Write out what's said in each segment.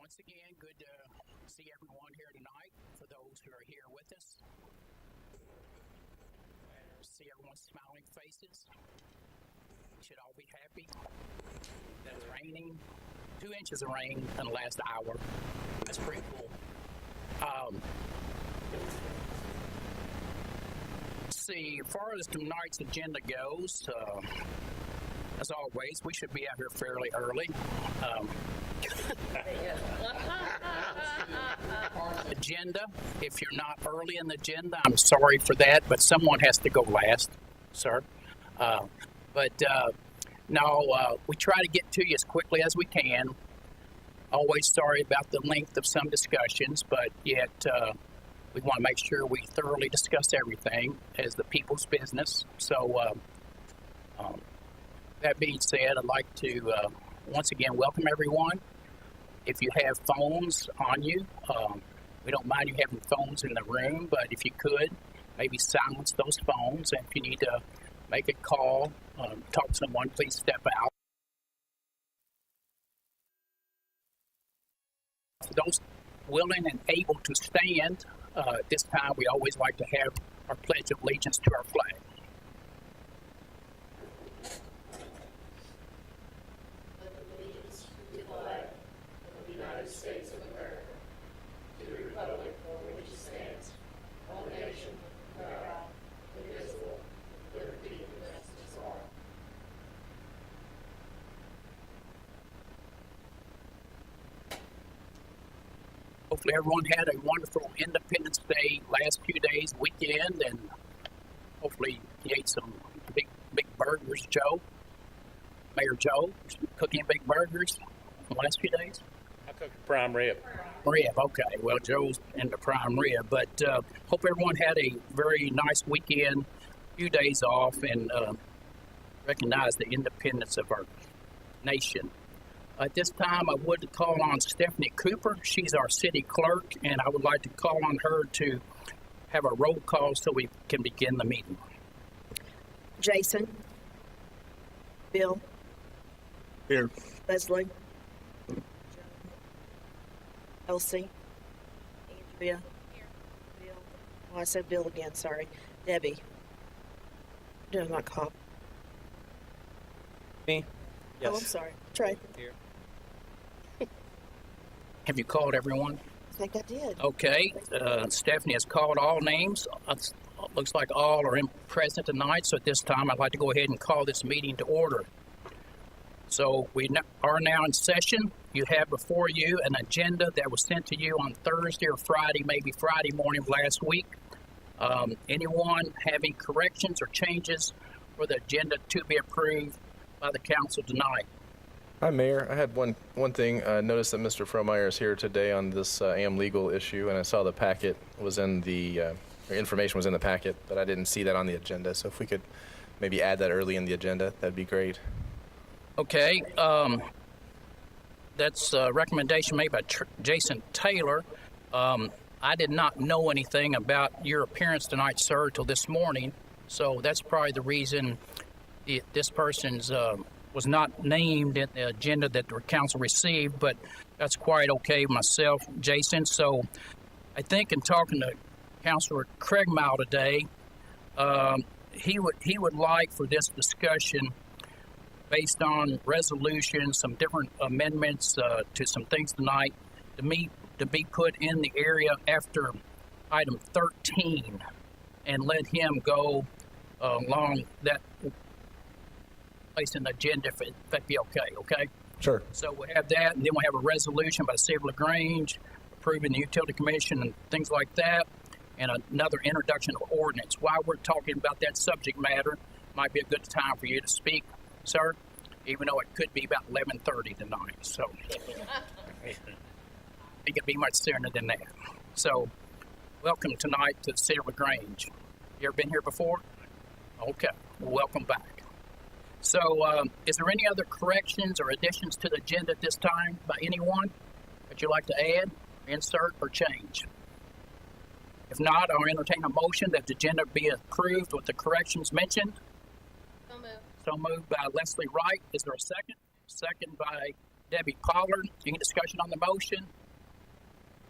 Once again, good to see everyone here tonight. For those who are here with us, see everyone's smiling faces. We should all be happy that it's raining. 2 inches of rain in the last hour. That's pretty cool. See, as far as tonight's agenda goes, as always, we should be out here fairly early. Agenda, if you're not early in the agenda, I'm sorry for that, but someone has to go last, sir. We try to get to you as quickly as we can. Always sorry about the length of some discussions, but yet we want to make sure we thoroughly discuss everything as the people's business. So that being said, I'd like to once again welcome everyone. If you have phones on you, we don't mind you having phones in the room, but if you could, maybe silence those phones. And if you need to make a call, talk to someone, please step out. For those willing and able to stand, at this time we always like to have our Pledge of Allegiance to our flag. States of America, to the republic for which it stands, one nation, under God, indivisible, with liberty and justice for all. Hopefully everyone had a wonderful Independence Day last few days, weekend, and hopefully you ate some big burgers, Joe. Mayor Joe, cooking big burgers the last few days. I cooked prime rib. Rib, okay. Well, Joe's into prime rib, but hope everyone had a very nice weekend, few days off, and recognize the independence of our nation. At this time, I would call on Stephanie Cooper. She's our city clerk, and I would like to call on her to have a roll call so we can begin the meeting. Jason. Bill. Here. Leslie. Elsie. Andrea. Here. Bill. Oh, I said Bill again, sorry. Debbie. Doing my call. Me? Yes. Oh, I'm sorry. Trey. Here. Have you called everyone? I think I did. Okay. Stephanie has called all names. Looks like all are present tonight, so at this time I'd like to go ahead and call this meeting to order. So we are now in session. You have before you an agenda that was sent to you on Thursday or Friday, maybe Friday morning of last week. Anyone having corrections or changes for the agenda to be approved by the council tonight? Hi, Mayor. I had one thing. I noticed that Mr. Frohmeyer is here today on this AM legal issue, and I saw the packet was in the information was in the packet, but I didn't see that on the agenda. So if we could maybe add that early in the agenda, that'd be great. Okay. That's a recommendation made by Jason Taylor. I did not know anything about your appearance tonight, sir, till this morning. So that's probably the reason this person's was not named in the agenda that the council received, but that's quite okay with myself, Jason. So I think in talking to Councilor Craigmile today, he would like for this discussion based on resolution, some different amendments to some things tonight to be put in the area after item 13 and let him go along that place in the agenda if that'd be okay? Sure. So we have that, and then we have a resolution by the City of Grange approving the Utility Commission and things like that, and another introduction of ordinance. While we're talking about that subject matter, might be a good time for you to speak, sir, even though it could be about 11:30 tonight. So it could be much sooner than that. So welcome tonight to the City of Grange. You ever been here before? Okay, well, welcome back. So is there any other corrections or additions to the agenda at this time by anyone that you'd like to add, insert, or change? If not, I'll entertain a motion that the agenda be approved with the corrections mentioned. So moved. So moved by Leslie Wright. Is there a second? Second by Debbie Pollard. Any discussion on the motion?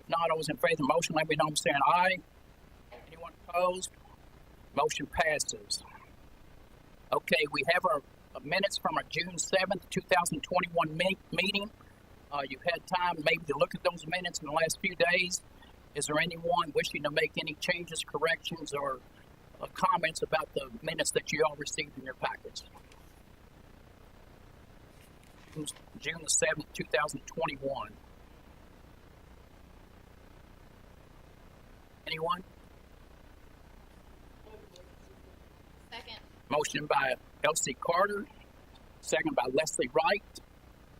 Not all those in favor of the motion, let me know by saying aye. Anyone opposed? Motion passes. Okay, we have our minutes from our June 7th, 2021 meeting. You've had time maybe to look at those minutes in the last few days. Is there anyone wishing to make any changes, corrections, or comments about the minutes that you all received in your packets? June the 7th, 2021. Anyone? Second. Motion by Elsie Carter, second by Leslie Wright.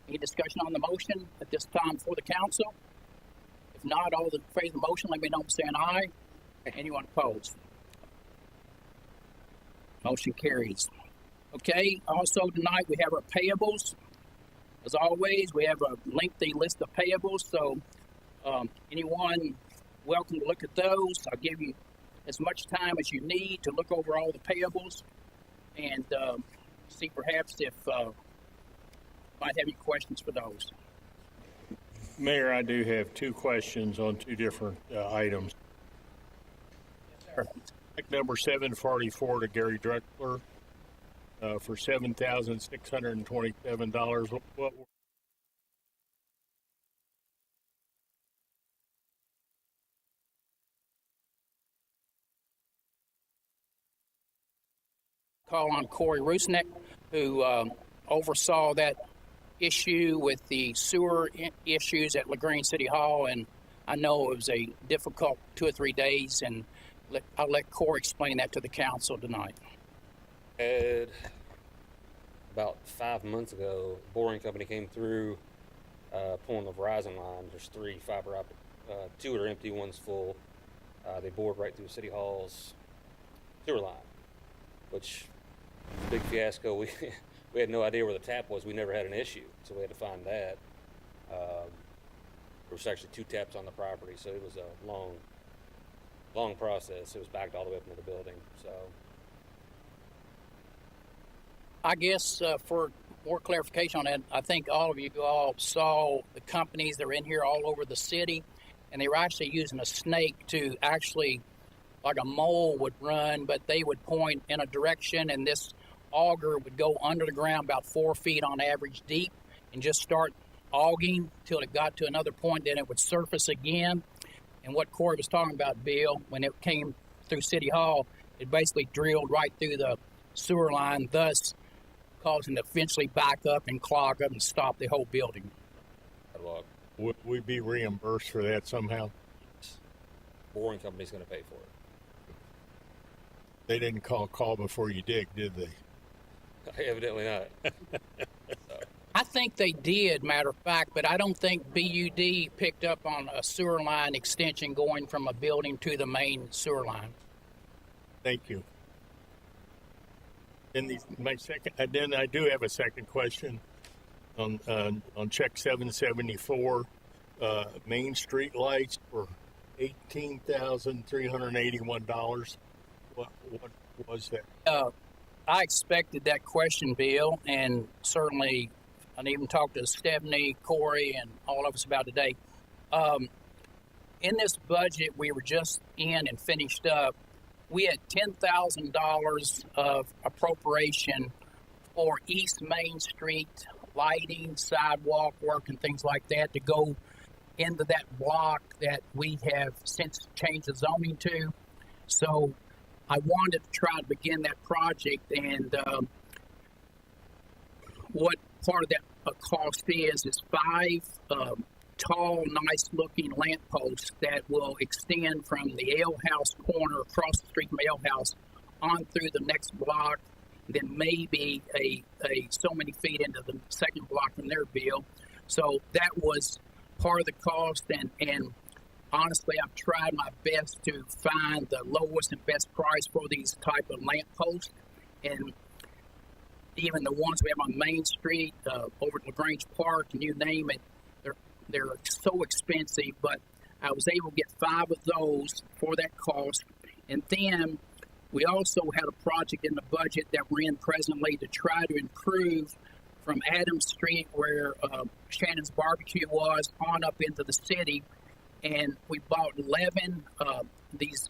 Any discussion on the motion at this time for the council? If not, all in favor of the motion, let me know by saying aye. Anyone opposed? Motion carries. Okay, also tonight we have our payables. As always, we have a lengthy list of payables, so anyone welcome to look at those. I'll give you as much time as you need to look over all the payables and see perhaps if might have any questions for those. Mayor, I do have two questions on two different items. Check number 744 to Gary Drexler for $7,627. What Call on Corey Rusnick, who oversaw that issue with the sewer issues at LaGrange City Hall, and I know it was a difficult 2 or 3 days, and I'll let Corey explain that to the council tonight. About 5 months ago, boring company came through, pulling the Verizon line. There's 3 fiber optic, 2 are empty, 1's full. They bored right through City Hall's sewer line, which was a big fiasco. We had no idea where the tap was. We never had an issue, so we had to find that. There was actually 2 taps on the property, so it was a long process. It was backed all the way up into the building. So I guess for more clarification on that, I think all of you all saw the companies that were in here all over the city, and they were actually using a snake to actually, like a mole would run, but they would point in a direction, and this auger would go under the ground about 4 feet on average deep and just start auging till it got to another point, then it would surface again. And what Corey was talking about, Bill, when it came through City Hall, it basically drilled right through the sewer line, thus causing it to eventually back up and clog up and stop the whole building. would we be reimbursed for that somehow? boring company's going to pay for it. They didn't call before you dig, did they? Evidently not. I think they did, matter of fact, but I don't think BUD picked up on a sewer line extension going from a building to the main sewer line. Thank you. And then I do have a second question on check 774, Main Street lights for $18,381. What was that? I expected that question, Bill, and certainly I even talked to Stephanie, Corey, and all of us about it today. In this budget we were just in and finished up, we had $10,000 of appropriation for East Main Street lighting, sidewalk work, and things like that to go into that block that we have since changed the zoning to. So I wanted to try to begin that project, and what part of that cost is 5 tall, nice-looking lampposts that will extend from the ale house corner across the street from ale house on through the next block, then maybe a so many feet into the second block from their bill. So that was part of the cost, and honestly, I've tried my best to find the lowest and best price for these type of lampposts, and even the ones we have on Main Street, over at LaGrange Park, and you name it, they're so expensive, but I was able to get 5 of those for that cost. And then we also had a project in the budget that we're in presently to try to improve from Adams Street, where Shannon's Barbecue was, on up into the city. and we bought 11 these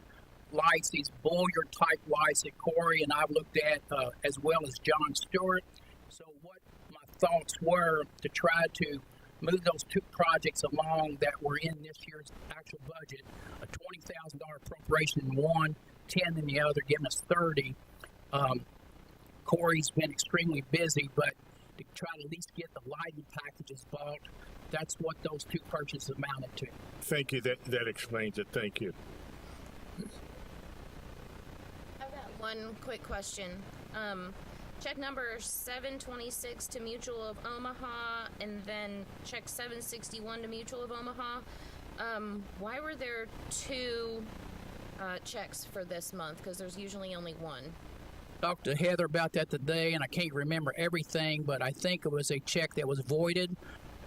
lights, these Boyer type lights that Corey and I looked at, as well as John Stewart. So what my thoughts were to try to move those two projects along that were in this year's actual budget, a $20,000 appropriation in one, 10 in the other, giving us 30. Corey's been extremely busy, but to try to at least get the lighting packages bought, that's what those two purchases amounted to. Thank you. That explains it. Thank you. I've got one quick question. Check number 726 to Mutual of Omaha, and then check 761 to Mutual of Omaha. Why were there two checks for this month? Because there's usually only one. Talked to Heather about that today, and I can't remember everything, but I think it was a check that was voided.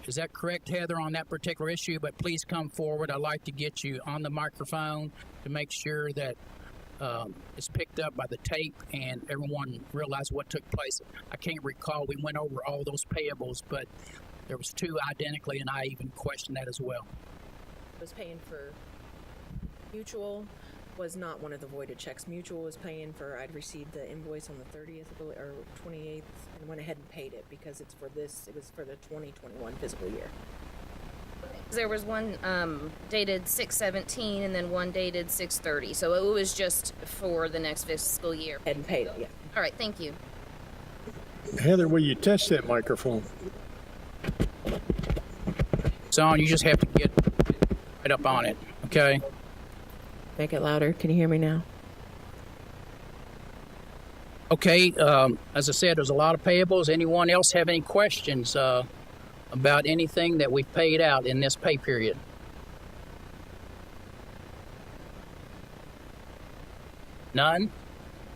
Is that correct, Heather, on that particular issue? But please come forward. I'd like to get you on the microphone to make sure that it's picked up by the tape and everyone realized what took place. I can't recall. We went over all those payables, but there was two identically, and I even questioned that as well. Was paying for Mutual was not one of the voided checks. Mutual was paying for, I'd received the invoice on the 30th or 28th and went ahead and paid it because it was for the 2021 fiscal year. There was one dated 6/17 and then one dated 6/30. So it was just for the next fiscal year. And paid it, yeah. All right, thank you. Heather, will you test that microphone? So you just have to get right up on it, okay? Make it louder. Can you hear me now? Okay, as I said, there's a lot of payables. Anyone else have any questions about anything that we've paid out in this pay period? None?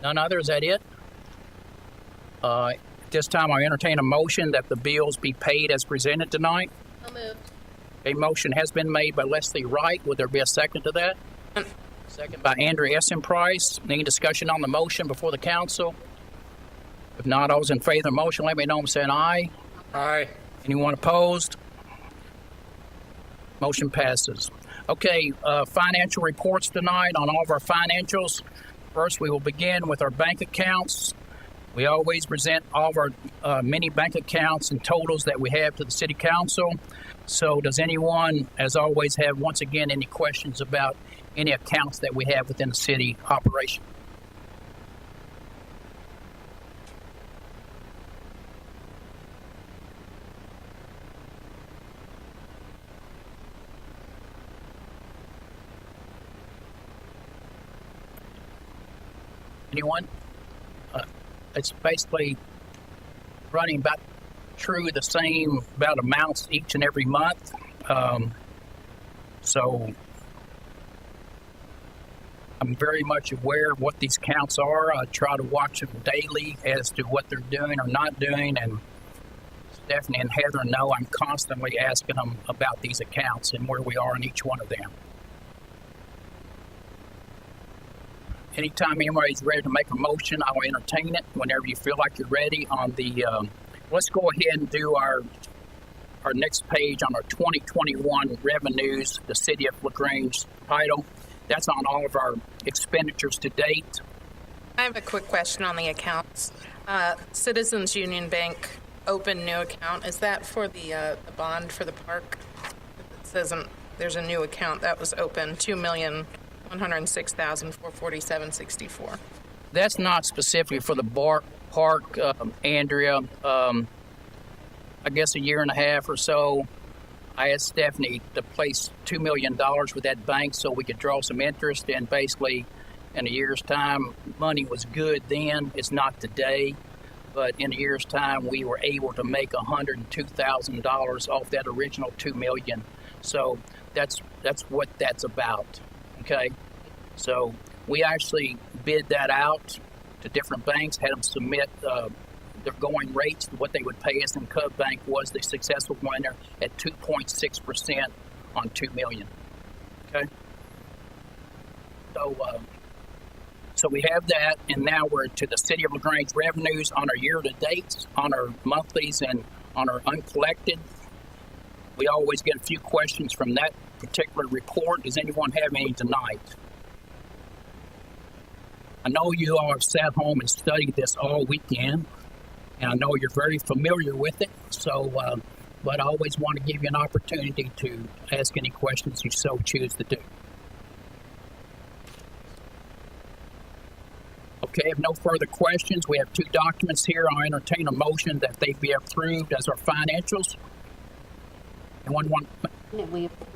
None other? Is that it? At this time, I entertain a motion that the bills be paid as presented tonight. I'll move. A motion has been made by Leslie Wright. Would there be a second to that? Second by Andrew Essen Price. Any discussion on the motion before the council? If not, all those in favor of the motion, let me know by saying aye. Aye. Anyone opposed? Motion passes. Okay, financial reports tonight on all of our financials. First, we will begin with our bank accounts. We always present all of our many bank accounts and totals that we have to the city council. So does anyone, as always, have, once again, any questions about any accounts that we have within the city operation? Anyone? It's basically running about true the same about amounts each and every month. So I'm very much aware of what these counts are. I try to watch them daily as to what they're doing or not doing, and Stephanie and Heather know I'm constantly asking them about these accounts and where we are in each one of them. Anytime anybody's ready to make a motion, I'll entertain it whenever you feel like you're ready. On the, let's go ahead and do our next page on our 2021 revenues, the City of LaGrange title. That's on all of our expenditures to date. I have a quick question on the accounts. Citizens Union Bank opened new account. Is that for the bond for the park? It says there's a new account that was open, $2,106,447.64. That's not specifically for the park, Andrea. I guess a year and a half or so, I asked Stephanie to place $2 million with that bank so we could draw some interest, and basically in a year's time, money was good then. It's not today, but in a year's time, we were able to make $102,000 off that original $2 million. So that's what that's about. Okay, so we actually bid that out to different banks, had them submit their going rates, what they would pay us, and Cub Bank was the successful winner at 2.6% on $2 million. Okay, so we have that, and now we're to the City of LaGrange revenues on our year-to-dates, on our monthlies, and on our uncollected. We always get a few questions from that particular report. Does anyone have any tonight? I know you all have sat home and studied this all weekend, and I know you're very familiar with it. So, but I always want to give you an opportunity to ask any questions you so choose to do. Okay, if no further questions, we have two documents here. I'll entertain a motion that they be approved as our financials. Anyone want That we approve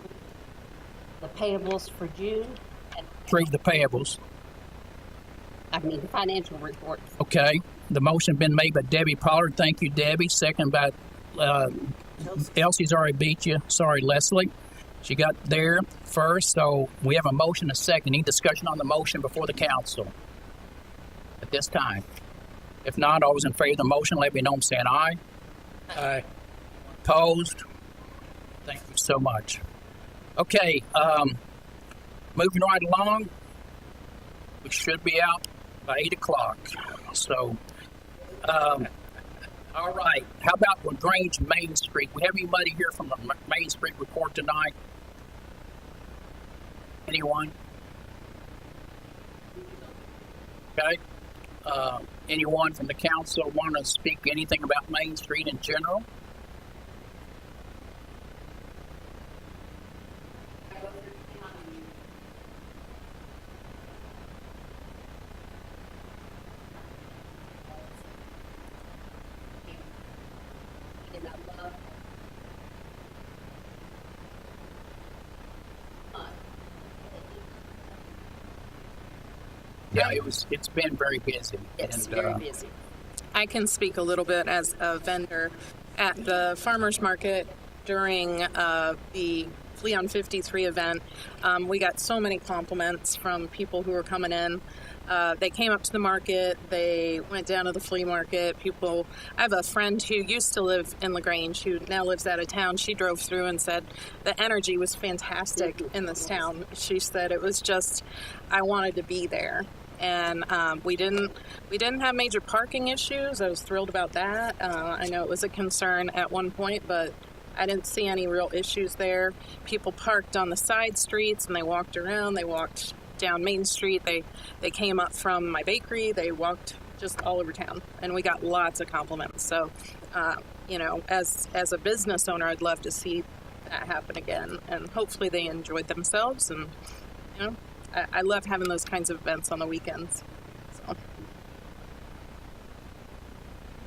the payables for June, and, approve the payables? I mean, the financial report. Okay, the motion been made by Debbie Pollard. Thank you, Debbie. Second by Elsie's already beat you. Sorry, Leslie. She got there first, so we have a motion, a second. Any discussion on the motion before the council at this time? If not, all those in favor of the motion, let me know. I'm saying aye. Aye. Opposed? Thank you so much. Okay, moving right along. We should be out by 8 o'clock. So, all right. How about with Grange Main Street? We have anybody here from the Main Street report tonight? Anyone? Okay. Anyone from the council want to speak anything about Main Street in general? Yeah, it's been very busy. It's and, very busy. I can speak a little bit as a vendor at the farmers market during the Flea on 53 event. We got so many compliments from people who were coming in. They came up to the market. They went down to the flea market. I have a friend who used to live in Grange who now lives out of town. She drove through and said the energy was fantastic in this town. She said it was just, I wanted to be there. And we didn't have major parking issues. I was thrilled about that. I know it was a concern at one point, but I didn't see any real issues there. People parked on the side streets and they walked around. They walked down Main Street. They came up from my bakery. They walked just all over town, and we got lots of compliments. So, as a business owner, I'd love to see that happen again, and hopefully they enjoyed themselves. And I love having those kinds of events on the weekends. So.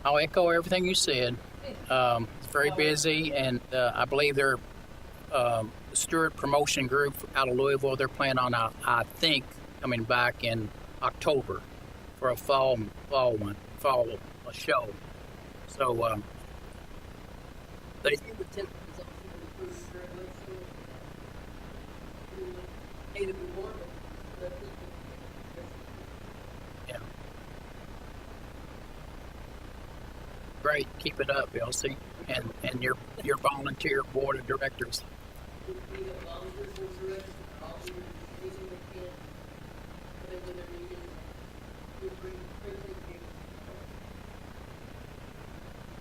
I'll echo everything you said. It's very busy, and I believe they're the Stewart Promotion Group out of Louisville. They're planning on, I think, coming back in October for a fall show. So they. Yeah. Great, keep it up, Elsie, and your volunteer board of directors.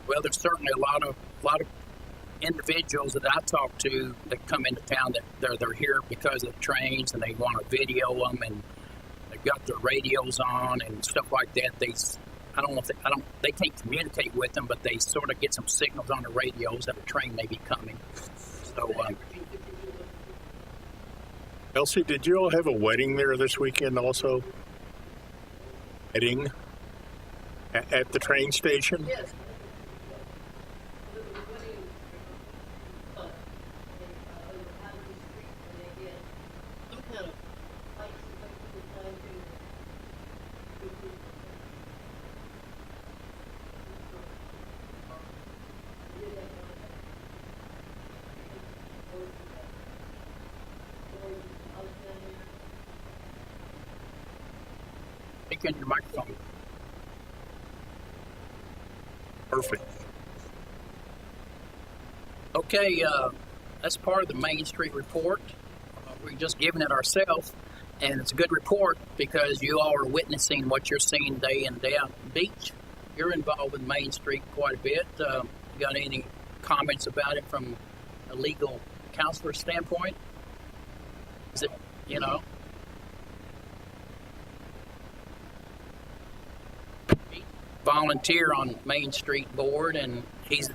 Well, there's certainly a lot of individuals that I talk to that come into town that they're here because of the trains and they want to video them and they've got their radios on and stuff like that. They can't communicate with them, but they sort of get some signals on the radios that a train may be coming. So, Elsie, did you all have a wedding there this weekend also? Wedding at the train station? Yes. speak in your microphone. Perfect. Okay, that's part of the Main Street report. We're just giving it ourselves, and it's a good report because you all are witnessing what you're seeing day in, day out. Beach, you're involved with Main Street quite a bit. Got any comments about it from a legal counselor standpoint? Is it, you know? Volunteer on Main Street Board, and he's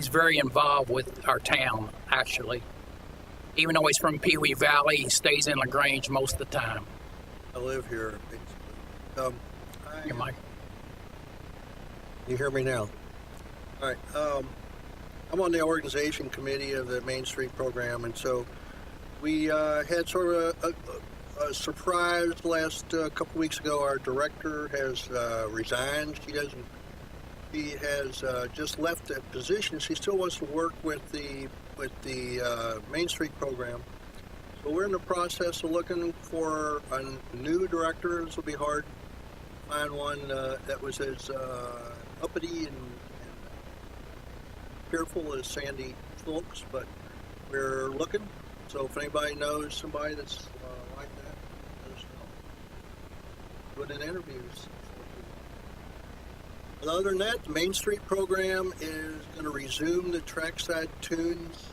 very involved with our town. Actually, even though he's from Pee Wee Valley, he stays in LaGrange most of the time. I live here, basically. Here, Mike. You hear me now? All right. I'm on the organization committee of the Main Street program, and so we had sort of a surprise last couple weeks ago. Our director has resigned. She has just left that position. She still wants to work with the Main Street program. So we're in the process of looking for a new director. This will be hard to find one that was as uppity and careful as Sandy Phillips, but we're looking. So if anybody knows somebody that's like that, let us know. Put in interviews. But other than that, the Main Street program is going to resume the Trackside Tunes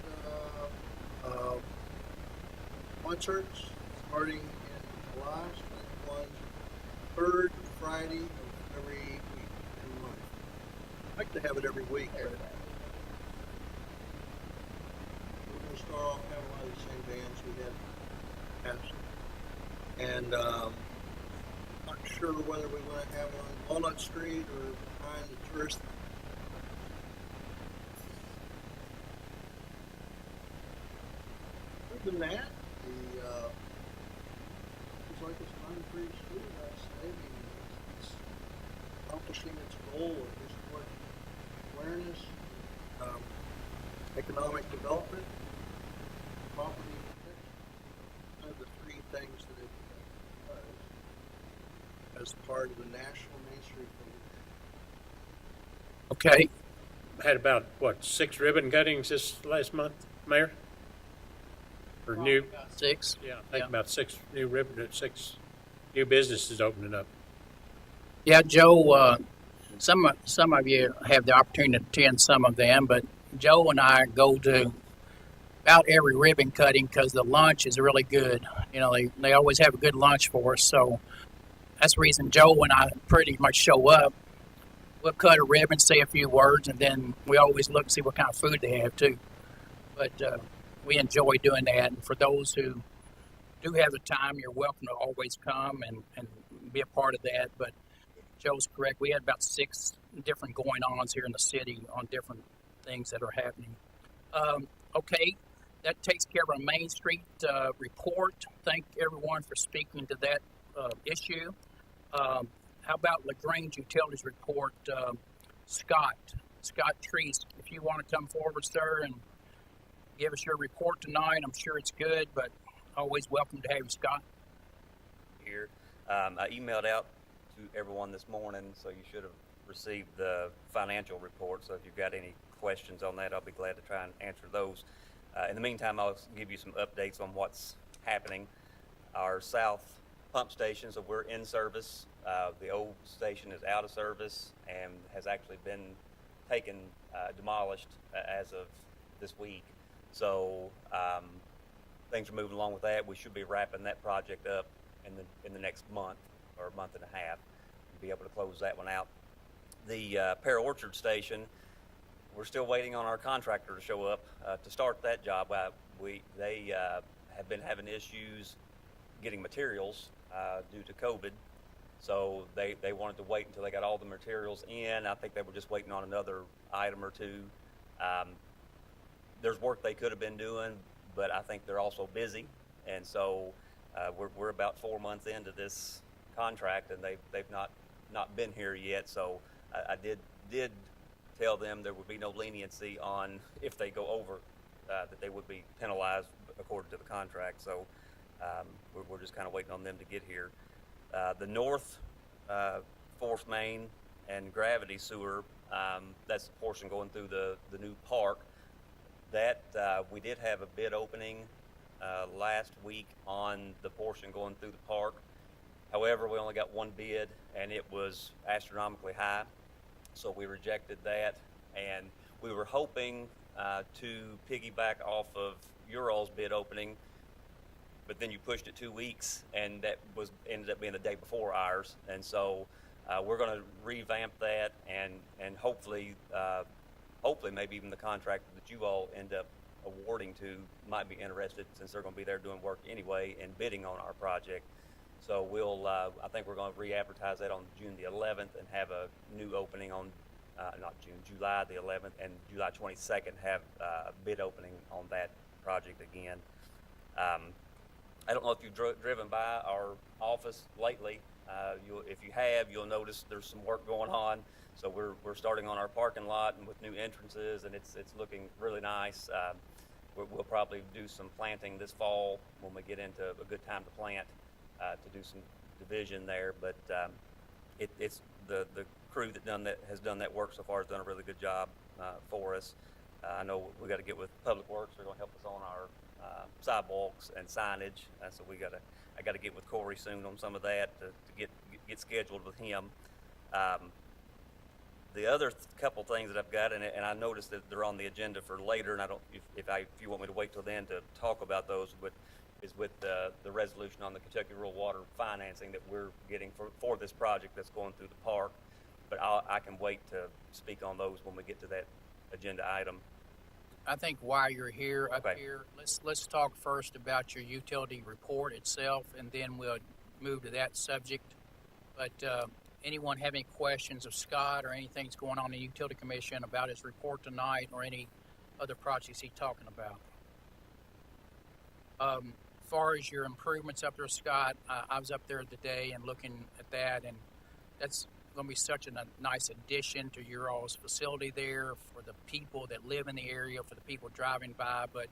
concerts starting in July. So one third Friday of every week in the month. I'd like to have it every week. But we're going to start off having a lot of the same bands we had past. And not sure whether we want to have it on Walnut Street or behind the tourist. Other than that, it's like it's an unfree street. It's accomplishing its goal of historic awareness, economic development, property protection. One of the three things that it does as part of the National Main Street program. Okay. Had about, 6 ribbon cuttings this last month, Mayor? Or new? 6. Yeah, I think about 6 new businesses opening up. Yeah, Joe. Some of you have the opportunity to attend some of them, but Joe and I go to about every ribbon cutting because the lunch is really good. You know, they always have a good lunch for us, so that's the reason Joe and I pretty much show up. We'll cut a ribbon, say a few words, and then we always look and see what kind of food they have too. But we enjoy doing that. And for those who do have the time, you're welcome to always come and be a part of that. But Joe's correct. We had about 6 different going-ons here in the city on different things that are happening. Okay, that takes care of our Main Street report. Thank everyone for speaking to that issue. How about LaGrange Utilities report? Scott Treese, if you want to come forward, sir, and give us your report tonight. I'm sure it's good, but always welcome to have you, Scott. Here. I emailed out to everyone this morning, so you should have received the financial report. So if you've got any questions on that, I'll be glad to try and answer those. In the meantime, I'll give you some updates on what's happening. Our south pump station, so we're in service. The old station is out of service and has actually been demolished as of this week. So things are moving along with that. We should be wrapping that project up in the next month or a month and a half, and be able to close that one out. The Pear Orchard station, we're still waiting on our contractor to show up to start that job. They have been having issues getting materials due to COVID. So they wanted to wait until they got all the materials in. I think they were just waiting on another item or two. There's work they could have been doing, but I think they're also busy. And so we're about 4 months into this contract, and they've not been here yet. So I did tell them there would be no leniency on if they go over, that they would be penalized according to the contract. So we're just kind of waiting on them to get here. The north Fourth Main and Gravity Sewer, that's the portion going through the new park. That we did have a bid opening last week on the portion going through the park. However, we only got one bid, and it was astronomically high, so we rejected that. And we were hoping to piggyback off of your all's bid opening but then you pushed it 2 weeks, and that ended up being the day before ours. And so we're going to revamp that, and hopefully maybe even the contractor that you all end up awarding to might be interested, since they're going to be there doing work anyway and bidding on our project. So I think we're going to re-advertise that on June the 11th and have a new opening on, July the 11th, and July 22nd have a bid opening on that project again. I don't know if you've driven by our office lately. If you have, you'll notice there's some work going on. So we're starting on our parking lot and with new entrances, and it's looking really nice. We'll probably do some planting this fall when we get into a good time to plant, to do some division there. But it's the crew that has done that work so far has done a really good job for us. I know we got to get with Public Works. They're going to help us on our sidewalks and signage. So I got to get with Corey soon on some of that to get scheduled with him. The other couple things that I've got, and I noticed that they're on the agenda for later, and I don't, if you want me to wait till then to talk about those, is with the resolution on the Kentucky Rural Water financing that we're getting for this project that's going through the park. But I can wait to speak on those when we get to that agenda item. I think while you're here, up Okay. here, let's talk first about your utility report itself, and then we'll move to that subject. But anyone have any questions of Scott or anything that's going on in the Utility Commission about his report tonight, or any other projects he's talking about? As far as your improvements up there, Scott, I was up there today and looking at that, and that's going to be such a nice addition to your all's facility there for the people that live in the area, for the people driving by. But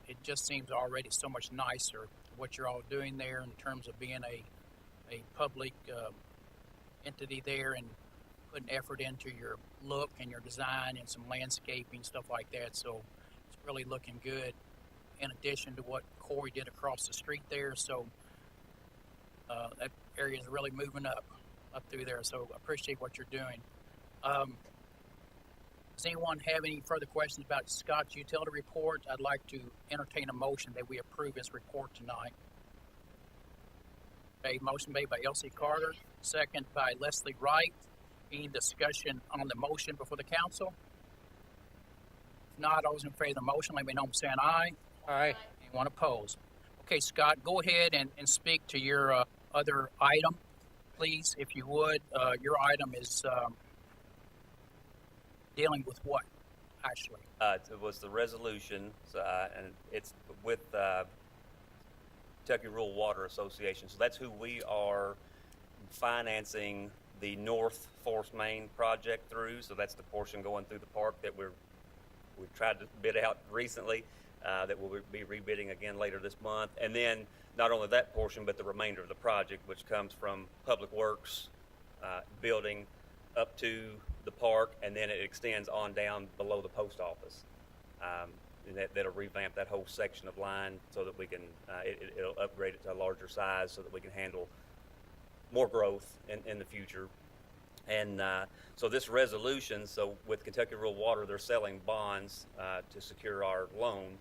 it just seems already so much nicer what you're all doing there in terms of being a public entity there and putting effort into your look and your design and some landscaping, stuff like that. So it's really looking good, in addition to what Corey did across the street there. So that area is really moving up through there. So I appreciate what you're doing. Does anyone have any further questions about Scott's utility report? I'd like to entertain a motion that we approve his report tonight. Okay, motion made by Elsie Carter, second by Leslie Wright. Any discussion on the motion before the council? If not, all those in favor of the motion, let me know by saying aye. Aye. Anyone opposed? Okay, Scott, go ahead and speak to your other item, please, if you would. Your item is dealing with what, actually? It was the resolution, and it's with Kentucky Rural Water Association. So that's who we are financing the North Force Main project through. So that's the portion going through the park that we've tried to bid out recently, that we'll be rebidding again later this month. And then not only that portion, but the remainder of the project, which comes from Public Works building up to the park, and then it extends on down below the post office. And that'll revamp that whole section of line so that we can, it'll upgrade it to a larger size so that we can handle more growth in the future. And so this resolution, so with Kentucky Rural Water, they're selling bonds to secure our loan.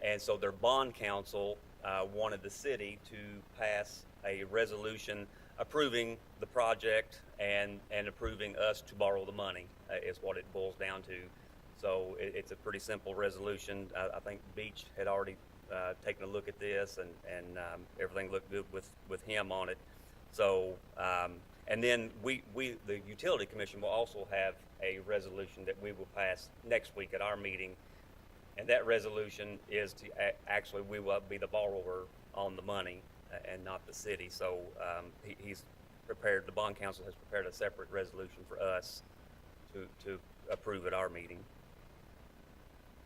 And so their bond council wanted the city to pass a resolution approving the project and approving us to borrow the money, is what it boils down to. So it's a pretty simple resolution. I think Beach had already taken a look at this, and everything looked good with him on it. So, and then the Utility Commission will also have a resolution that we will pass next week at our meeting. And that resolution is to actually, we will be the borrower on the money and not the city. So he's prepared, the bond council has prepared a separate resolution for us to approve at our meeting.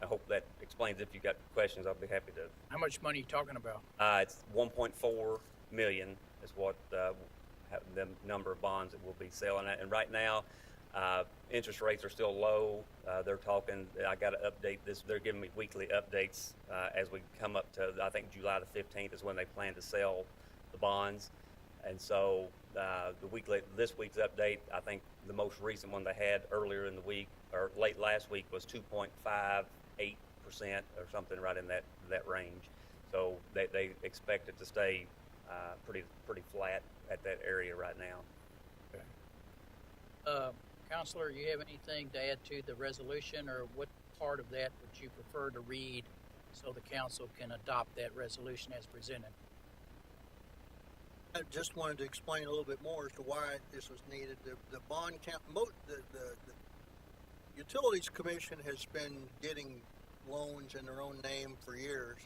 I hope that explains. If you've got questions, I'll be happy to. How much money are you talking about? It's 1.4 million is what the number of bonds that we'll be selling at. And right now, interest rates are still low. They're talking, I got to update this. They're giving me weekly updates as we come up to, I think July the 15th is when they plan to sell the bonds. And so this week's update, I think the most recent one they had earlier in the week or late last week was 2.58% or something right in that range. So they expect it to stay pretty flat at that area right now. Counselor, you have anything to add to the resolution, or what part of that would you prefer to read so the council can adopt that resolution as presented? I just wanted to explain a little bit more as to why this was needed. The bond count, the Utilities Commission has been getting loans in their own name for years.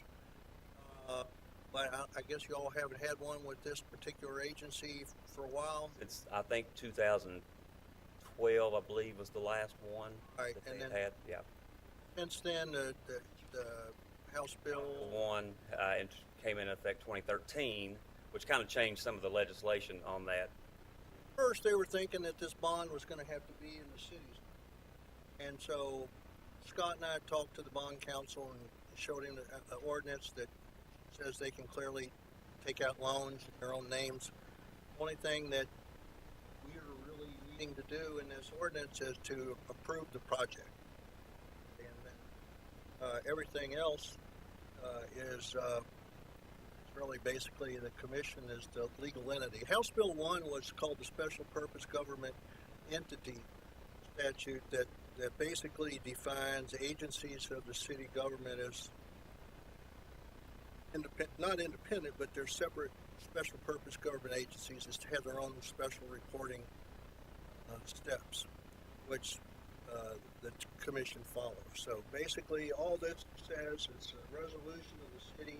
But I guess you all haven't had one with this particular agency for a while. It's, I think, 2012, I believe, was the last one. Right, that and they then had. Yeah. since then, the House bill. One and came in effect 2013, which kind of changed some of the legislation on that. First, they were thinking that this bond was going to have to be in the cities, and so Scott and I talked to the bond counsel and showed him an ordinance that says they can clearly take out loans in their own names. The only thing that we are really needing to do in this ordinance is to approve the project, and then everything else is really basically the commission is the legal entity. House Bill 1 was called the Special Purpose Government Entity statute that basically defines agencies of the city government as not independent, but they're separate special purpose government agencies that have their own special reporting steps, which the commission follows. So basically all this says is a resolution of the city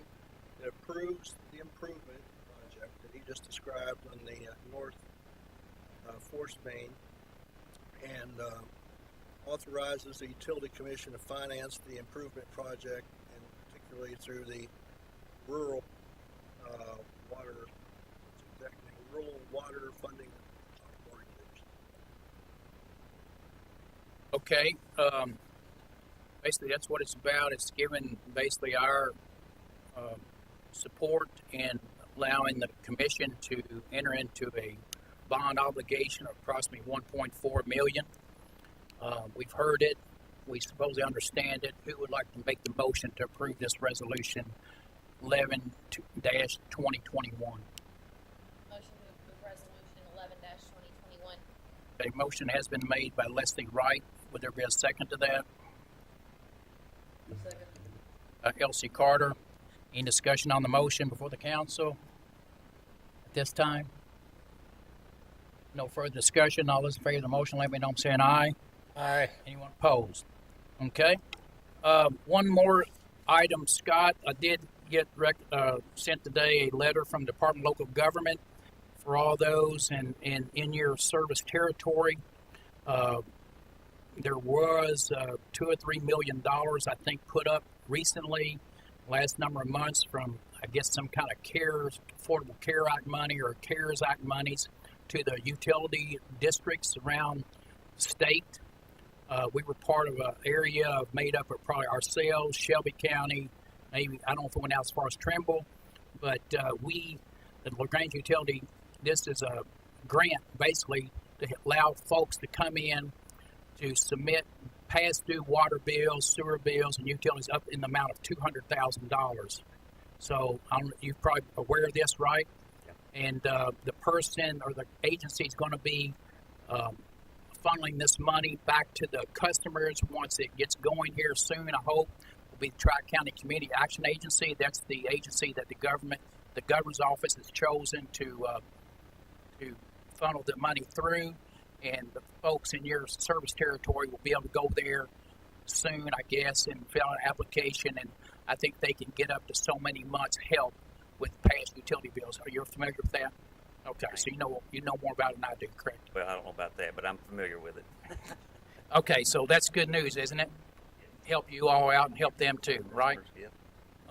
that approves the improvement project that he just described on the North Force Main, and authorizes the Utility Commission to finance the improvement project, and particularly through the rural rural water funding organization. Okay. Basically, that's what it's about. It's giving basically our support in allowing the commission to enter into a bond obligation of approximately $1.4 million. We've heard it. We supposedly understand it. Who would like to make the motion to approve this resolution 11-2021? Motion to approve resolution 11-2021. A motion has been made by Leslie Wright. Would there be a second to that? Second. Elsie Carter. Any discussion on the motion before the council at this time? No further discussion. All those in favor of the motion, let me know by saying aye. Aye. Anyone opposed? Okay. One more item, Scott. I did get sent today a letter from the Department of Local Government for all those and in your service territory. There was $2 or $3 million, I think, put up recently, last number of months, from, I guess, some kind of Affordable Care Act money or CARES Act monies to the utility districts around the state. We were part of an area made up of probably ourselves, Shelby County, maybe, I don't know if it went out as far as Trimble, but the Grange utility, this is a grant basically to allow folks to come in to submit past due water bills, sewer bills, and utilities up in the amount of $200,000. So you're probably aware of this, right? Yeah. And the person or the agency is going to be funneling this money back to the customers once it gets going here soon, I hope. Will be the Tri-County Community Action Agency. That's the agency that the governor's office has chosen to funnel the money through, and the folks in your service territory will be able to go there soon, I guess, and fill out an application, and I think they can get up to so many months' help with past utility bills. Are you familiar with that? Okay, so you know more about it than I do, correct? Well, I don't know about that, but I'm familiar with it. Okay, so that's good news, isn't it? Help you all out and help them too, right? Yeah.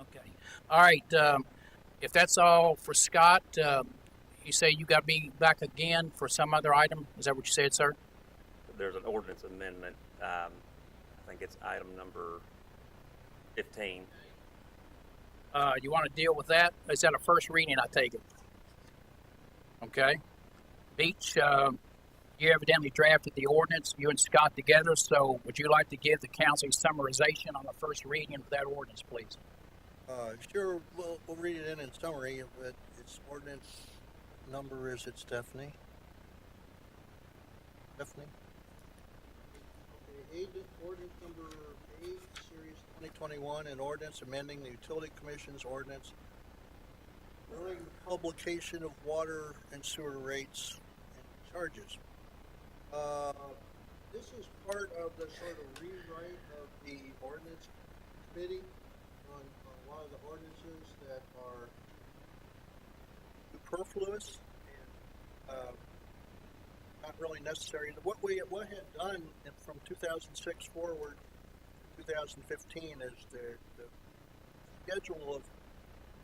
Okay. All right. If that's all for Scott, you say you got to be back again for some other item. Is that what you said, sir? There's an ordinance amendment. I think it's item number 15. You want to deal with that? Is that a first reading, I take it? Okay. Beach, you evidently drafted the ordinance, you and Scott together, so would you like to give the council a summarization on the first reading of that ordinance, please? Sure, we'll read it in summary, but its ordinance number is it, Stephanie? Stephanie? Okay, ordinance number 8, series 2021, an ordinance amending the Utility Commission's ordinance regarding the publication of water and sewer rates and charges. This is part of the sort of rewrite of the ordinance committee on a lot of the ordinances that are superfluous and not really necessary. What had done from 2006 forward to 2015 is the schedule of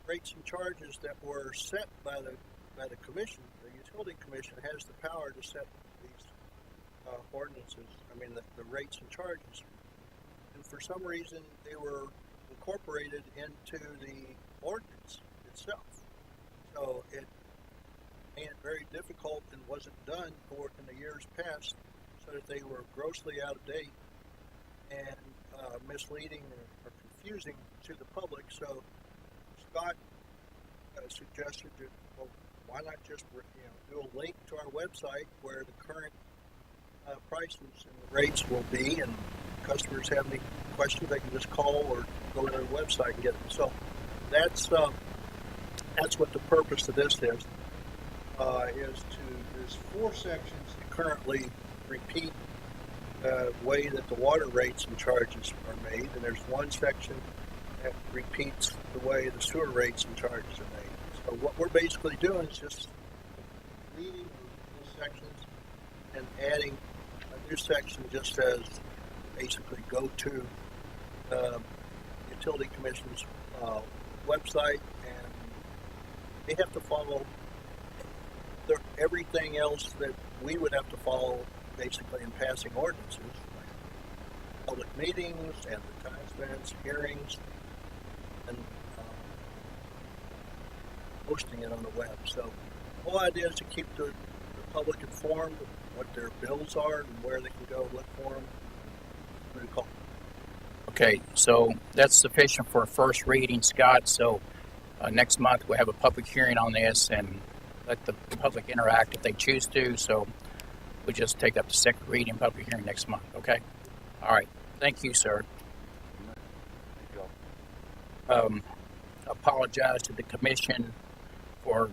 rates and charges that were set by the commission. The utility commission has the power to set these ordinances. I mean the rates and charges. And for some reason they were incorporated into the ordinance itself. So it made it very difficult and wasn't done in the years past, so that they were grossly out of date and misleading or confusing to the public. So Scott suggested that, well, why not just do a link to our website where the current prices and the rates will be, and customers have any questions, they can just call or go to their website and get them. So that's what the purpose of this is. There's 4 sections that currently repeat the way that the water rates and charges are made, and there's 1 section that repeats the way the sewer rates and charges are made. So what we're basically doing is just reading those sections and adding a new section just says basically go to the Utility Commission's website, and they have to follow everything else that we would have to follow basically in passing ordinances, like public meetings, advertisements, hearings, and posting it on the web. So the whole idea is to keep the public informed of what their bills are and where they can go look for them. What do you call it? Okay, so that's sufficient for a first reading, Scott. So next month we'll have a public hearing on this and let the public interact if they choose to. So we just take up the second reading public hearing next month, okay? All right. Thank you, sir. Apologize to the commission for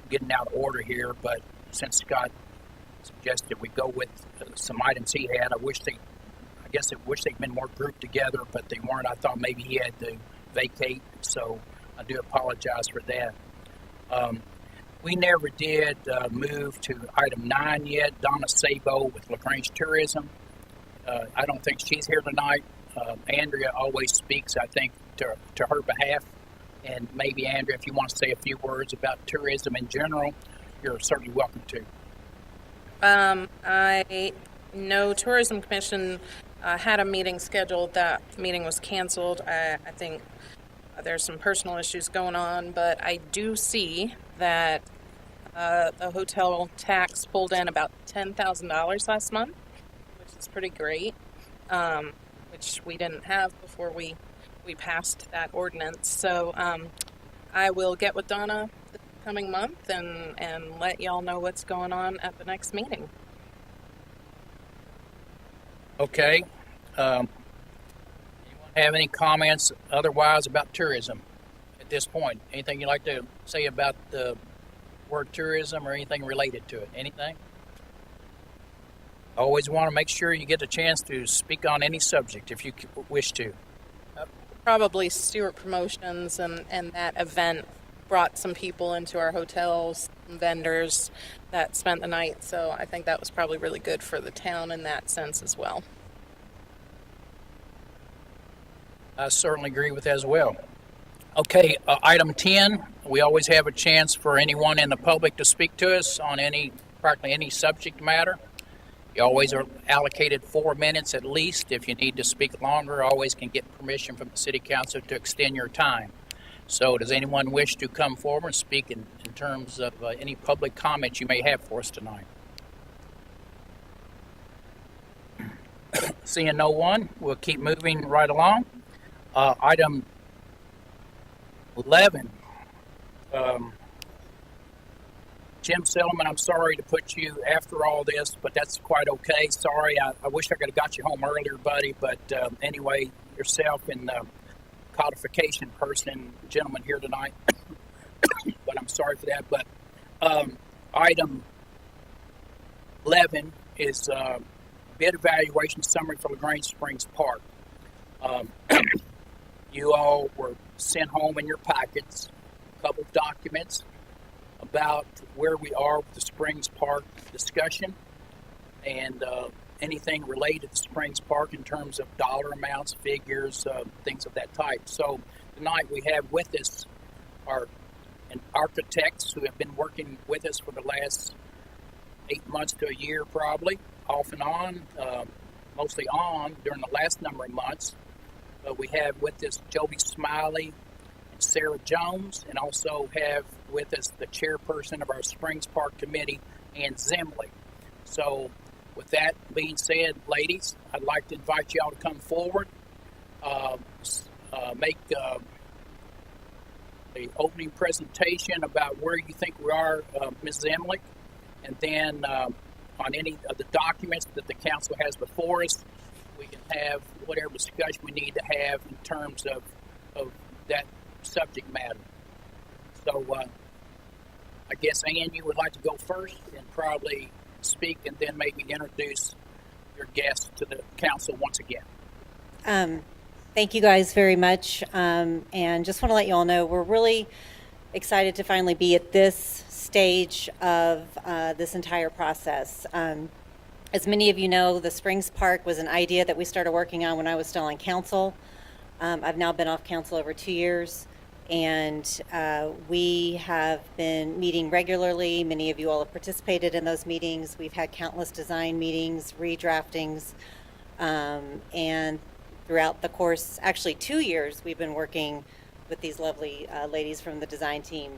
getting out of order here, but since Scott suggested we go with some items he had, I wish they'd been more grouped together, but they weren't. I thought maybe he had to vacate, so I do apologize for that. We never did move to item 9 yet. Donna Sabo with Grange Tourism. I don't think she's here tonight. Andrea always speaks, I think, to her behalf. And maybe, Andrea, if you want to say a few words about tourism in general, you're certainly welcome to. I know Tourism Commission had a meeting scheduled. That meeting was canceled. I think there's some personal issues going on, but I do see that the hotel tax pulled in about $10,000 last month, which is pretty great, which we didn't have before we passed that ordinance. So I will get with Donna the coming month and let y'all know what's going on at the next meeting. Okay. Anyone have any comments otherwise about tourism at this point? Anything you'd like to say about the word tourism or anything related to it? Anything? Always want to make sure you get a chance to speak on any subject if you wish to. Probably Stewart Promotions and that event brought some people into our hotels, some vendors that spent the night. So I think that was probably really good for the town in that sense as well. I certainly agree with that as well. Okay, item 10, we always have a chance for anyone in the public to speak to us on practically any subject matter. You always are allocated 4 minutes at least. If you need to speak longer, always can get permission from the City Council to extend your time. So does anyone wish to come forward and speak in terms of any public comments you may have for us tonight? Seeing no one, we'll keep moving right along. Item 11. Jim Selman, I'm sorry to put you after all this, but that's quite okay. Sorry, I wish I could have got you home earlier, buddy. But anyway, yourself and codification person, gentleman here tonight. But I'm sorry for that. But item 11 is bid evaluation summary for Grange Springs Park. You all were sent home in your packets a couple of documents about where we are with the Springs Park discussion and anything related to Springs Park in terms of dollar amounts, figures, things of that type. So tonight we have with us our architects who have been working with us for the last 8 months to a year probably, off and on, mostly on during the last number of months. We have with us Jody Smiley and Sarah Jones, and also have with us the chairperson of our Springs Park Committee, Ann Zimley. So with that being said, ladies, I'd like to invite y'all to come forward, make the opening presentation about where you think we are, Ms. Zimley, and then on any of the documents that the council has before us, we can have whatever discussion we need to have in terms of that subject matter. So I guess, Ann, you would like to go first and probably speak and then maybe introduce your guests to the council once again. Thank you guys very much. And just want to let you all know we're really excited to finally be at this stage of this entire process. As many of you know, the Springs Park was an idea that we started working on when I was still on council. I've now been off council over 2 years, and we have been meeting regularly. Many of you all have participated in those meetings. We've had countless design meetings, redraftings, and throughout the course, actually 2 years, we've been working with these lovely ladies from the design team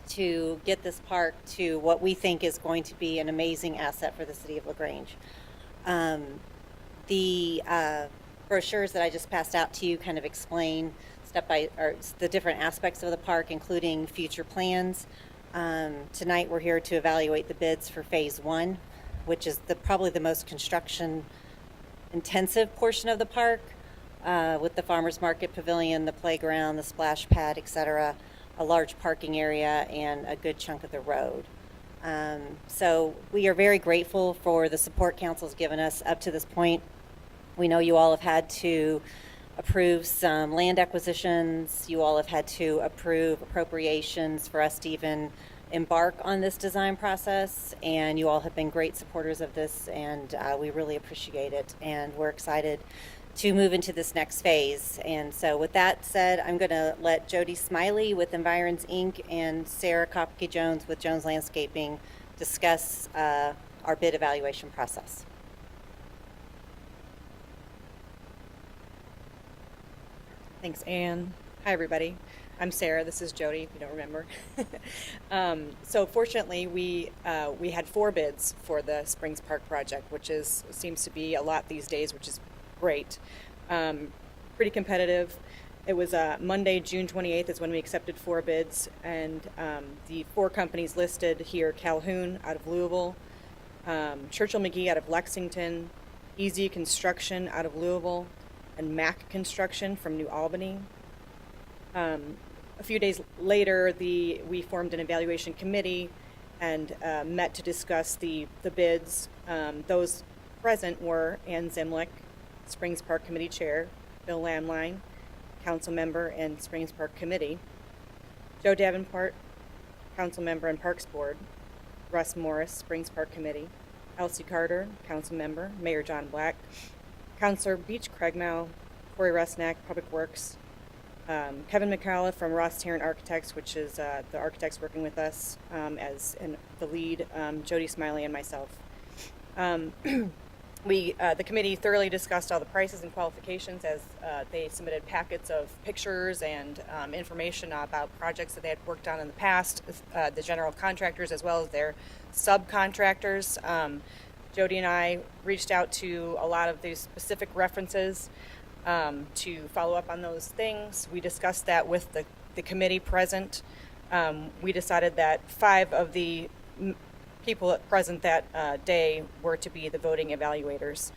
to get this park to what we think is going to be an amazing asset for the city of LaGrange. The brochures that I just passed out to you kind of explain the different aspects of the park, including future plans. Tonight we're here to evaluate the bids for phase 1, which is probably the most construction intensive portion of the park, with the farmers market pavilion, the playground, the splash pad, etc., a large parking area, and a good chunk of the road. So we are very grateful for the support council's given us up to this point. We know you all have had to approve some land acquisitions. You all have had to approve appropriations for us to even embark on this design process, and you all have been great supporters of this, and we really appreciate it, and we're excited to move into this next phase. And so with that said, I'm going to let Jody Smiley with Environs Inc. and Sarah Kopke-Jones with Jones Landscaping discuss our bid evaluation process. Thanks, Ann. Hi, everybody. I'm Sarah. This is Jody, if you don't remember. So fortunately, we had 4 bids for the Springs Park project, which seems to be a lot these days, which is great. Pretty competitive. It was Monday, June 28th is when we accepted 4 bids, and the 4 companies listed here: Calhoun out of Louisville, Churchill McGee out of Lexington, Easy Construction out of Louisville, and Mack Construction from New Albany. A few days later, we formed an evaluation committee and met to discuss the bids. Those present were Ann Zimlick, Springs Park Committee Chair, Bill Landline, Council Member and Springs Park Committee, Joe Davenport, Council Member and Parks Board, Russ Morris, Springs Park Committee, Elsie Carter, Council Member, Mayor John Black, Councilor Beach Craigmouth, Corey Rusnak, Public Works, Kevin McCalla from Ross Tarrant Architects, which is the architects working with us as the lead, Jody Smiley and myself. The committee thoroughly discussed all the prices and qualifications as they submitted packets of pictures and information about projects that they had worked on in the past, the general contractors as well as their subcontractors. Jody and I reached out to a lot of these specific references to follow up on those things. We discussed that with the committee present, we decided that 5 of the people present that day were to be the voting evaluators.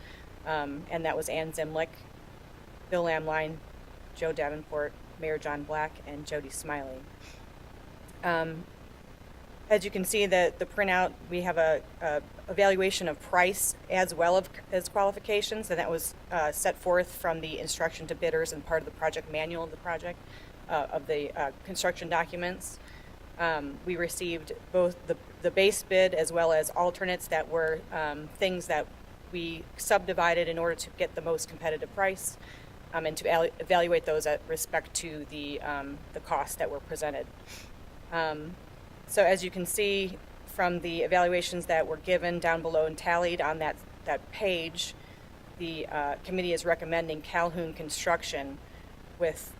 And that was Ann Zimlick, Bill Lamline, Joe Davenport, Mayor John Black, and Jody Smiley. As you can see, the printout, we have a evaluation of price as well as qualifications, and that was set forth from the instruction to bidders and part of the project manual of the project, of the construction documents. We received both the base bid as well as alternates that were things that we subdivided in order to get the most competitive price, and to evaluate those at respect to the costs that were presented. So as you can see from the evaluations that were given down below and tallied on that page, the committee is recommending Calhoun Construction with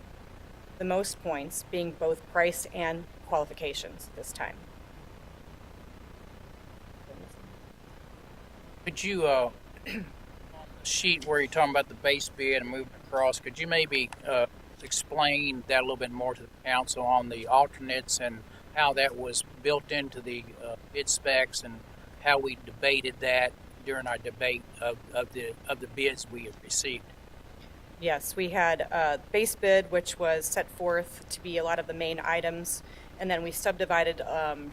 the most points being both price and qualifications this time. Could you, on the sheet where you're talking about the base bid and moving across, could you maybe explain that a little bit more to the council on the alternates and how that was built into the bid specs and how we debated that during our debate of the bids we have received? Yes, we had base bid, which was set forth to be a lot of the main items, and then we subdivided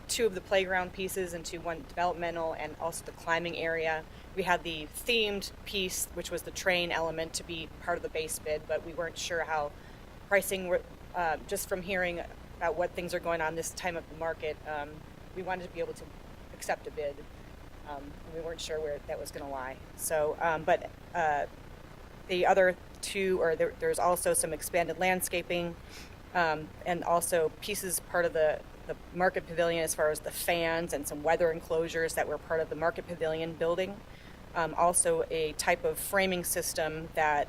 2 of the playground pieces into one developmental and also the climbing area. We had the themed piece, which was the train element, to be part of the base bid, but we weren't sure how pricing, just from hearing about what things are going on this time of the market, we wanted to be able to accept a bid. And we weren't sure where that was going to lie. So, but the other 2, or there's also some expanded landscaping, and also pieces part of the market pavilion as far as the fans and some weather enclosures that were part of the market pavilion building. Also a type of framing system that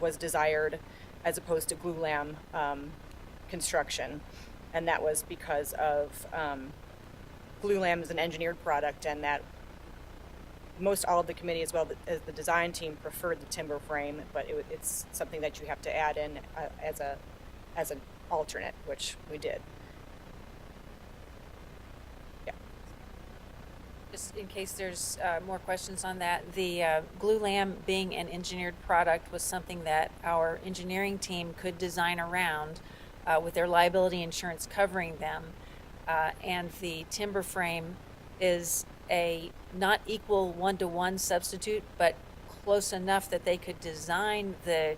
was desired as opposed to glulam construction, and that was because of glulam is an engineered product, and that most all of the committee as well as the design team preferred the timber frame, but it's something that you have to add in as an alternate, which we did. Yeah. Just in case there's more questions on that, the glulam being an engineered product was something that our engineering team could design around with their liability insurance covering them, and the timber frame is a not equal 1-to-1 substitute, but close enough that they could design the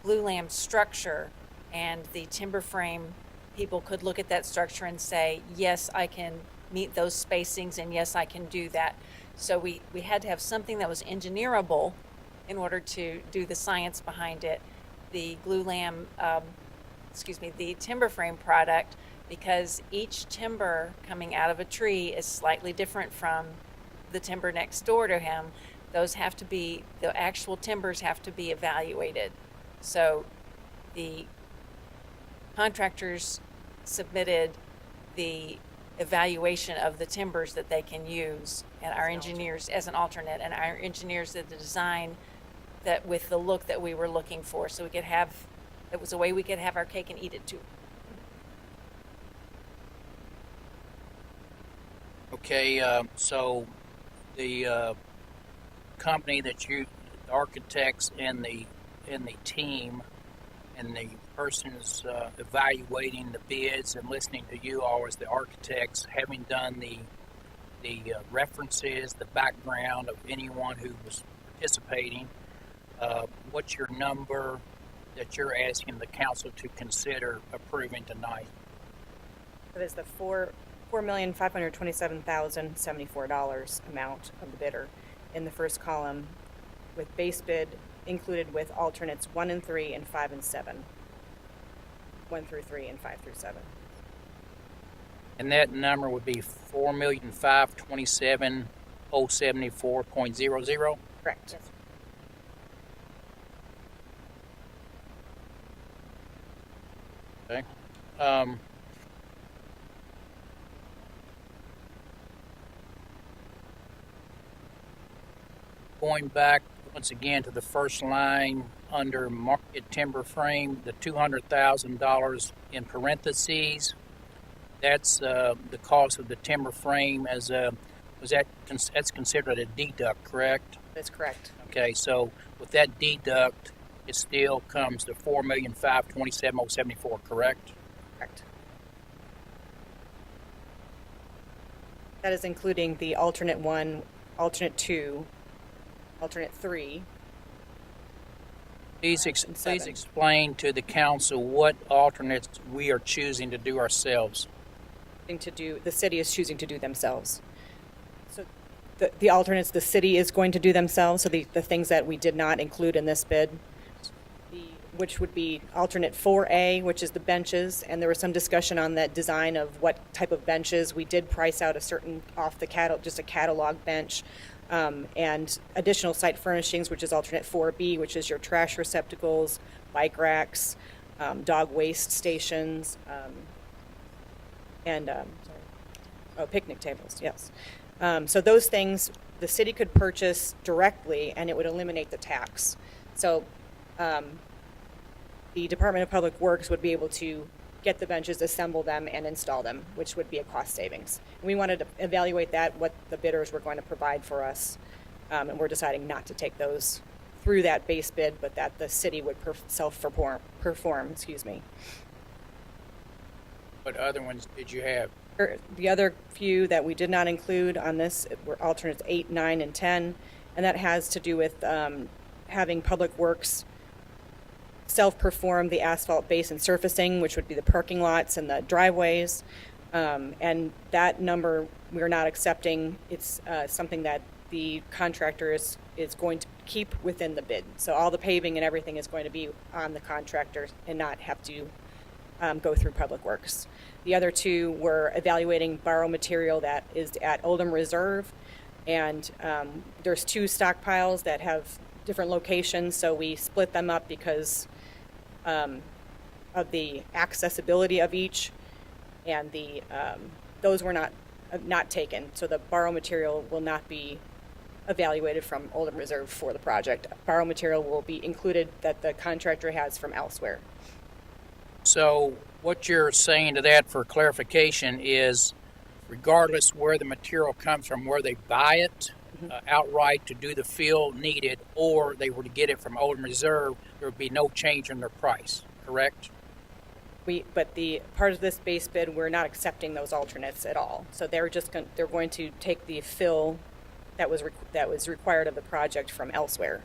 glulam structure, and the timber frame people could look at that structure and say, yes, I can meet those spacings, and yes, I can do that. So we had to have something that was engineerable in order to do the science behind it. The glulam, the timber frame product, because each timber coming out of a tree is slightly different from the timber next door to him. Those have to be, the actual timbers have to be evaluated. So the contractors submitted the evaluation of the timbers that they can use, and our engineers as an alternate, and our engineers did the design that with the look that we were looking for, so we could have, it was a way we could have our cake and eat it too. Okay, so the company that you, the architects and the team, and the persons evaluating the bids and listening to you all as the architects, having done the references, the background of anyone who was participating, what's your number that you're asking the council to consider approving tonight? It is the $4,527,074 amount of the bidder in the first column, with base bid included with alternates 1 and 3 and 5 and 7. 1 through 3 and 5 through 7. And that number would be $4,527,074.00. Correct. Yes. Okay. Going back once again to the first line under market timber frame, the $200,000 in parentheses. That's the cost of the timber frame as a, that's considered a deduct, correct? That's correct. Okay, so with that deduct, it still comes to $4,527,074, correct? Correct. That is including the alternate 1, alternate 2, alternate 3. Please and please 7. explain to the council what alternates we are choosing to do ourselves. The city is choosing to do themselves. So the alternates the city is going to do themselves, so the things that we did not include in this bid, which would be alternate 4A, which is the benches, and there was some discussion on that design of what type of benches. We did price out a certain just a catalog bench, and additional site furnishings, which is alternate 4B, which is your trash receptacles, bike racks, dog waste stations, and picnic tables, yes. So those things the city could purchase directly, and it would eliminate the tax. So the Department of Public Works would be able to get the benches, assemble them, and install them, which would be a cost savings. And we wanted to evaluate that, what the bidders were going to provide for us, and we're deciding not to take those through that base bid, but that the city would self-perform, excuse me. What other ones did you have? The other few that we did not include on this were alternates 8, 9, and 10, and that has to do with having Public Works self-perform the asphalt base and surfacing, which would be the parking lots and the driveways. And that number we're not accepting. It's something that the contractor is going to keep within the bid. So all the paving and everything is going to be on the contractor and not have to go through Public Works. The other two were evaluating borrow material that is at Oldham Reserve. And there's 2 stockpiles that have different locations, so we split them up because of the accessibility of each, and those were not taken. So the borrow material will not be evaluated from Oldham Reserve for the project. Borrow material will be included that the contractor has from elsewhere. So what you're saying to that for clarification is regardless where the material comes from, where they buy it outright to do the fill needed, or they were to get it from Oldham Reserve, there would be no change in their price, correct? But the part of this base bid, we're not accepting those alternates at all. So they're going to take the fill that was required of the project from elsewhere.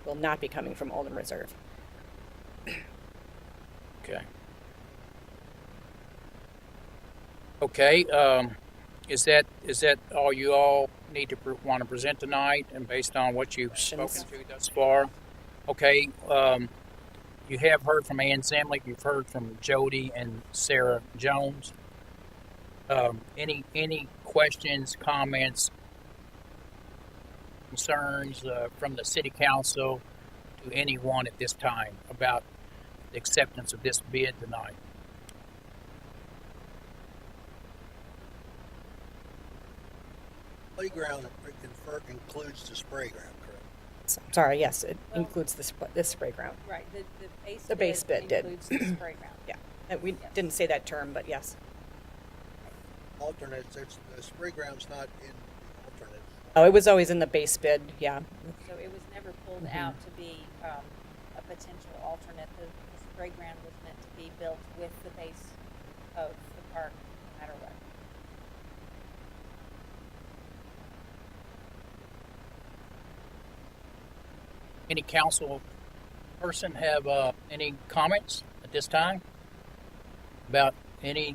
Will not be coming from Oldham Reserve. Okay. Is that all you all need to want to present tonight, and based on what you've spoken to thus far? Okay. You have heard from Ann Zemlich. You've heard from Jody and Sarah Jones. Any questions, comments, concerns from the City Council to anyone at this time about the acceptance of this bid tonight? Playground includes the spray ground, correct? Sorry, yes, it includes this spray ground. Right, The base bid did. includes the spray ground. Yeah, and we didn't say that term, but yes. Alternates, the spray ground's not in the alternates. Oh, it was always in the base bid, yeah. So it was never pulled out to be a potential alternate. The spray ground was meant to be built with the base of the park, no matter what. Any council person have any comments at this time about any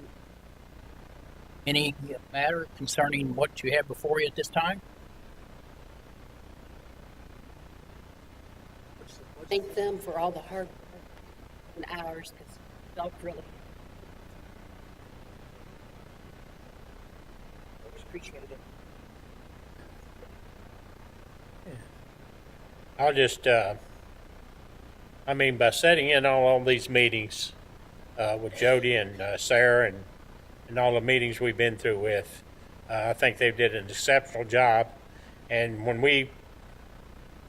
matter concerning what you have before you at this time? Thank them for all the hard work and hours, because y'all really appreciated it. I'll just, by setting in all these meetings with Jody and Sarah and all the meetings we've been through with, I think they did an exceptional job. And when we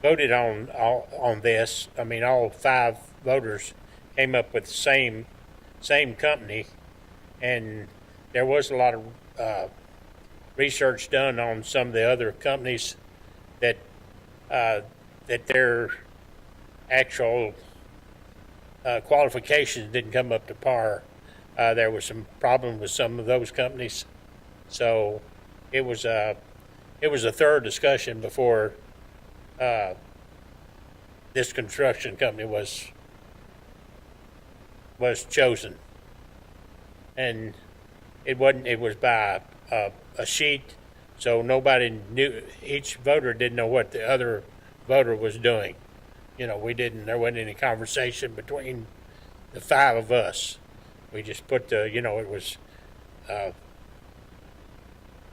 voted on this. I mean, all 5 voters came up with the same company, and there was a lot of research done on some of the other companies that their actual qualifications didn't come up to par. There was some problem with some of those companies, so it was a thorough discussion before this construction company was chosen, and it was by a sheet, so nobody knew. Each voter didn't know what the other voter was doing. There wasn't any conversation between the 5 of us. We just put it was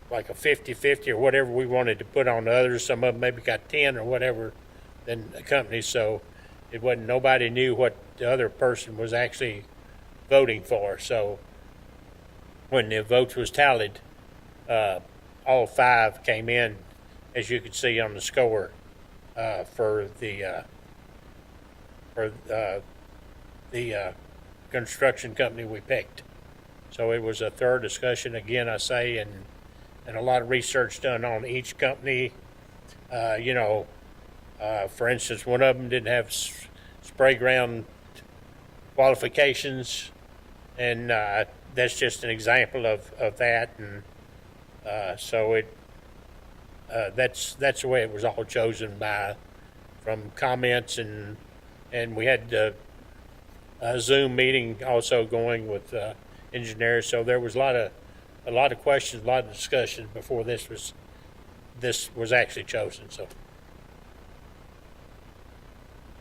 like a 50-50 or whatever we wanted to put on the others. Some of them maybe got 10 or whatever than the company, so it wasn't, nobody knew what the other person was actually voting for. So when the votes was tallied, all 5 came in, as you could see on the score, for the construction company we picked. So it was a thorough discussion, again, I say, and a lot of research done on each company. For instance, one of them didn't have spray ground qualifications, and that's just an example of that. And so that's the way it was all chosen from comments, and we had a Zoom meeting also going with engineers. So there was a lot of questions, a lot of discussion before this was actually chosen. So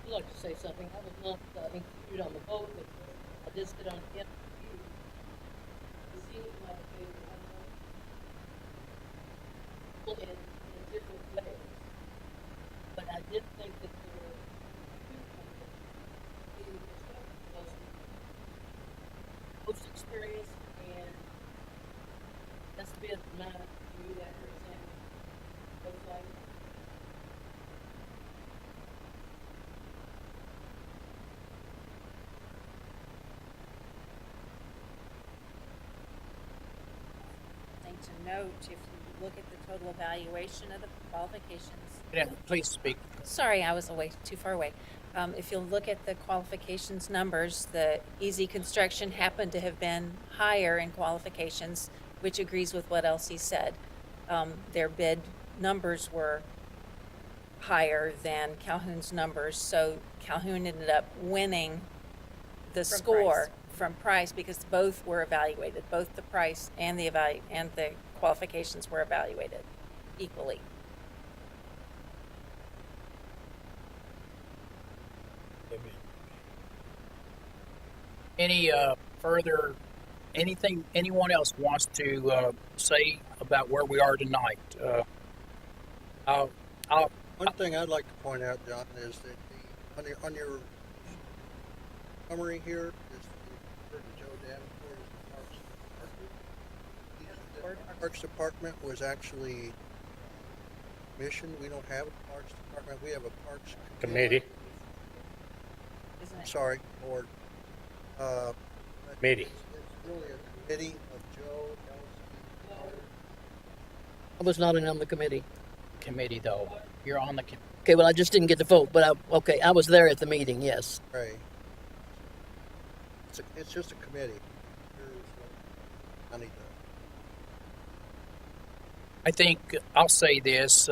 I'd like to say something. I was not included on the vote, but I did sit on the interview. It seems like they were in different ways, but I did think that there were 2 was most experienced, and that's been my view that, for example, looks like. Thing to note, if you look at the total evaluation of the qualifications. Yeah, please speak. Sorry, I was too far away. If you'll look at the qualifications numbers, the Easy Construction happened to have been higher in qualifications, which agrees with what Elsie said. Their bid numbers were higher than Calhoun's numbers, so Calhoun ended up winning the score from price because both were evaluated. Both the price and the qualifications were evaluated equally. Any further, anything anyone else wants to say about where we are tonight? One thing I'd like to point out, John, is that on your summary here is the Joe Davenport as the Parks Department. The Parks Department was actually commissioned. We don't have a Parks Department. We have a Parks committee. Sorry, board. Committee. It's really a committee of Joe, Elsie. I was not on the committee. Committee, though. You're on the committee. Okay, well, I just didn't get to vote, but I was there at the meeting, yes. Right. It's just a committee. I need to. I think I'll say this.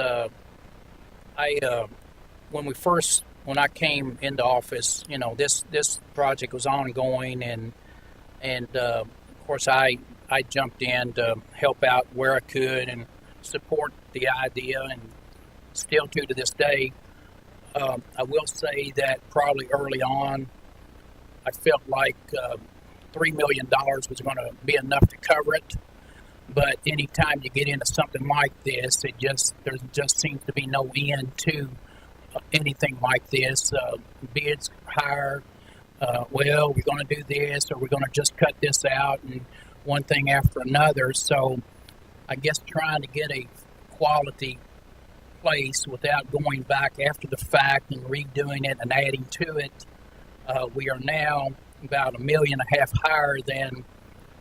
When I came into office, this project was ongoing, and of course I jumped in to help out where I could and support the idea, and still to this day. I will say that probably early on, I felt like $3 million was going to be enough to cover it. But anytime you get into something like this, there just seems to be no end to anything like this. Bids higher. We're going to do this, or we're going to just cut this out, and one thing after another. So I guess trying to get a quality place without going back after the fact and redoing it and adding to it. We are now about $1.5 million higher than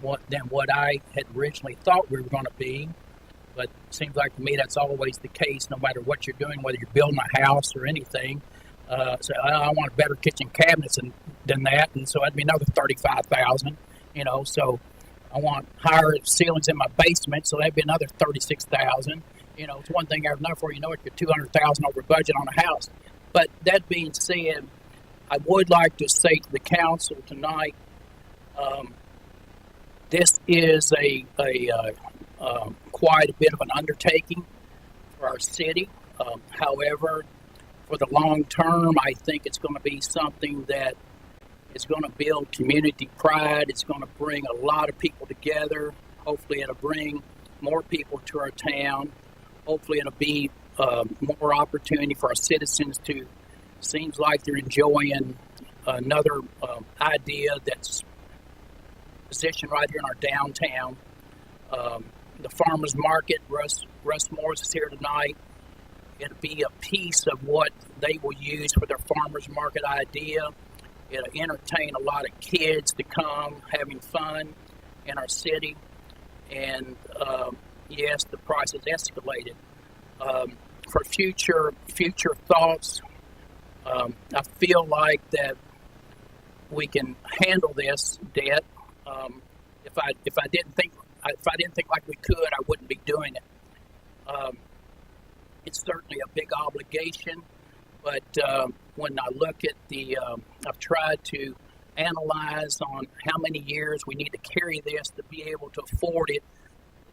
what I had originally thought we were going to be. But it seems like to me that's always the case, no matter what you're doing, whether you're building a house or anything. So I want better kitchen cabinets than that, and so that'd be another $35,000. So I want higher ceilings in my basement, so that'd be another $36,000. It's one thing after another before you know it, you're $200,000 over budget on a house. But that being said, I would like to say to the council tonight, this is a quite a bit of an undertaking for our city. However, for the long term, I think it's going to be something that is going to build community pride. It's going to bring a lot of people together. Hopefully, it'll bring more people to our town. Hopefully, it'll be more opportunity for our citizens to. Seems like they're enjoying another idea that's positioned right here in our downtown. The farmers market, Russ Morris is here tonight. It'll be a piece of what they will use for their farmers market idea. It'll entertain a lot of kids to come having fun in our city. And yes, the price has escalated. For future thoughts, I feel like that we can handle this debt. If I didn't think like we could, I wouldn't be doing it. It's certainly a big obligation, but when I look at I've tried to analyze on how many years we need to carry this to be able to afford it,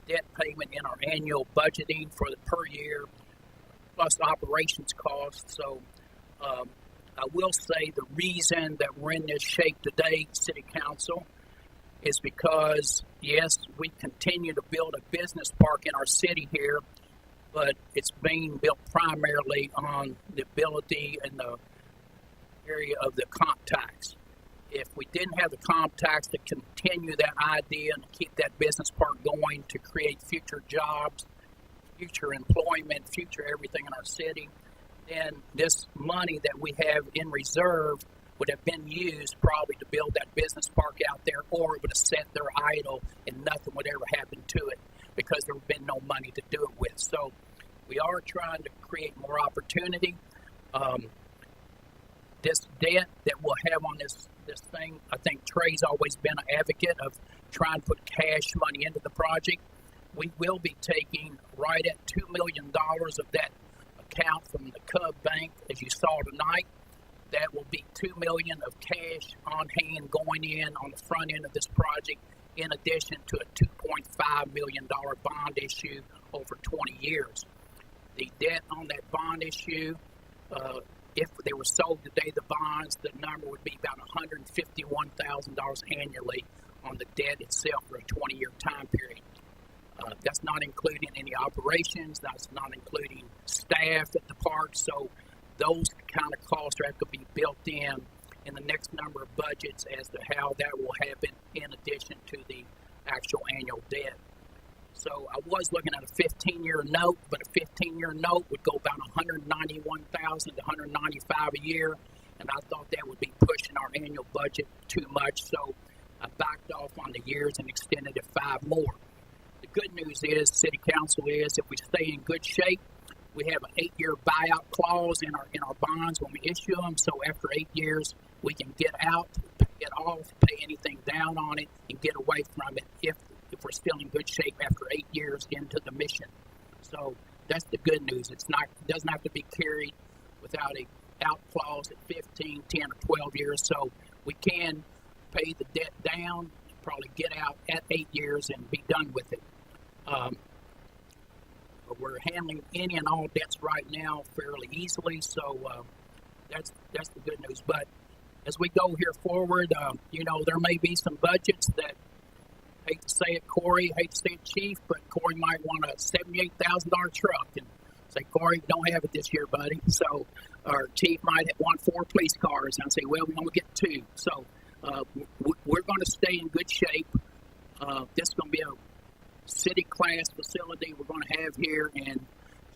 the debt payment in our annual budgeting for the per year, plus operations costs. So I will say the reason that we're in this shape today, City Council, is because, yes, we continue to build a business park in our city here, but it's being built primarily on the ability and the area of the comp tax. If we didn't have the comp tax to continue that idea and keep that business park going to create future jobs, future employment, future everything in our city, then this money that we have in reserve would have been used probably to build that business park out there, or it would have sat there idle and nothing would ever happen to it because there would have been no money to do it with. So we are trying to create more opportunity. This debt that we'll have on this thing, I think Trey's always been an advocate of trying to put cash money into the project. We will be taking right at $2 million of that account from the Cub Bank, as you saw tonight. That will be $2 million of cash on hand going in on the front end of this project, in addition to a $2.5 million bond issue over 20 years. The debt on that bond issue, if they were sold today, the bonds, the number would be about $151,000 annually on the debt itself for a 20-year time period. That's not including any operations. That's not including staff at the park. So those kind of costs have to be built in the next number of budgets as to how that will happen in addition to the actual annual debt. So I was looking at a 15-year note, but a 15-year note would go about $191,000 to $195,000 a year, and I thought that would be pushing our annual budget too much. So I backed off on the years and extended it 5 more. The good news is, City Council, is if we stay in good shape, we have an 8-year buyout clause in our bonds when we issue them. So after 8 years, we can get out, get off, pay anything down on it, and get away from it if we're still in good shape after 8 years into the mission. So that's the good news. It doesn't have to be carried without a out clause at 15, 10, or 12 years. So we can pay the debt down, probably get out at 8 years and be done with it. But we're handling any and all debts right now fairly easily, so that's the good news. But as we go here forward, there may be some budgets that, hate to say it, Corey, hate to say it, Chief, but Corey might want a $78,000 truck, and say, Corey, don't have it this year, buddy. So our Chief might want 4 police cars, and I say, well, we only get 2. So we're going to stay in good shape. This is going to be a city class facility we're going to have here, and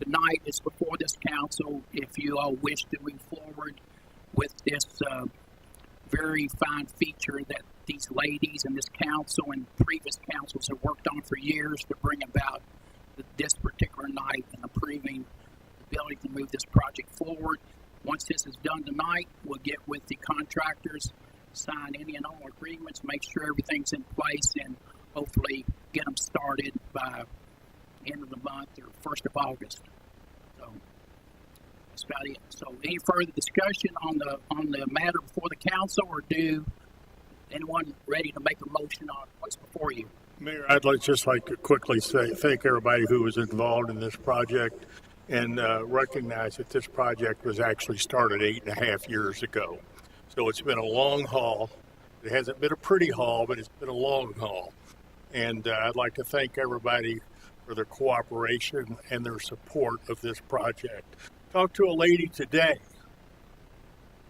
tonight is before this council. If you all wish to move forward with this very fine feature that these ladies and this council and previous councils have worked on for years to bring about this particular night and approving the ability to move this project forward. Once this is done tonight, we'll get with the contractors, sign any and all agreements, make sure everything's in place, and hopefully get them started by end of the month or 1st of August. So that's about it. So any further discussion on the matter before the council, or do anyone ready to make a motion on what's before you? Mayor, I'd just like to quickly thank everybody who was involved in this project and recognize that this project was actually started 8.5 years ago. So it's been a long haul. It hasn't been a pretty haul, but it's been a long haul. And I'd like to thank everybody for their cooperation and their support of this project. Talked to a lady today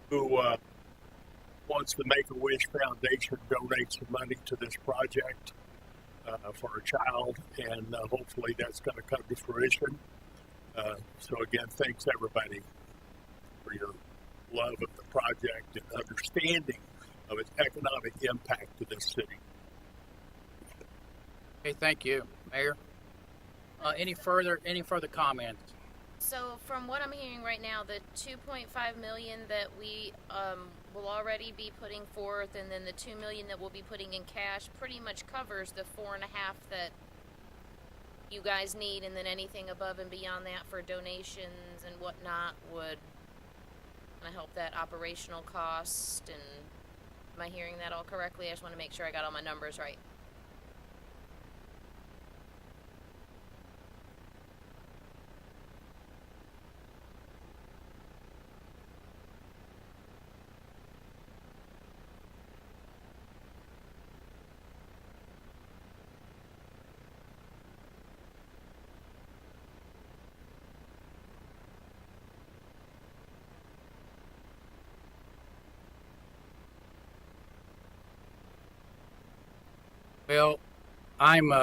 who wants the Make-A-Wish Foundation donate some money to this project for a child, and hopefully that's going to come to fruition. So again, thanks everybody for your love of the project and understanding of its economic impact to this city. Okay, thank you, Mayor. Any further comments? So from what I'm hearing right now, the 2.5 million that we will already be putting forth, and then the 2 million that we'll be putting in cash, pretty much covers the 4.5 that you guys need, and then anything above and beyond that for donations and whatnot would kind of help that operational cost. And am I hearing that all correctly? I just want to make sure I got all my numbers right. Well, I'm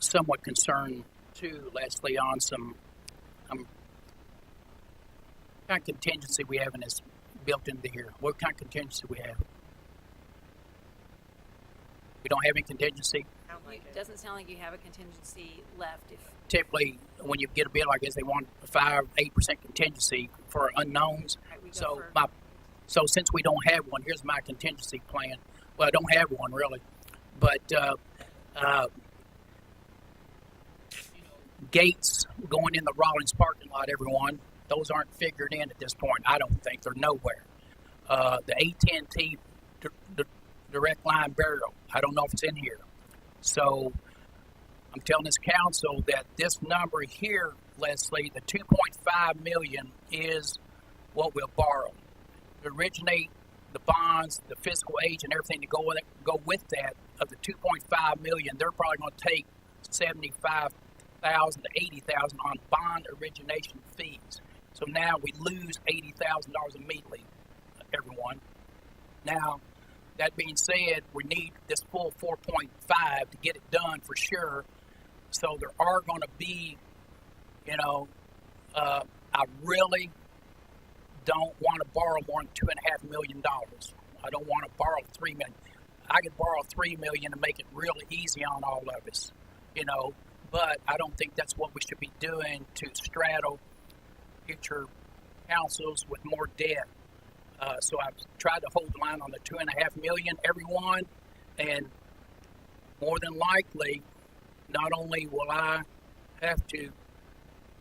somewhat concerned too, Leslie, on some kind of contingency we have in this built into here. What kind of contingency we have? We don't have any contingency. It doesn't sound like you have a contingency left. If Typically, when you get a bill like this, they want 5-8% contingency for unknowns. right, we go So for, So since we don't have one, here's my contingency plan. Well, I don't have one really, but gates going in the Rollins parking lot, everyone, those aren't figured in at this point. I don't think they're nowhere. The AT&T direct line burial, I don't know if it's in here. So I'm telling this council that this number here, Leslie, the 2.5 million is what we'll borrow. To originate the bonds, the fiscal age, and everything to go with that, of the 2.5 million, they're probably going to take 75,000 to 80,000 on bond origination fees. So now we lose $80,000 immediately, everyone. Now, that being said, we need this full 4.5 to get it done for sure. So there are going to be, I really don't want to borrow more than $2.5 million. I don't want to borrow $3 million. I could borrow $3 million to make it really easy on all of us, But I don't think that's what we should be doing to straddle future councils with more debt. So I've tried to hold the line on the $2.5 million, everyone, and more than likely, not only will I have to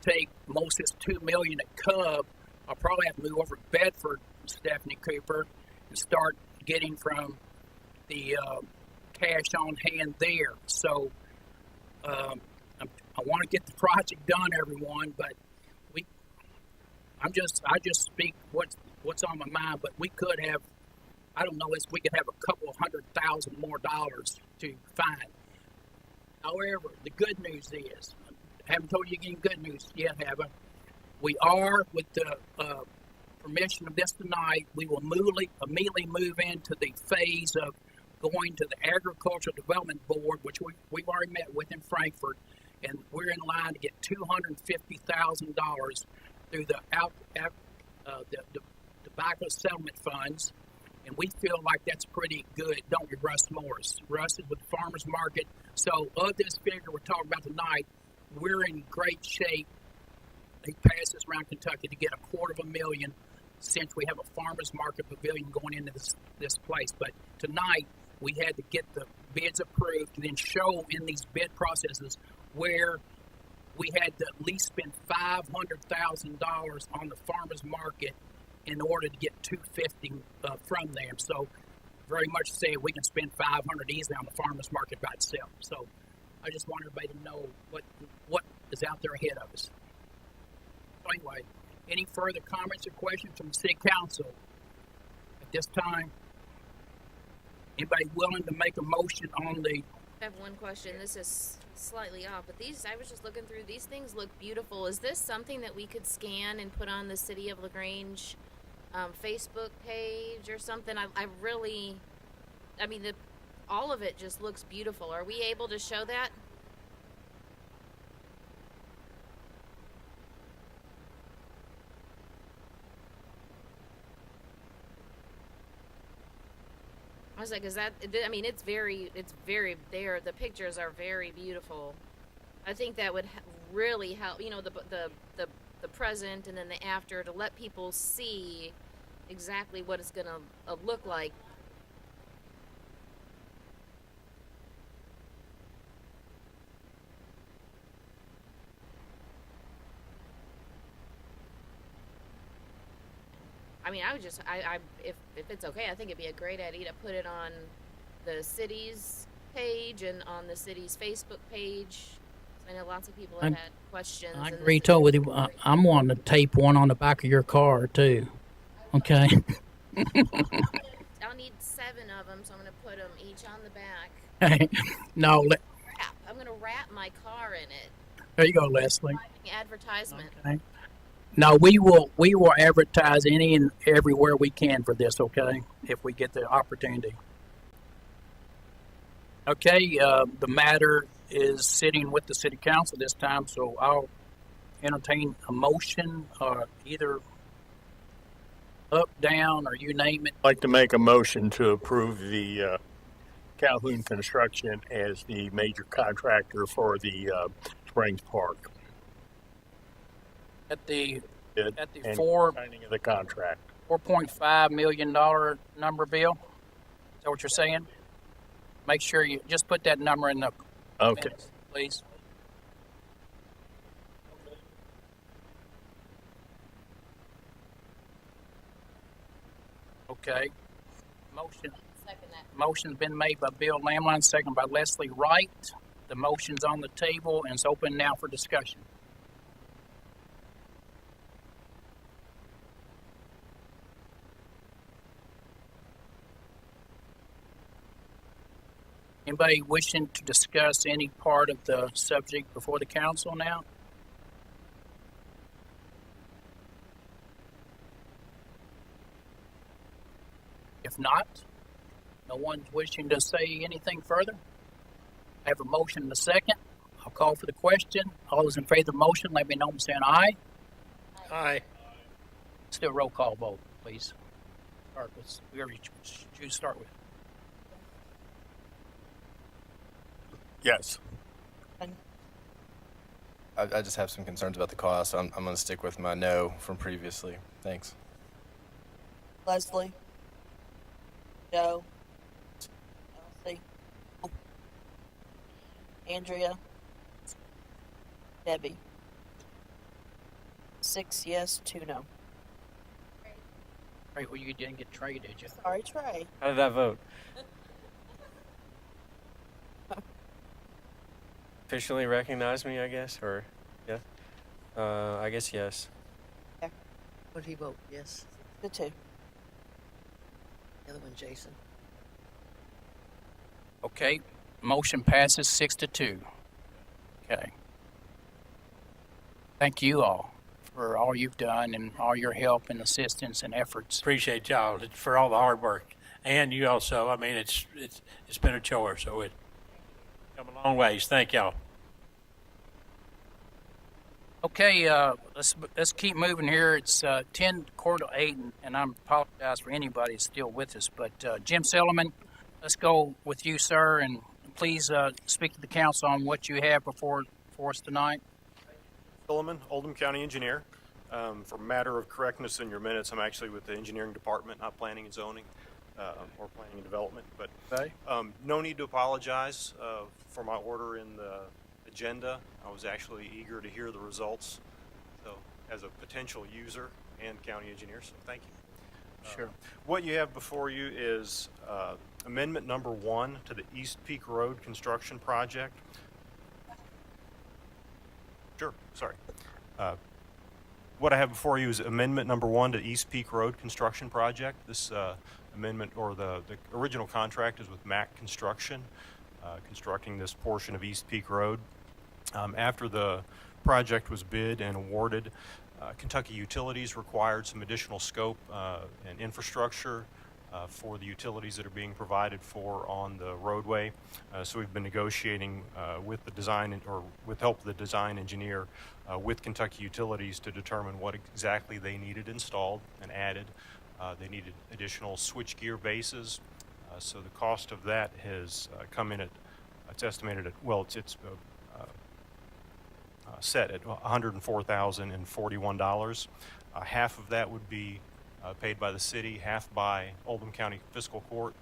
take most of this $2 million at Cub, I'll probably have to move over to Bedford, Stephanie Cooper, and start getting from the cash on hand there. So I want to get the project done, everyone, but I just speak what's on my mind. But we could have, we could have a couple of $100,000 more dollars to find. However, the good news is, I haven't told you any good news yet, have I? We are, with the permission of this tonight, we will immediately move into the phase of going to the Agricultural Development Board, which we've already met with in Frankfurt, and we're in line to get $250,000 through the the tobacco settlement funds, and we feel like that's pretty good, don't we, Russ Morris? Russ is with the farmers market. So of this figure we're talking about tonight, we're in great shape. He passes around Kentucky to get $250,000 since we have a farmers market pavilion going into this place. But tonight we had to get the bids approved and then show in these bid processes where we had to at least spend $500,000 on the farmers market in order to get $250 from them. So very much say we can spend $500 easily on the farmers market by itself. So I just want everybody to know what is out there ahead of us. So anyway, any further comments or questions from the city council at this time? Anybody willing to make a motion on the? I have one question. This is slightly off, but I was just looking through, these things look beautiful. Is this something that we could scan and put on the City of LaGrange Facebook page or something? I mean, all of it just looks beautiful. Are we able to show that? I was like, is that, I mean, it's very there. The pictures are very beautiful. I think that would really help, you know, the present and then the after, to let people see exactly what it's going to look like. I mean, I would just, if it's okay, I think it'd be a great idea to put it on the city's page and on the city's Facebook page. I know lots of people have had questions. I agree totally with you. I'm wanting to tape one on the back of your car too. Okay. I'll need 7 of them, so I'm going to put them each on the back. No. I'm going to wrap my car in it. There you go, Leslie. Advertisement. Okay. No, we will advertise any and everywhere we can for this, okay, if we get the opportunity. Okay, the matter is sitting with the city council this time, so I'll entertain a motion, either up, down, or you name it. I'd like to make a motion to approve the Calhoun Construction as the major contractor for the Springs Park. At the Signing of the contract. $4.5 million number, Bill? Is that what you're saying? Make sure you just put that number in the minutes, please. Okay. Motion's been made by Bill Lamlin, second by Leslie Wright. The motion's on the table and it's open now for discussion. Anybody wishing to discuss any part of the subject before the council now? If not, no one's wishing to say anything further. I have a motion and a second. I'll call for the question. All those in favor of the motion, let me know by saying aye. Aye. Still roll call vote, please. Start with whoever you choose to start with. Yes. I just have some concerns about the cost. I'm going to stick with my no from previously. Thanks. Leslie? Joe? Elsie? Andrea? Debbie? 6 yes, 2 no. Right, well, you didn't get Trey, did you? Sorry, Trey. How did that vote? Officially recognize me, I guess, or yeah? I guess yes. Okay. What did he vote? Yes. The 2. The other one, Jason. Okay, motion passes 6-2. Okay. Thank you all for all you've done and all your help and assistance and efforts. Appreciate y'all for all the hard work, and you also. I mean, it's been a chore, so it's come a long ways. Thank y'all. Okay, let's keep moving here. It's 10:45, and I apologize for anybody that's still with us. But Jim Silliman, let's go with you, sir, and please speak to the council on what you have for us tonight. Silliman, Oldham County Engineer. For matter of correctness in your minutes, I'm actually with the engineering department, not planning and zoning, or planning and development. But Okay. no need to apologize for my order in the agenda. I was actually eager to hear the results. So, as a potential user and county engineer, so thank you. Sure. What you have before you is amendment number 1 to the East Peak Road construction project. Sure, sorry. What I have before you is amendment number 1 to East Peak Road construction project. This amendment, or the original contract, is with Mac Construction, constructing this portion of East Peak Road. After the project was bid and awarded, Kentucky Utilities required some additional scope and infrastructure for the utilities that are being provided for on the roadway. So we've been negotiating with the design, or with help of the design engineer, with Kentucky Utilities to determine what exactly they needed installed and added. They needed additional switchgear bases. So the cost of that has come in at, it's estimated at, well, it's set at $104,041. Half of that would be paid by the city, half by Oldham County Fiscal Court.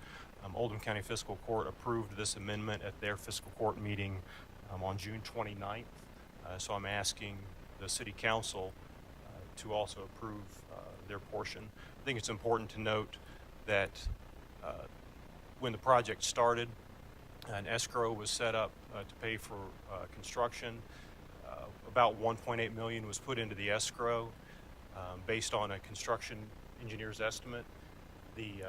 Oldham County Fiscal Court approved this amendment at their fiscal court meeting on June 29th. So I'm asking the city council to also approve their portion. I think it's important to note that when the project started, an escrow was set up to pay for construction. About $1.8 million was put into the escrow based on a construction engineer's estimate. The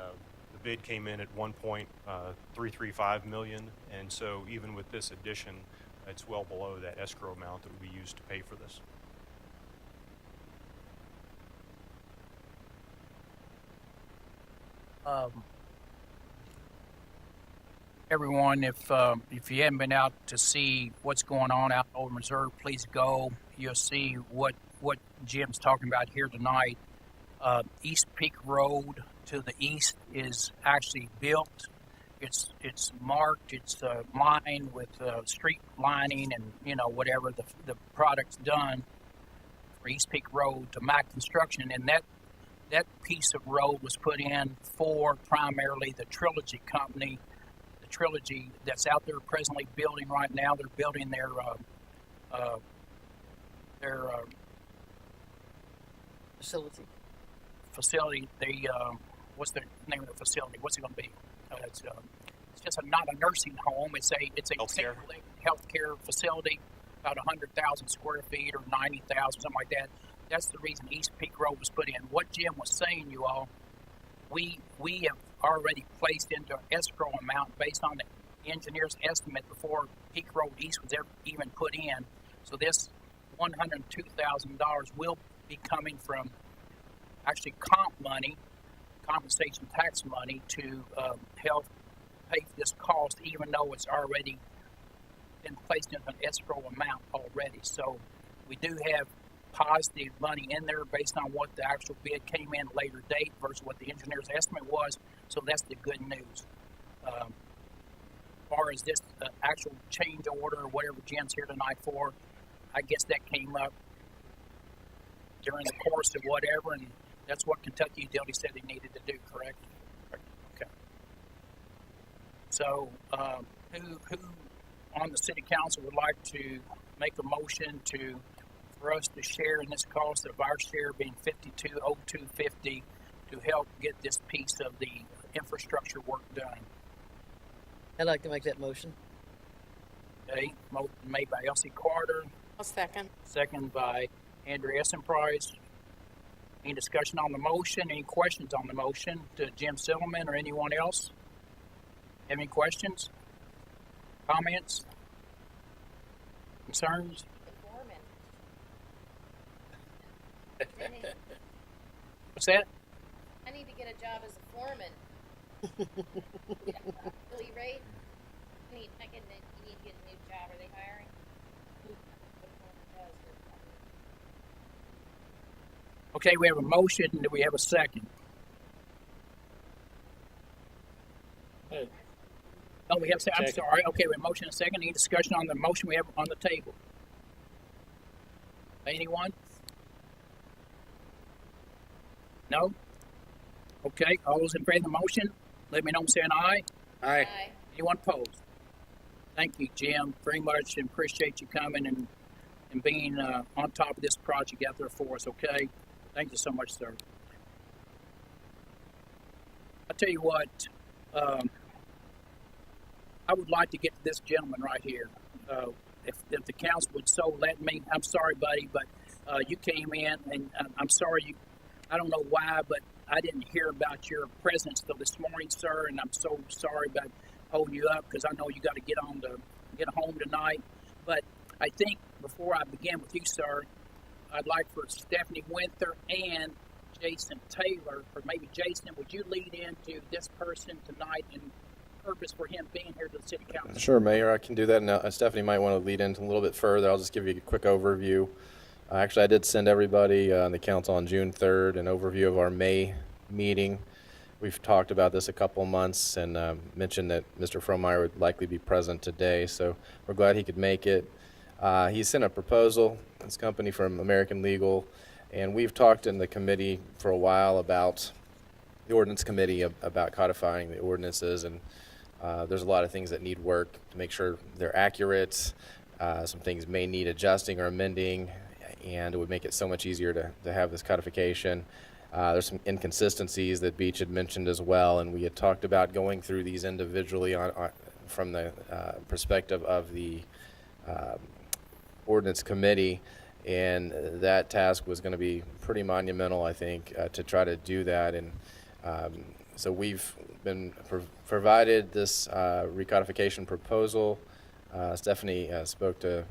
bid came in at $1.335 million, and so even with this addition, it's well below that escrow amount that would be used to pay for this. Everyone, if you haven't been out to see what's going on out in Oldham Reserve, please go. You'll see what Jim's talking about here tonight. East Peak Road to the east is actually built. It's marked. It's lined with street lining and whatever the product's done for East Peak Road to Mac Construction, and that piece of road was put in for primarily the Trilogy Company. Trilogy that's out there presently building right now. They're building their facility. They what's the name of the facility? What's it going to be? It's just not a nursing home. It's a healthcare facility, about 100,000 square feet or 90,000, something like that. That's the reason East Peak Road was put in. What Jim was saying, you all, we have already placed into escrow amount based on the engineer's estimate before Peak Road East was ever even put in. So this $102,000 will be coming from actually compensation tax money to help pay for this cost, even though it's already been placed into an escrow amount already. So we do have positive money in there based on what the actual bid came in later date versus what the engineer's estimate was. So that's the good news. As far as this actual change order or whatever Jim's here tonight for, I guess that came up during the course of whatever, and that's what Kentucky Utilities said they needed to do, correct? Okay. So who on the city council would like to make a motion for us to share in this cost of our share being $52,0250 to help get this piece of the infrastructure work done? I'd like to make that motion. Okay, motion made by Elsie Carter. I'll second. Second by Andrew Essenprice. Any discussion on the motion? Any questions on the motion to Jim Silliman or anyone else? Have any questions? Comments? Concerns? What's that? I need to get a job as a foreman. Billy Ray, you need to get a new job. Are they hiring? Okay, we have a motion. Do we have a second? Oh, we have. I'm Second. sorry. Okay, we have a motion and a second. Any discussion on the motion we have on the table? Anyone? No? Okay, all those in favor of the motion, let me know by saying aye. Aye. Anyone opposed? Thank you, Jim, very much, and appreciate you coming and being on top of this project out there for us, okay? Thank you so much, sir. I tell you what, I would like to get to this gentleman right here. If the council would so let me, I'm sorry, buddy, but you came in, and I'm sorry I don't know why, but I didn't hear about your presence till this morning, sir, and I'm so sorry about holding you up because I know you got to get home tonight. But I think before I begin with you, sir, I'd like for Stephanie Winther and Jason Taylor, or maybe Jason, would you lead into this person tonight and purpose for him being here to the city council? Sure, Mayor, I can do that. Now, Stephanie might want to lead into a little bit further. I'll just give you a quick overview. Actually, I did send everybody on the council on June 3rd an overview of our May meeting. We've talked about this a couple of months and mentioned that Mr. Fromeyer would likely be present today, so we're glad he could make it. He sent a proposal, this company from American Legal, and we've talked in the committee for a while about the ordinance committee about codifying the ordinances, and there's a lot of things that need work to make sure they're accurate. Some things may need adjusting or amending, and it would make it so much easier to have this codification. There's some inconsistencies that Beach had mentioned as well, and we had talked about going through these individually from the perspective of the ordinance committee, and that task was going to be pretty monumental, I think, to try to do that. And so we've been provided this recodification proposal. Stephanie spoke to,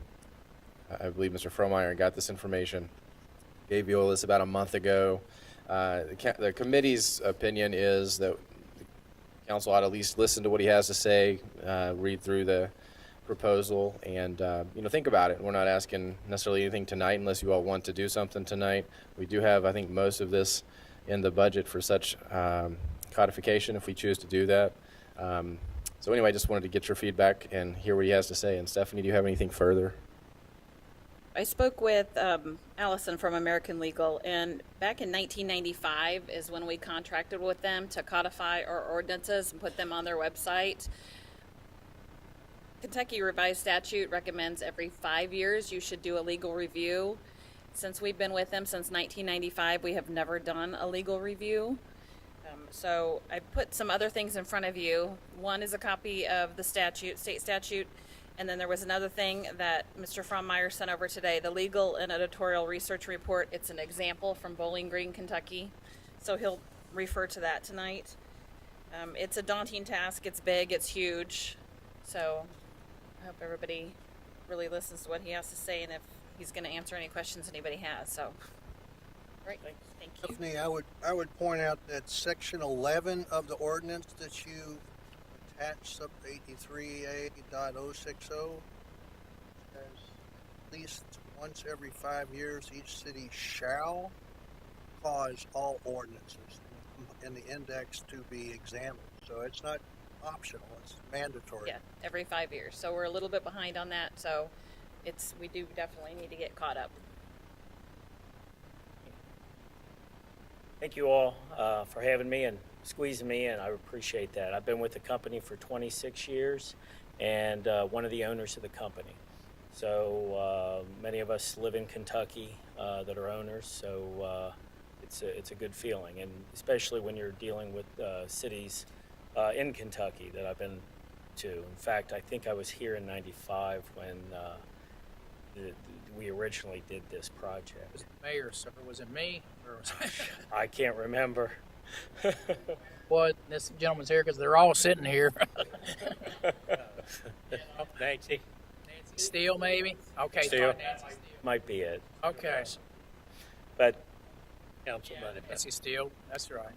I believe, Mr. Fromeyer and got this information. Gave you all this about a month ago. The committee's opinion is that the council ought to at least listen to what he has to say, read through the proposal, and think about it. We're not asking necessarily anything tonight unless you all want to do something tonight. We do have, I think, most of this in the budget for such codification if we choose to do that. So anyway, I just wanted to get your feedback and hear what he has to say. And Stephanie, do you have anything further? I spoke with Allison from American Legal, and back in 1995 is when we contracted with them to codify our ordinances and put them on their website. Kentucky Revised Statute recommends every 5 years you should do a legal review. Since we've been with them since 1995, we have never done a legal review. So I put some other things in front of you. One is a copy of the statute, state statute, and then there was another thing that Mr. Fromeyer sent over today, the Legal and Editorial Research Report. It's an example from Bowling Green, Kentucky. So he'll refer to that tonight. It's a daunting task. It's big. It's huge. So I hope everybody really listens to what he has to say, and if he's going to answer any questions anybody has. So, great. Thank you. Stephanie, I would point out that section 11 of the ordinance that you attached, sub 83A.060, says at least once every 5 years each city shall cause all ordinances in the index to be examined. So it's not optional, it's mandatory. Yeah, every 5 years. So we're a little bit behind on that. So we do definitely need to get caught up. Thank you all for having me and squeezing me in. I appreciate that. I've been with the company for 26 years and one of the owners of the company. So many of us live in Kentucky that are owners, so it's a good feeling, and especially when you're dealing with cities in Kentucky that I've been to. In fact, I think I was here in '95 when we originally did this project. Was it Mayor, sir? Was it me? Or was it... I can't remember. Well, this gentleman's here because they're all sitting here. Nancy. Nancy Steele, maybe? Okay. Steele. Nancy Steele. Might be it. Okay. But Councilman. Nancy Steele, that's right.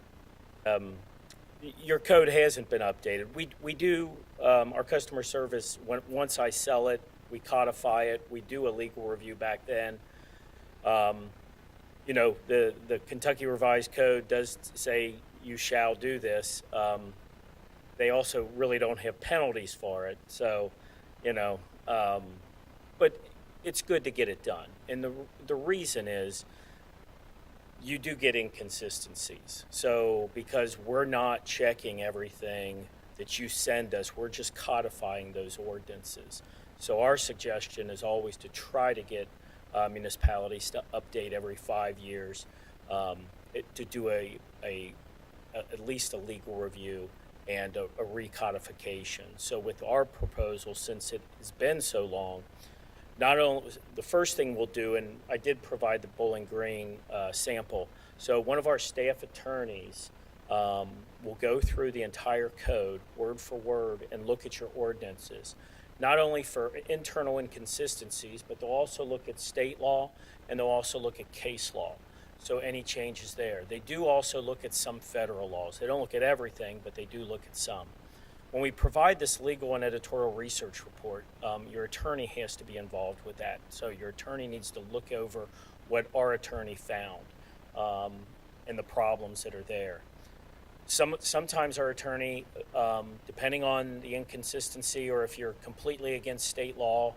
Your code hasn't been updated. We do our customer service, once I sell it, we codify it. We do a legal review back then. you know, the Kentucky Revised Code does say you shall do this. They also really don't have penalties for it. So, you know, but it's good to get it done. And the reason is you do get inconsistencies. So because we're not checking everything that you send us, we're just codifying those ordinances. So our suggestion is always to try to get municipalities to update every 5 years, to do at least a legal review and a recodification. So with our proposal, since it has been so long, not only the first thing we'll do, and I did provide the Bowling Green sample. So one of our staff attorneys will go through the entire code word for word and look at your ordinances, not only for internal inconsistencies, but they'll also look at state law and they'll also look at case law. So any changes there. They do also look at some federal laws. They don't look at everything, but they do look at some. When we provide this legal and editorial research report, your attorney has to be involved with that. So your attorney needs to look over what our attorney found and the problems that are there. Sometimes our attorney, depending on the inconsistency or if you're completely against state law,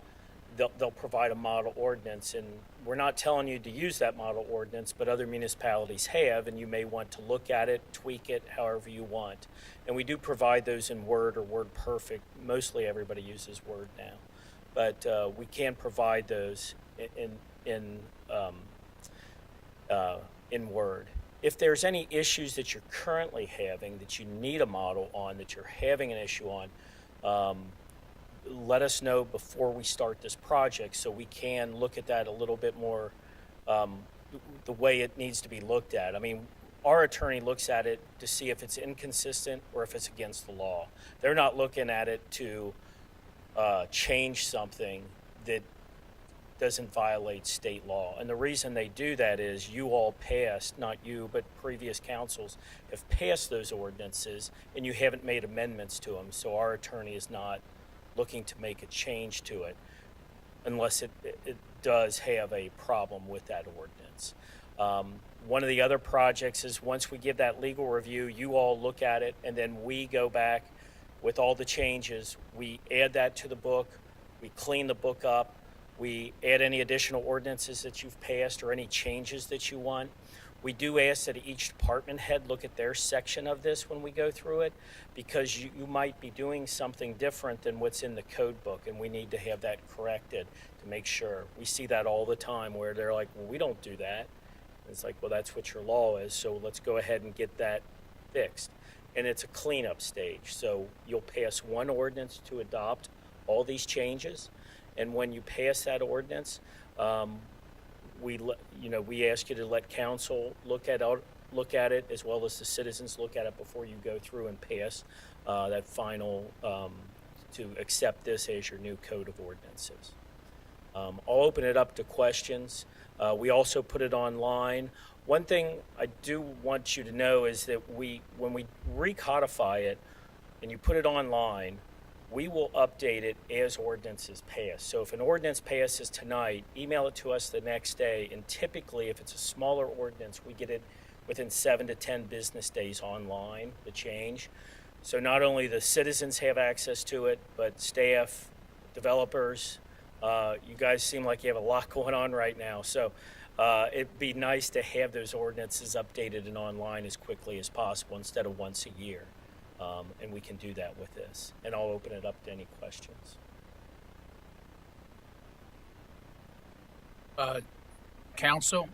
they'll provide a model ordinance. And we're not telling you to use that model ordinance, but other municipalities have, and you may want to look at it, tweak it, however you want. And we do provide those in Word or Word Perfect. Mostly everybody uses Word now. But we can provide those in Word. If there's any issues that you're currently having that you need a model on, that you're having an issue on, let us know before we start this project so we can look at that a little bit more the way it needs to be looked at. I mean, our attorney looks at it to see if it's inconsistent or if it's against the law. They're not looking at it to change something that doesn't violate state law. And the reason they do that is you all passed, not you, but previous councils have passed those ordinances and you haven't made amendments to them. So our attorney is not looking to make a change to it unless it does have a problem with that ordinance. One of the other projects is once we give that legal review, you all look at it, and then we go back with all the changes. We add that to the book. We clean the book up. We add any additional ordinances that you've passed or any changes that you want. We do ask that each department head look at their section of this when we go through it, because you might be doing something different than what's in the code book, and we need to have that corrected to make sure. We see that all the time where they're like, well, we don't do that. And it's like, well, that's what your law is, so let's go ahead and get that fixed. And it's a cleanup stage, so you'll pass one ordinance to adopt all these changes, and when you pass that ordinance, we ask you to let council look at it as well as the citizens look at it before you go through and pass that final to accept this as your new code of ordinances. I'll open it up to questions. We also put it online. One thing I do want you to know is that when we recodify it and you put it online, we will update it as ordinances pass. So if an ordinance passes tonight, email it to us the next day, and typically if it's a smaller ordinance, we get it within 7 to 10 business days online, the change. So not only the citizens have access to it, but staff, developers, you guys seem like you have a lot going on right now. So it'd be nice to have those ordinances updated and online as quickly as possible instead of once a year. And we can do that with this. And I'll open it up to any questions. Council,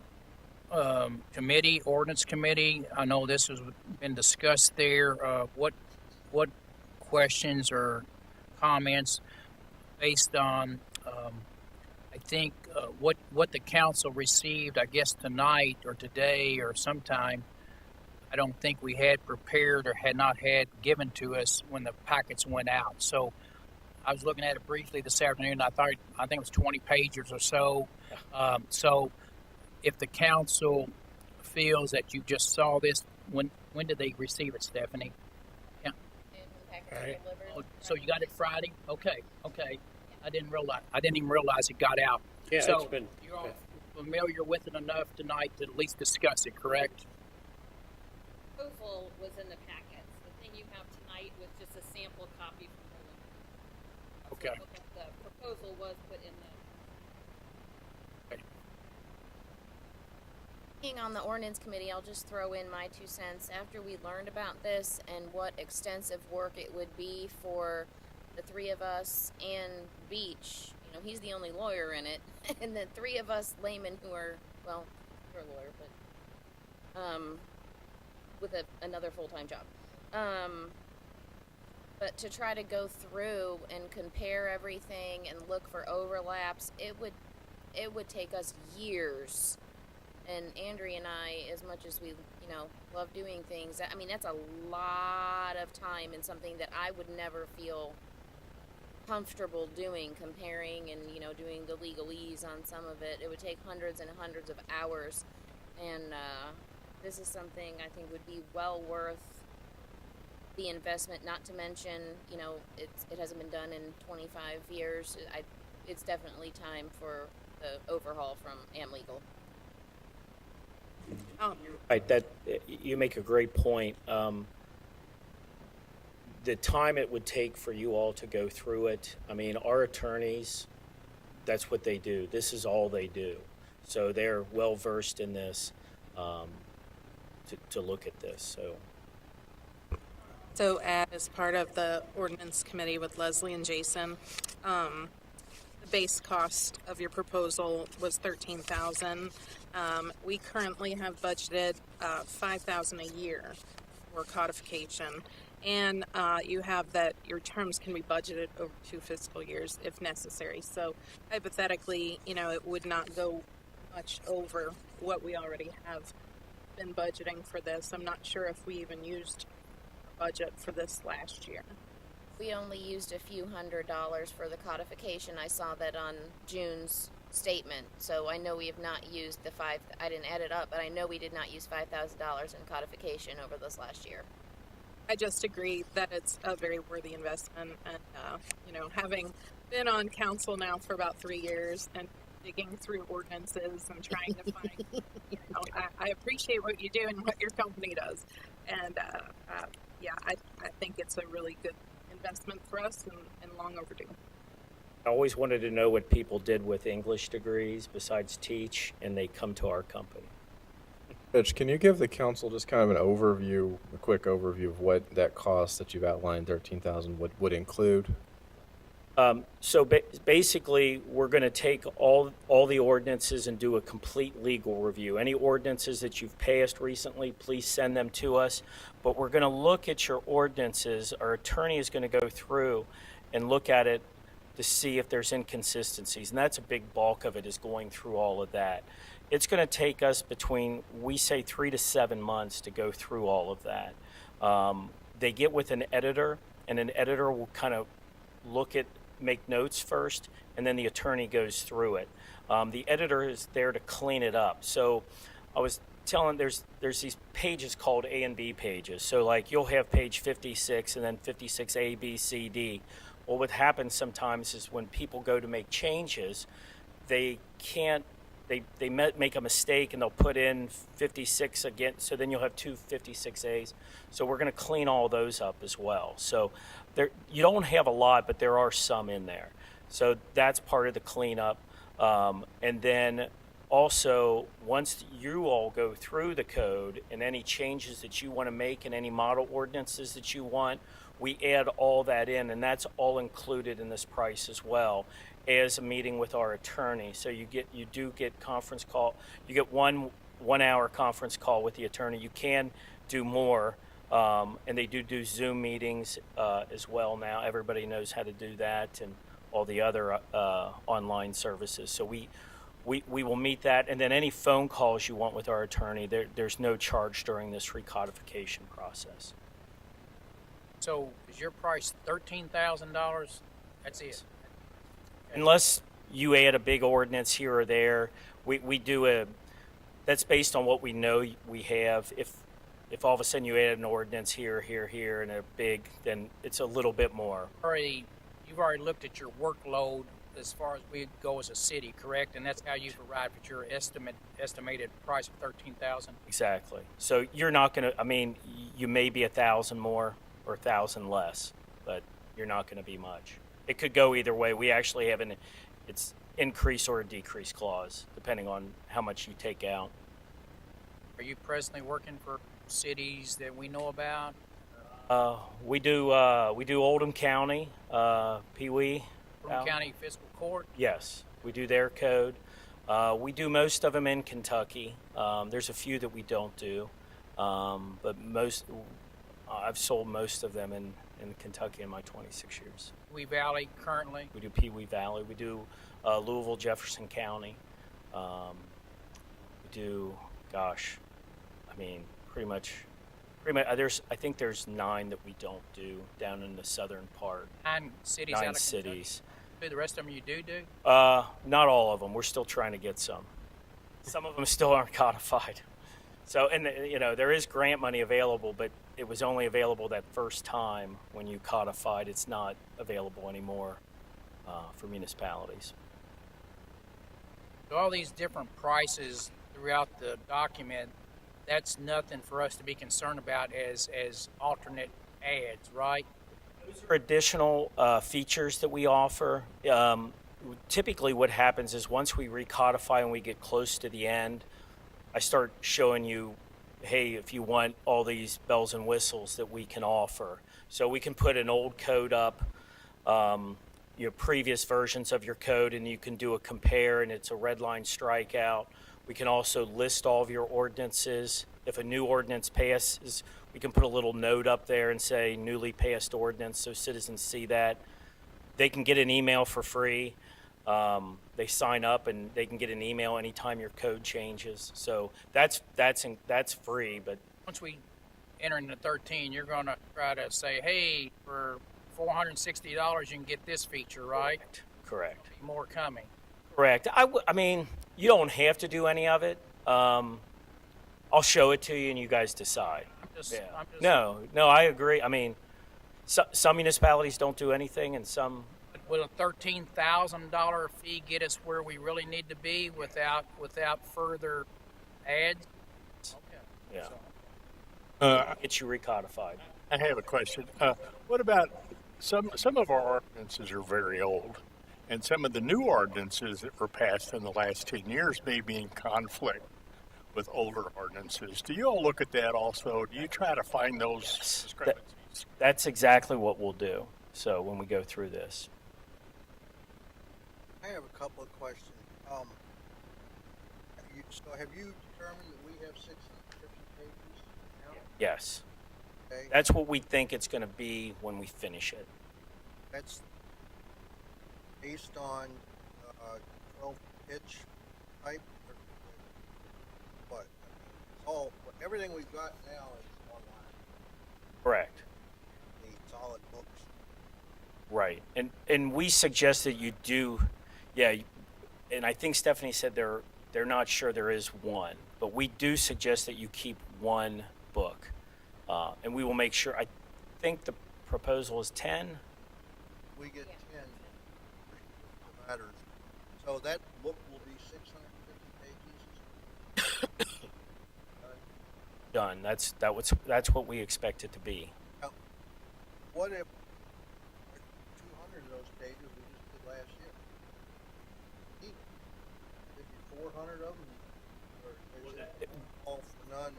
committee, ordinance committee, I know this has been discussed there. What questions or comments based on, I think, what the council received, I guess, tonight or today or sometime, I don't think we had prepared or had not had given to us when the packets went out. So I was looking at it briefly this afternoon. I think it was 20 pages or so. So if the council feels that you just saw this, when did they receive it, Stephanie? Yeah. Right. Oh, so you got it Friday? Okay. I didn't even realize it got out. Yeah, so it's been. familiar with it enough tonight to at least discuss it, correct? Proposal was in the packets. The thing you have tonight was just a sample copy from the Okay. The proposal was put in the. Being on the ordinance committee, I'll just throw in my 2 cents. After we learned about this and what extensive work it would be for the three of us and Beach, he's the only lawyer in it, and the three of us laymen who are, well, you're a lawyer, but with another full-time job. But to try to go through and compare everything and look for overlaps, it would take us years. And Andrea and I, as much as we, love doing things, I mean, that's a lot of time and something that I would never feel comfortable doing, comparing and, doing the legalese on some of it. It would take hundreds and hundreds of hours. And this is something I think would be well worth the investment, not to mention, it hasn't been done in 25 years. It's definitely time for the overhaul from AmLegal. Right, that you make a great point. The time it would take for you all to go through it, I mean, our attorneys, that's what they do. This is all they do. So they're well versed in this to look at this. So as part of the ordinance committee with Leslie and Jason, the base cost of your proposal was $13,000. We currently have budgeted $5,000 a year for codification, and you have that your terms can be budgeted over 2 fiscal years if necessary. So hypothetically, it would not go much over what we already have been budgeting for this. I'm not sure if we even used a budget for this last year. We only used a few $100s for the codification. I saw that on June's statement, so I know we have not used the I didn't add it up, but I know we did not use $5,000 in codification over this last year. I just agree that it's a very worthy investment, and having been on council now for about 3 years and digging through ordinances and trying to find, I appreciate what you do and what your company does, and I think it's a really good investment for us and long overdue. I always wanted to know what people did with English degrees besides teach, and they come to our company. Rich, can you give the council just kind of an overview, a quick overview of what that cost that you've outlined, $13,000, would include? Basically, we're going to take all the ordinances and do a complete legal review. Any ordinances that you've passed recently, please send them to us. But we're going to look at your ordinances. Our attorney is going to go through and look at it to see if there's inconsistencies. And that's a big bulk of it, is going through all of that. It's going to take us between, we say, 3 to 7 months to go through all of that. They get with an editor, and an editor will kind of make notes first, and then the attorney goes through it. The editor is there to clean it up. So I was telling, there's these pages called A and B pages. So like you'll have page 56 and then 56A, B, C, D. Well, what happens sometimes is when people go to make changes, they make a mistake and they'll put in 56 again, so then you'll have two 56As. So we're going to clean all those up as well. So you don't have a lot, but there are some in there. So that's part of the cleanup. And then also, once you all go through the code and any changes that you want to make and any model ordinances that you want, we add all that in, and that's all included in this price as well as a meeting with our attorney. So you do get conference call. You get one hour conference call with the attorney. You can do more, and they do Zoom meetings as well now. Everybody knows how to do that, and all the other online services. So we will meet that, and then any phone calls you want with our attorney, there's no charge during this recodification process. So is your price $13,000? That's it? Unless you add a big ordinance here or there, we do that's based on what we know we have. If all of a sudden you add an ordinance here, and they're big, then it's a little bit more. You've already looked at your workload as far as we go as a city, correct? And that's how you've arrived at your estimated price of 13,000. Exactly. So you're not going to, I mean, you may be 1,000 more or 1,000 less, but you're not going to be much. It could go either way. We actually have it's increase or a decrease clause, depending on how much you take out. Are you presently working for cities that we know about? We do Oldham County, Pee Wee. Oldham County Fiscal Court? Yes, we do their code. We do most of them in Kentucky. There's a few that we don't do, but I've sold most of them in Kentucky in my 26 years. Wee Valley currently? We do Pee Wee Valley. We do Louisville, Jefferson County. We do, gosh, I mean, pretty much. I think there's 9 that we don't do down in the southern part. 9 cities 9 out of cities. Do the rest of them you do? Not all of them. We're still trying to get some. Some of them still aren't codified. So, and you know, there is grant money available, but it was only available that first time when you codified. It's not available anymore for municipalities. So all these different prices throughout the document, that's nothing for us to be concerned about as alternate ads, right? Those are additional features that we offer. Typically what happens is once we recodify and we get close to the end, I start showing you, hey, if you want all these bells and whistles that we can offer. So we can put an old code up, your previous versions of your code, and you can do a compare, and it's a red line strikeout. We can also list all of your ordinances. If a new ordinance passes, we can put a little note up there and say newly passed ordinance so citizens see that. They can get an email for free. They sign up and they can get an email anytime your code changes. So that's free. But once we enter into 13, you're going to try to say, hey, for $460 you can get this feature, right? Correct. More coming. Correct. I mean, you don't have to do any of it. I'll show it to you and you guys decide. No, I agree. I mean, some municipalities don't do anything and some. Will a $13,000 fee get us where we really need to be without further ads? Okay. Yeah. Get you recodified. I have a question. What about some of our ordinances are very old, and some of the new ordinances that were passed in the last 10 years may be in conflict with older ordinances. Do you all look at that also? Do you try to find those discrepancies? That's exactly what we'll do. So when we go through this. I have a couple of questions. Have you determined that we have 650 pages now? Yes. Okay. That's what we think it's going to be when we finish it. That's based on 12-pitch type? Or what? It's all, everything we've got now is online. Correct. The solid books. Right. And we suggest that you do, yeah, and I think Stephanie said they're not sure there is one, but we do suggest that you keep one book. And we will make sure, I think the proposal is 10. We get 10 matters. So that book will be 650 pages. Done. That's what we expect it to be. Now, what if 200 of those pages we just did last year? Maybe 400 of them, or is it all for none?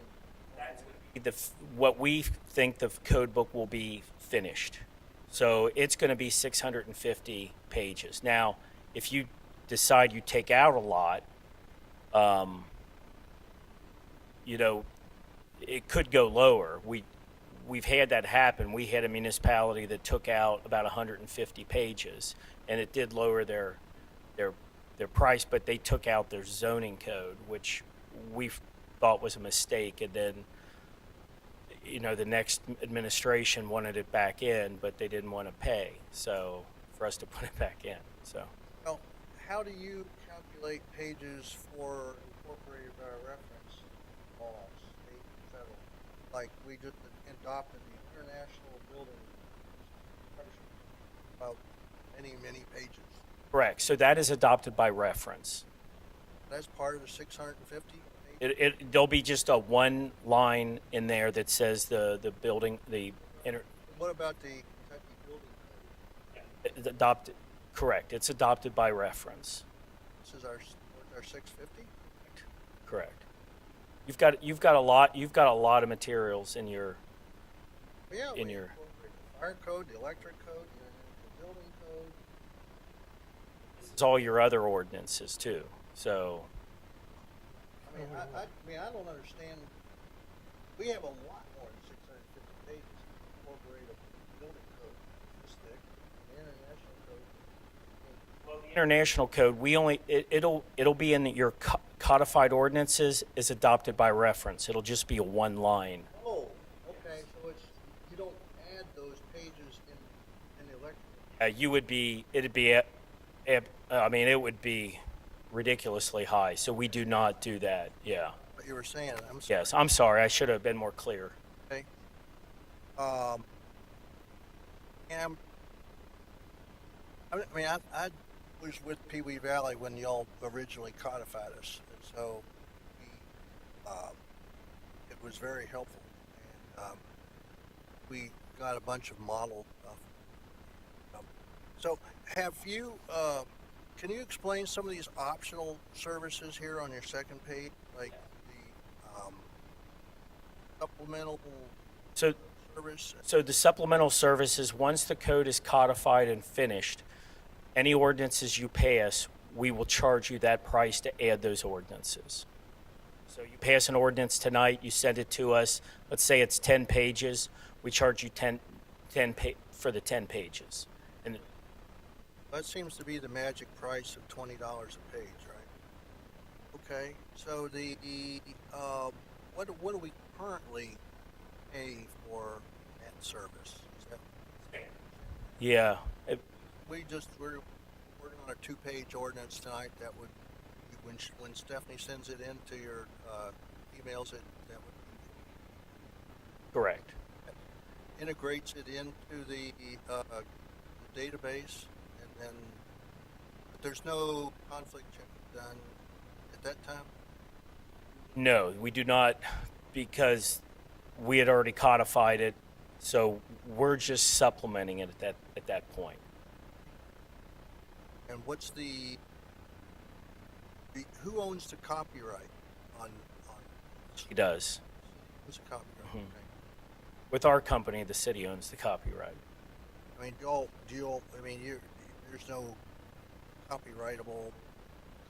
What we think the code book will be finished. So it's going to be 650 pages. Now, if you decide you take out a lot, you know, it could go lower. We've had that happen. We had a municipality that took out about 150 pages, and it did lower their price, but they took out their zoning code, which we thought was a mistake, and then you know, the next administration wanted it back in, but they didn't want to pay, so for us to put it back in. So, well, how do you calculate pages for incorporated reference laws, state and federal? Like we just adopted the International Building about many pages. Correct. So that is adopted by reference. That's part of the 650? There'll be just a one line in there that says the building, What about the Kentucky Building Code? adopted, correct. It's adopted by reference. This is our 650? Correct. You've got a lot of materials in your Yeah, in we your incorporate the fire code, the electric code, the building code. it's all your other ordinances too. So I mean, I don't understand. We have a lot more than 650 pages to incorporate a building code this thick, an international code. well, the international code, it'll be in your codified ordinances is adopted by reference. It'll just be a one line. Oh, okay. So you don't add those pages in the electrical. You would be it'd be it would be ridiculously high. So we do not do that. Yeah. What you were saying. I'm sorry. Yes, I'm sorry. I should have been more clear. Okay. And I was with Pee Wee Valley when y'all originally codified us, and so it was very helpful. And we got a bunch of model stuff. So, have you? Can you explain some of these optional services here on your second page, like the supplemental service? So the supplemental services, once the code is codified and finished, any ordinances you pass, we will charge you that price to add those ordinances. So you pass an ordinance tonight, you send it to us. Let's say it's 10 pages. We charge you 10 for the 10 pages. And That seems to be the magic price of $20 a page, right? Okay. So what do we currently pay for that service? Is that yeah, we're working on a 2-page ordinance tonight that would when Stephanie sends it into your emails that would correct. integrates it into the database, and then but there's no conflict check done at that time. No, we do not, because we had already codified it. So we're just supplementing it at that point. And what's who owns the copyright on He does. who's the copyright? Mhm. Okay. With our company, the city owns the copyright. I mean, there's no copyrightable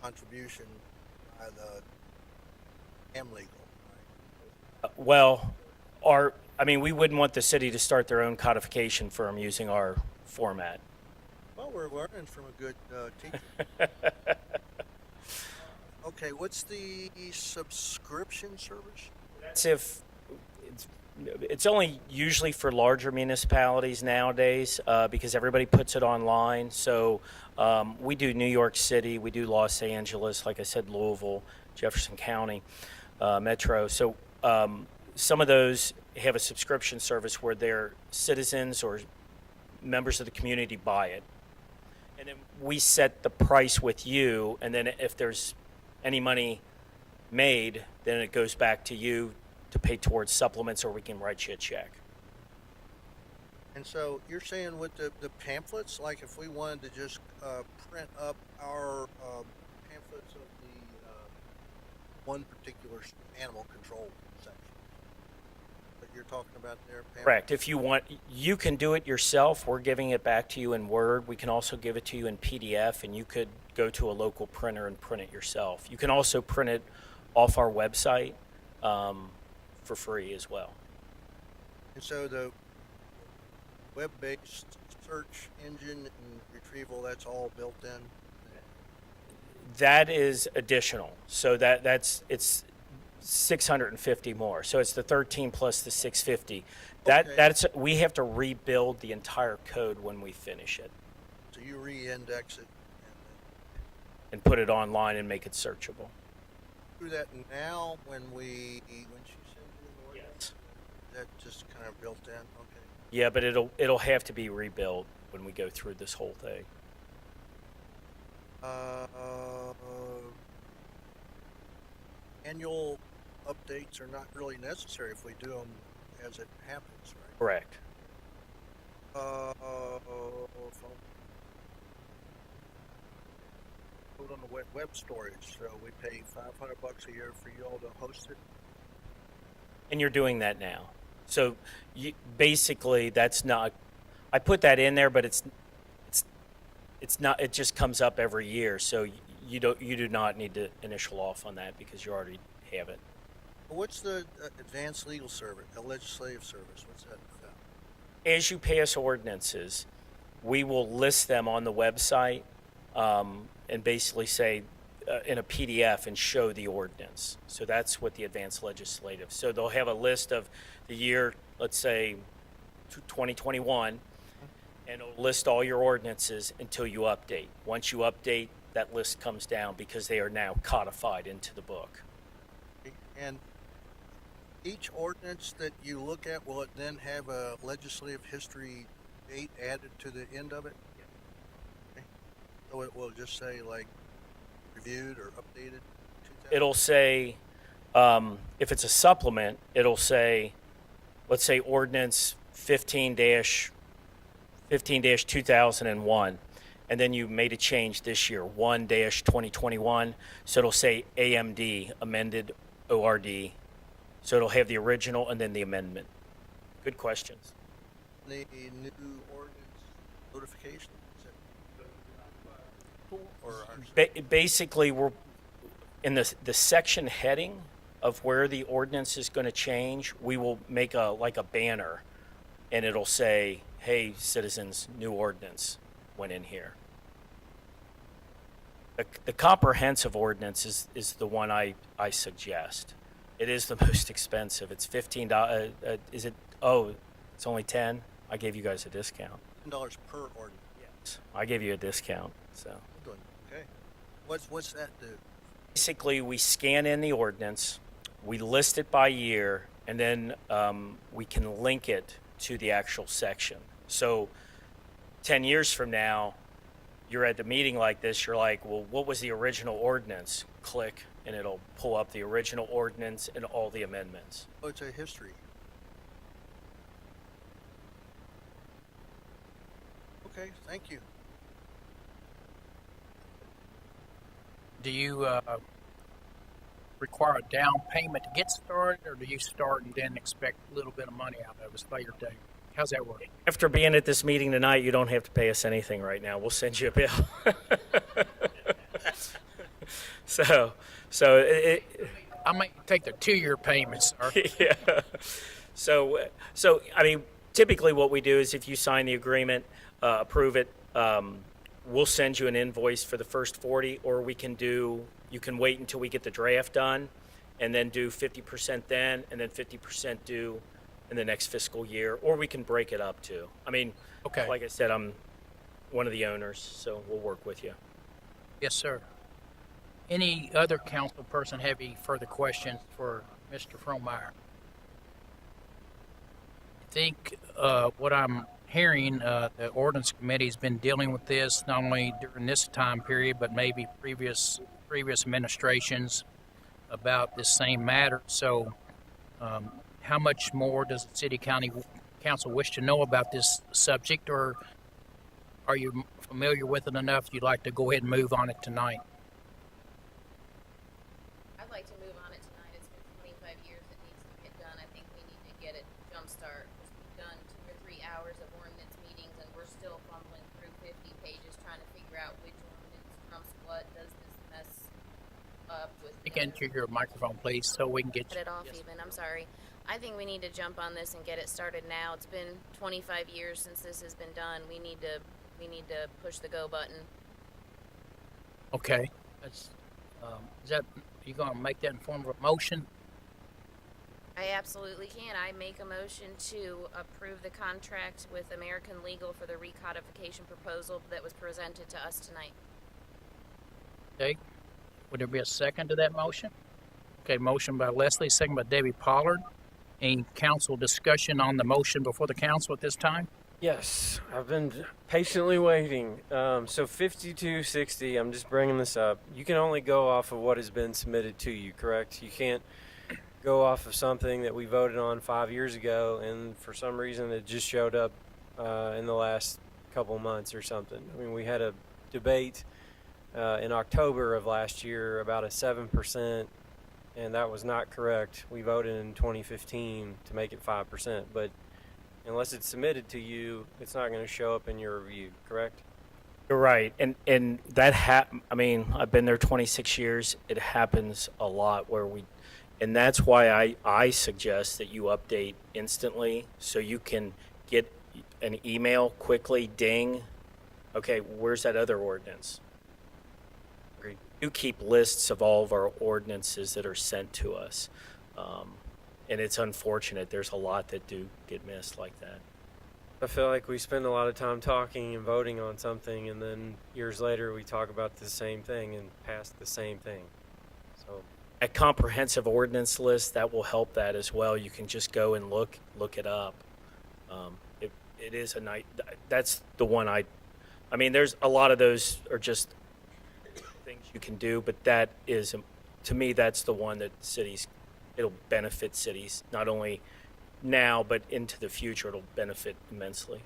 contribution by the legal, Well, we wouldn't want the city to start their own codification firm using our format. Well, we're learning from a good teacher. Okay, what's the subscription service? That's if it's only usually for larger municipalities nowadays because everybody puts it online. So we do New York City, we do Los Angeles, like I said, Louisville, Jefferson County, Metro. So some of those have a subscription service where their citizens or members of the community buy it. And then we set the price with you, and then if there's any money made, then it goes back to you to pay towards supplements, or we can write you a check. And so you're saying with the pamphlets, like if we wanted to just print up our pamphlets of the one particular animal control section that you're talking about there? Correct. If you want, you can do it yourself. We're giving it back to you in Word. We can also give it to you in PDF, and you could go to a local printer and print it yourself. You can also print it off our website for free as well. And so the web-based search engine and retrieval, that's all built in? That is additional. So it's 650 more. So it's the 13 plus the 650. That's we have to rebuild the entire code when we finish it. So you re-index it and put it online and make it searchable. Do that now when she sends you the ordinance? Yes. That just kind of built in? Okay. Yeah, but it'll have to be rebuilt when we go through this whole thing. Annual updates are not really necessary if we do them as it happens, right? Correct. Put on the web storage, so we pay $500 a year for you all to host it. And you're doing that now. So basically, that's not. I put that in there, but it's not. It just comes up every year. So you do not need to initial off on that because you already have it. What's the advanced legal service, a legislative service? What's that about? As you pass ordinances, we will list them on the website and basically say in a PDF and show the ordinance. So that's what the advanced legislative. So they'll have a list of the year, let's say 2021, and it'll list all your ordinances until you update. Once you update, that list comes down because they are now codified into the book. And each ordinance that you look at, will it then have a legislative history date added to the end of it? Okay. So it will just say like reviewed or updated? It'll say, if it's a supplement, it'll say, let's say ordinance 15-2001, and then you made a change this year, 1-2021, so it'll say AMD, amended ORD, so it'll have the original and then the amendment. Good questions. The new ordinance notification? Basically, we're in the section heading of where the ordinance is going to change. We will make a banner, and it'll say, "Hey, citizens, new ordinance went in here." The comprehensive ordinance is the one I suggest. It is the most expensive. It's $15. Is it? Oh, it's only $10. I gave you guys a discount. $10 per ordinance. Yes, I gave you a discount. So. Okay. What's that do? Basically, we scan in the ordinance, we list it by year, and then we can link it to the actual section. So 10 years from now, you're at the meeting like this, you're like, well, what was the original ordinance? Click, and it'll pull up the original ordinance and all the amendments. Oh, it's a history. Okay, thank you. Do you require a down payment to get started, or do you start and then expect a little bit of money out of it at a later date? How's that work? After being at this meeting tonight, you don't have to pay us anything right now. We'll send you a bill. so I might take the 2-year payments, sir. Yeah. So I mean, typically what we do is if you sign the agreement, approve it, we'll send you an invoice for the first 40, or you can wait until we get the draft done and then do 50% then and then 50% due in the next fiscal year, or we can break it up too. I mean, okay. Like I said, I'm one of the owners, so we'll work with you. Yes, sir. Any other council person have any further questions for Mr. Fromeyer? I think what I'm hearing, the ordinance committee has been dealing with this not only during this time period, but maybe previous administrations about this same matter. So how much more does the city county council wish to know about this subject, or are you familiar with it enough you'd like to go ahead and move on it tonight? I'd like to move on it tonight. It's been 25 years. It needs to get done. I think we need to get it jumpstart. We've done 2 or 3 hours of ordinance meetings, and we're still fumbling through 50 pages trying to figure out which ordinance trumps what. Does this mess up with? You can enter your microphone, please, so we can get Put it off even. I'm sorry. I think we need to jump on this and get it started now. It's been 25 years since this has been done. We need to push the go button. Okay. That's, is that, you going to make that in form of a motion? I absolutely can. I make a motion to approve the contract with American Legal for the recodification proposal that was presented to us tonight. Okay. Would there be a second to that motion? Okay, motion by Leslie, second by Debbie Pollard. Any council discussion on the motion before the council at this time? Yes, I've been patiently waiting. So 5260, I'm just bringing this up. You can only go off of what has been submitted to you, correct? You can't go off of something that we voted on 5 years ago, and for some reason it just showed up in the last couple months or something. I mean, we had a debate in October of last year about a 7%, and that was not correct. We voted in 2015 to make it 5%, but unless it's submitted to you, it's not going to show up in your review, correct? You're right, and that I mean, I've been there 26 years. It happens a lot where and that's why I suggest that you update instantly so you can get an email quickly, ding. Okay, where's that other ordinance? Agreed. You keep lists of all of our ordinances that are sent to us, and it's unfortunate. There's a lot that do get missed like that. I feel like we spend a lot of time talking and voting on something, and then years later we talk about the same thing and pass the same thing. So A comprehensive ordinance list, that will help that as well. You can just go and look it up. It is a night. That's the one I mean, there's a lot of those are just things you can do, but that is, to me, that's the one that it'll benefit cities, not only now, but into the future. It'll benefit immensely.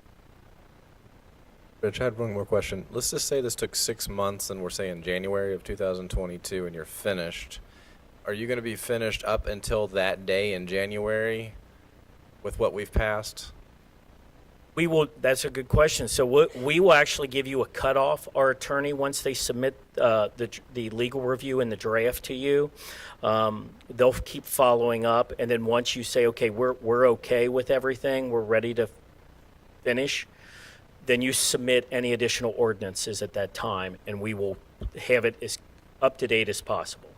Rich, I had one more question. Let's just say this took 6 months and we're saying January of 2022 and you're finished. Are you going to be finished up until that day in January with what we've passed? We will. That's a good question. So we will actually give you a cutoff. Our attorney, once they submit the legal review and the draft to you, they'll keep following up. And then once you say, okay, we're okay with everything, we're ready to finish, then you submit any additional ordinances at that time, and we will have it as up to date as possible.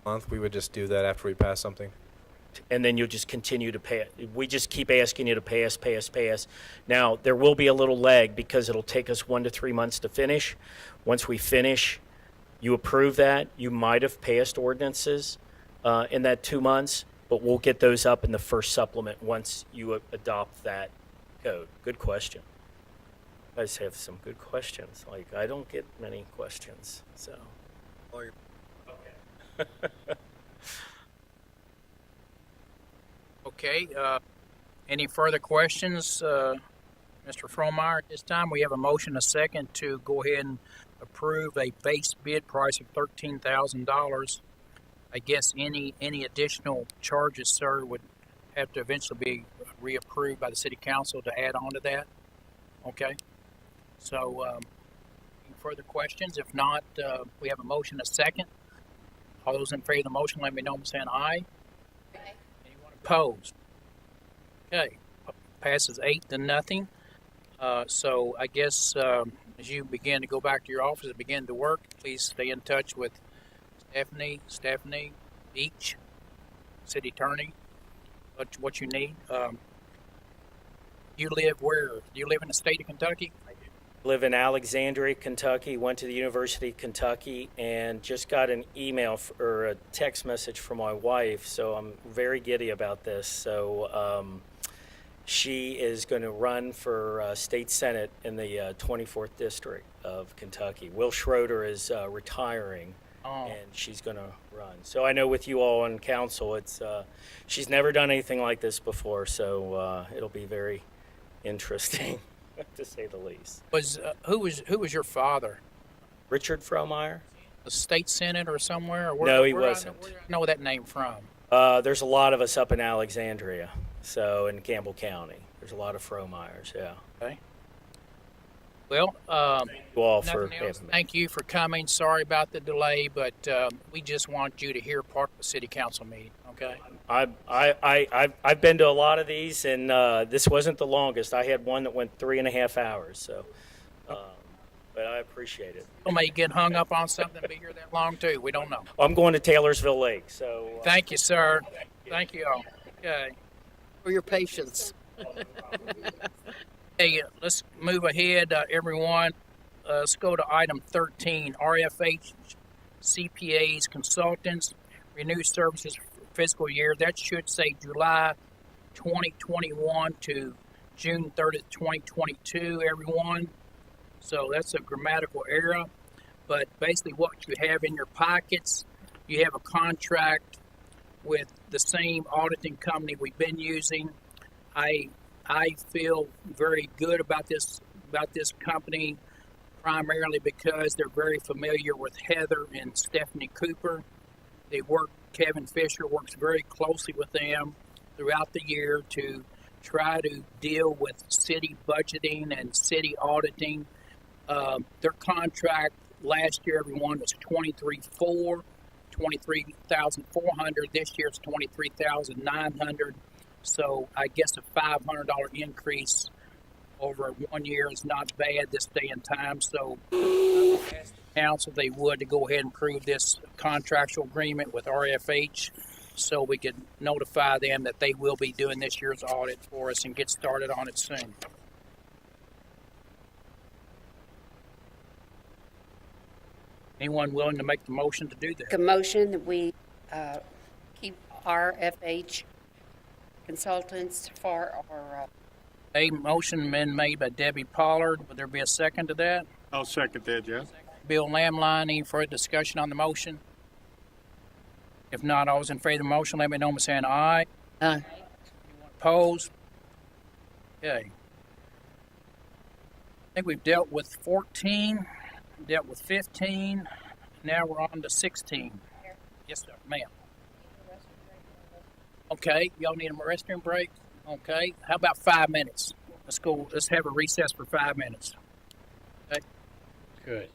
Month, we would just do that after we pass something? And then you'll just continue to pay. We just keep asking you to pay us. Now, there will be a little lag because it'll take us 1 to 3 months to finish. Once we finish, you approve that. You might have passed ordinances in that 2 months, but we'll get those up in the first supplement once you adopt that code. Good question. You guys have some good questions. Like, I don't get many questions, so. Okay. Okay, any further questions, Mr. Fromeyer? At this time, we have a motion, a second, to go ahead and approve a base bid price of $13,000. I guess any additional charges, sir, would have to eventually be reapproved by the city council to add on to that. Okay. So, any further questions? If not, we have a motion, a second. All those in favor of the motion, let me know by saying aye. Opposed? Okay, passes 8-0. So I guess as you begin to go back to your office and begin to work, please stay in touch with Stephanie, Beach, City Attorney, what you need. You live where? Do you live in the state of Kentucky? Live in Alexandria, Kentucky, went to the University of Kentucky, and just got an email or a text message from my wife, so I'm very giddy about this. So she is going to run for state senate in the 24th district of Kentucky. Will Schroeder is retiring, and she's going to run. So I know with you all on council, it's she's never done anything like this before, so it'll be very interesting. To say the least. Who was your father? Richard Fromeyer? A state senator or somewhere? Or No, he wasn't. Where do I know that name from? There's a lot of us up in Alexandria, so in Campbell County. There's a lot of Fromeyers, yeah. Okay. Well, thank you all for having me. Thank you for coming. Sorry about the delay, but we just want you to hear part of the city council meeting. Okay. I've been to a lot of these, and this wasn't the longest. I had one that went 3.5 hours. So, but I appreciate it. We may get hung up on something and be here that long too. We don't know. I'm going to Taylorsville Lake. So. Thank you, sir. Thank you all. Okay. For your patience. Hey, let's move ahead, everyone. Let's go to item 13, RFH CPAs Consultants, Renew Services for Fiscal Year. That should say July 2021 to June 30th, 2022, everyone. So that's a grammatical error. But basically, what you have in your pockets, you have a contract with the same auditing company we've been using. I feel very good about this company, primarily because they're very familiar with Heather and Stephanie Cooper. Kevin Fisher works very closely with them throughout the year to try to deal with city budgeting and city auditing. Their contract last year, everyone, was $23,400. This year it's $23,900. So I guess a $500 increase over 1 year is not bad this day and time. So I would ask the council if they would to go ahead and approve this contractual agreement with RFH so we could notify them that they will be doing this year's audit for us and get started on it soon. Anyone willing to make the motion to do that? A motion that we keep RFH consultants for our. A motion been made by Debbie Pollard. Would there be a second to that? I'll second that, Jeff. Bill Lamline, any further discussion on the motion? If not, all those in favor of the motion, let me know by saying aye. Aye. Opposed? Okay. I think we've dealt with 14, dealt with 15. Now we're on to 16. Yes, sir, ma'am. Okay, y'all need a restroom break? Okay, how about 5 minutes? Let's go, let's have a recess for 5 minutes. Okay. Good.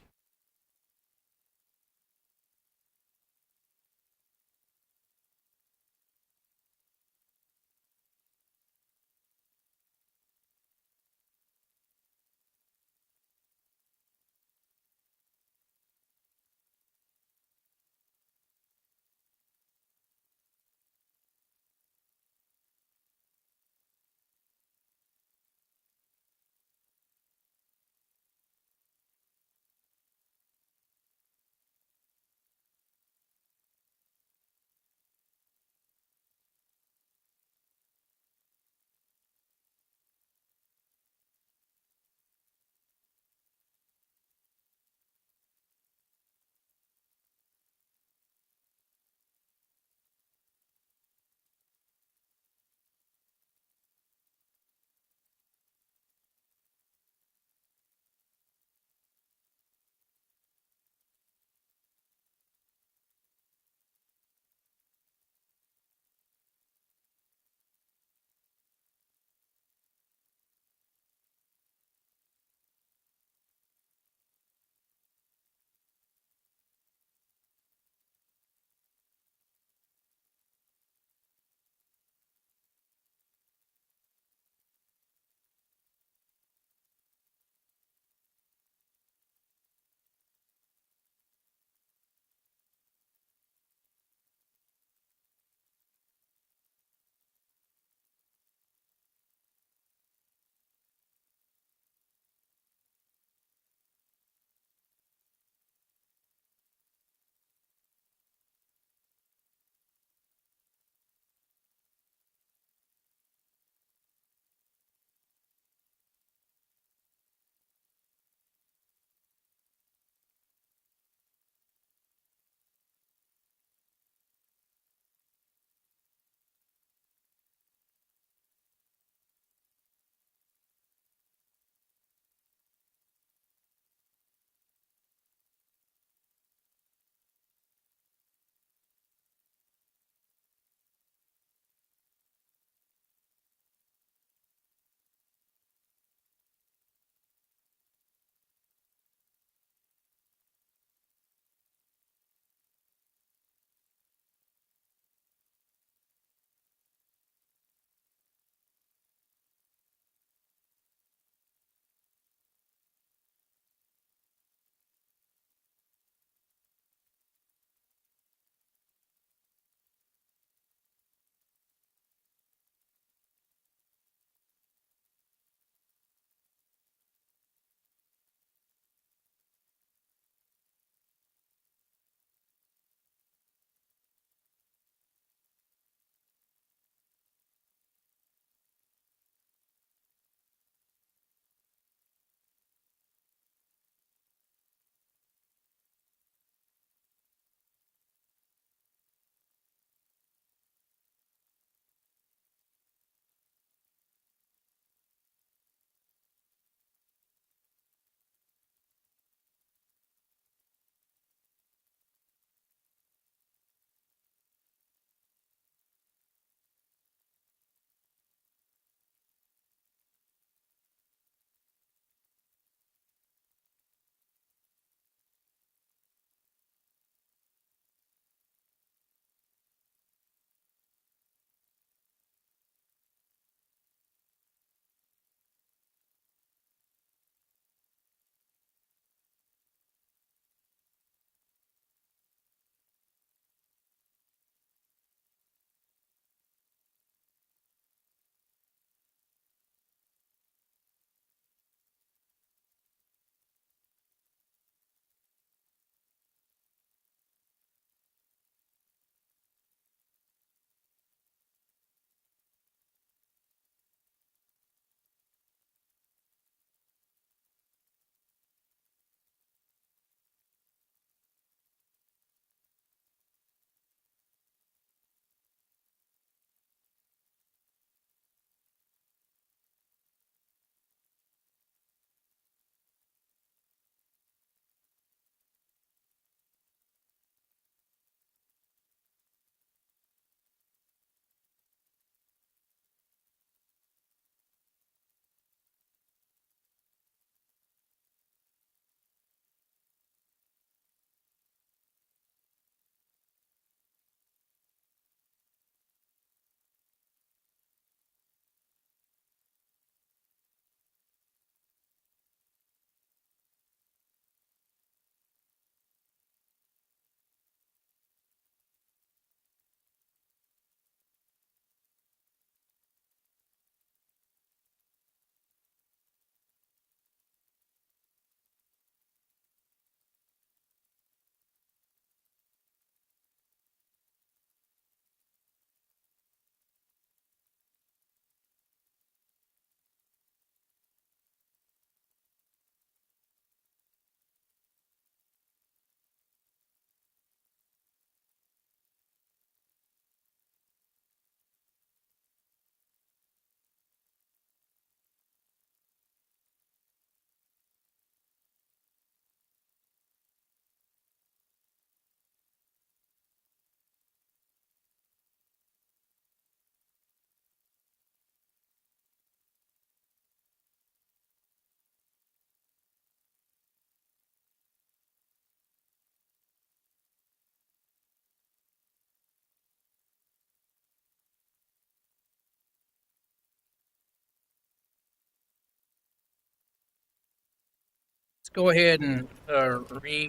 go ahead and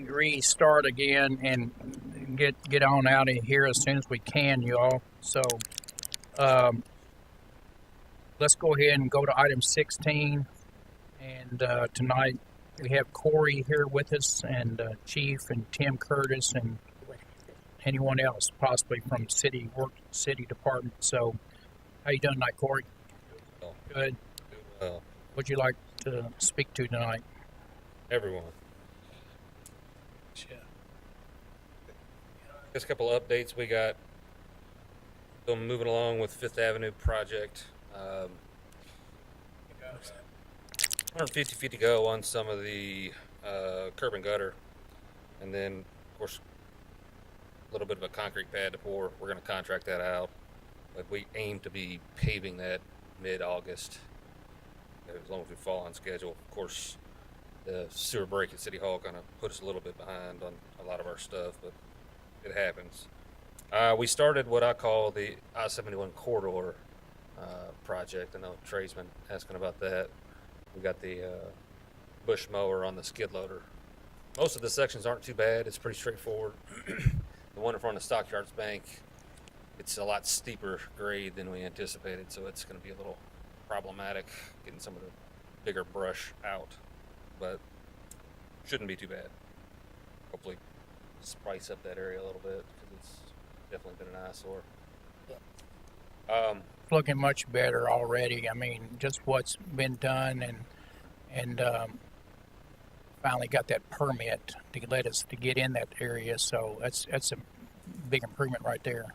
restart again and get on out of here as soon as we can, y'all. So let's go ahead and go to item 16. And tonight we have Corey here with us, and Chief and Tim Curtis, and anyone else possibly from city department. So how you doing tonight, Corey? Good. Well, What'd you like to speak to tonight? everyone. Just a couple of updates we got. Still moving along with Fifth Avenue project. 150 feet to go on some of the curb and gutter, and then of course a little bit of a concrete pad to pour. We're going to contract that out, but we aim to be paving that mid-August, as long as we fall on schedule. Of course, the sewer break at City Hall kind of put us a little bit behind on a lot of our stuff, but it happens. We started what I call the I-71 corridor project. I know Trey's been asking about that. We got the bush mower on the skid loader. Most of the sections aren't too bad. It's pretty straightforward. The one in front of the Stockyards Bank, it's a lot steeper grade than we anticipated, so it's going to be a little problematic getting some of the bigger brush out, but shouldn't be too bad. Hopefully spice up that area a little bit, because it's definitely been an eyesore. Looking much better already. I mean, just what's been done, and finally got that permit to let us to get in that area. So that's a big improvement right there.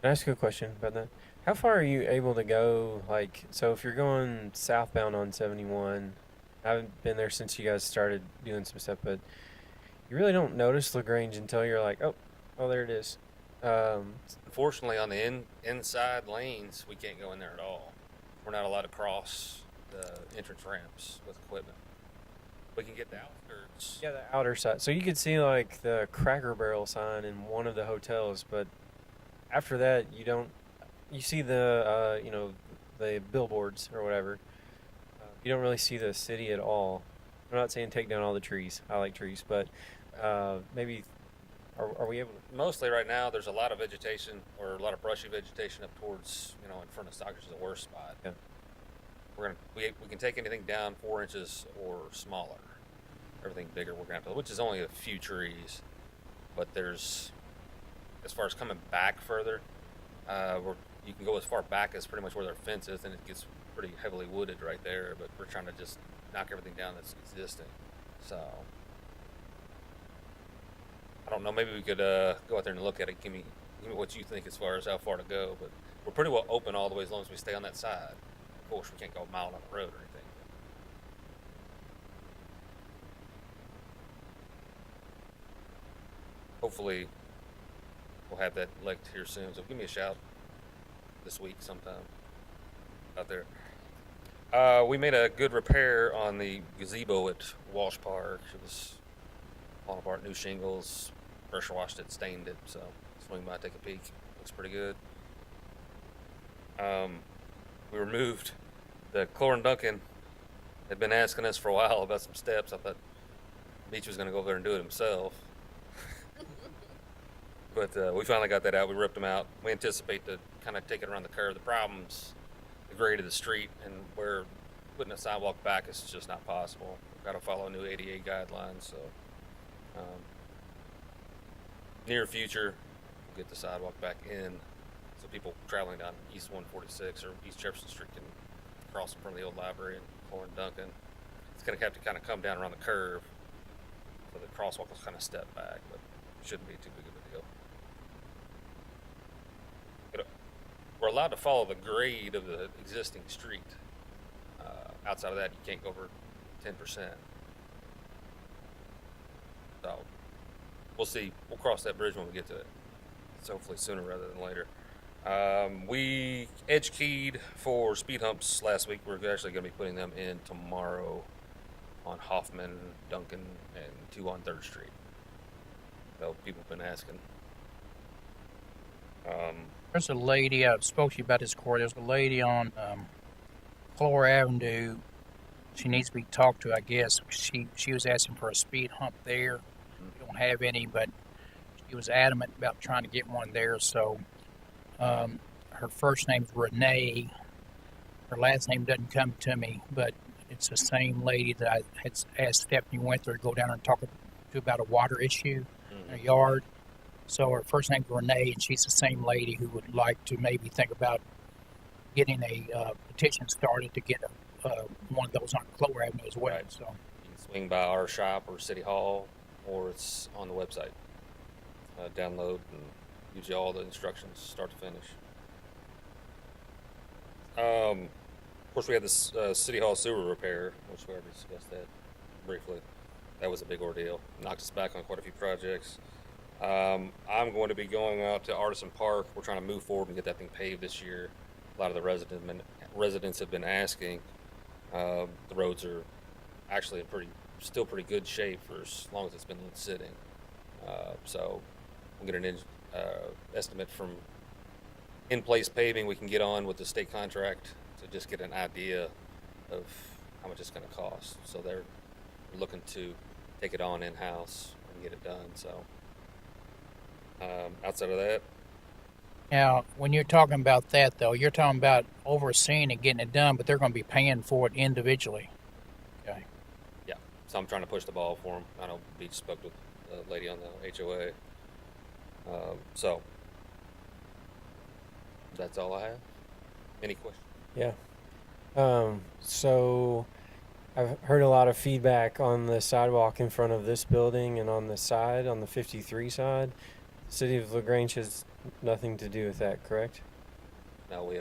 Can I ask you a question about that? How far are you able to go? Like, so if you're going southbound on 71, I haven't been there since you guys started doing some stuff, but you really don't notice Grange until you're like, oh, there it is. Unfortunately, on the inside lanes, we can't go in there at all. We're not allowed to cross the entrance ramps with equipment. We can get the outskirts. Yeah, the outer side. So you could see like the Cracker Barrel sign in one of the hotels, but after that, you don't. You see the the billboards or whatever. You don't really see the city at all. I'm not saying take down all the trees. I like trees, but maybe. Are we able to? Mostly right now, there's a lot of vegetation, or a lot of brushy vegetation up towards, in front of Stockers is the worst spot. Yeah. We can take anything down 4 inches or smaller. Everything bigger, we're gonna have to, which is only a few trees. But there's, as far as coming back further, you can go as far back as pretty much where their fence is, and it gets pretty heavily wooded right there. But we're trying to just knock everything down that's existing. So. I don't know, maybe we could go out there and look at it. Give me what you think as far as how far to go. But we're pretty well open all the way as long as we stay on that side. Of course, we can't go a mile on the road or anything. Hopefully, we'll have that elect here soon. So give me a shout this week sometime out there. We made a good repair on the gazebo at Walsh Park. It was falling apart, new shingles, pressure washed it, stained it, so swing by, take a peek. Looks pretty good. We removed the Chlorine Duncan. Had been asking us for a while about some steps. I thought Beach was going to go over there and do it himself. But we finally got that out. We ripped them out. We anticipate to kind of take it around the curve. The problem's the grade of the street, and where putting a sidewalk back is just not possible. We've got to follow new ADA guidelines, so near future, we'll get the sidewalk back in so people traveling down East 146 or East Jefferson Street can cross in front of the old library and Chlorine Duncan. It's going to have to kind of come down around the curve, so the crosswalk will kind of step back, but it shouldn't be too big of a deal. We're allowed to follow the grade of the existing street. Outside of that, you can't go over 10%. So we'll see. We'll cross that bridge when we get to it. It's hopefully sooner rather than later. We edge keyed for speed humps last week. We're actually going to be putting them in tomorrow on Hoffman, Duncan, and 2 on 3rd Street. So people have been asking. There's a lady, I spoke to you about this, Corey. There's a lady on Clore Avenue. she needs to be talked to, I guess. She was asking for a speed hump there. We don't have any, but she was adamant about trying to get one there. So her first name's Renee. Her last name doesn't come to me, but it's the same lady that I had asked Stephanie Winter to go down and talk to about a water issue in a yard. So her first name's Renee, and she's the same lady who would like to maybe think about getting a petition started to get one of those on Clover Avenue as well. Right. So You can swing by our shop or City Hall, or it's on the website. Download and gives you all the instructions, start to finish. Of course, we had this City Hall sewer repair, which we already discussed that briefly. That was a big ordeal. Knocked us back on quite a few projects. I'm going to be going out to Artisan Park. We're trying to move forward and get that thing paved this year. A lot of the residents have been asking. The roads are actually in still pretty good shape for as long as it's been sitting. So we'll get an estimate from in-place paving we can get on with the state contract to just get an idea of how much it's going to cost. So they're looking to take it on in-house and get it done. So outside of that, now, when you're talking about that, though, you're talking about overseeing and getting it done, but they're going to be paying for it individually. Okay. yeah. So I'm trying to push the ball for them. I know Beach spoke with the lady on the HOA. So that's all I have. Any questions? Yeah. So I've heard a lot of feedback on the sidewalk in front of this building and on the side, on the 53 side. The city of LaGrange has nothing to do with that, correct? No, we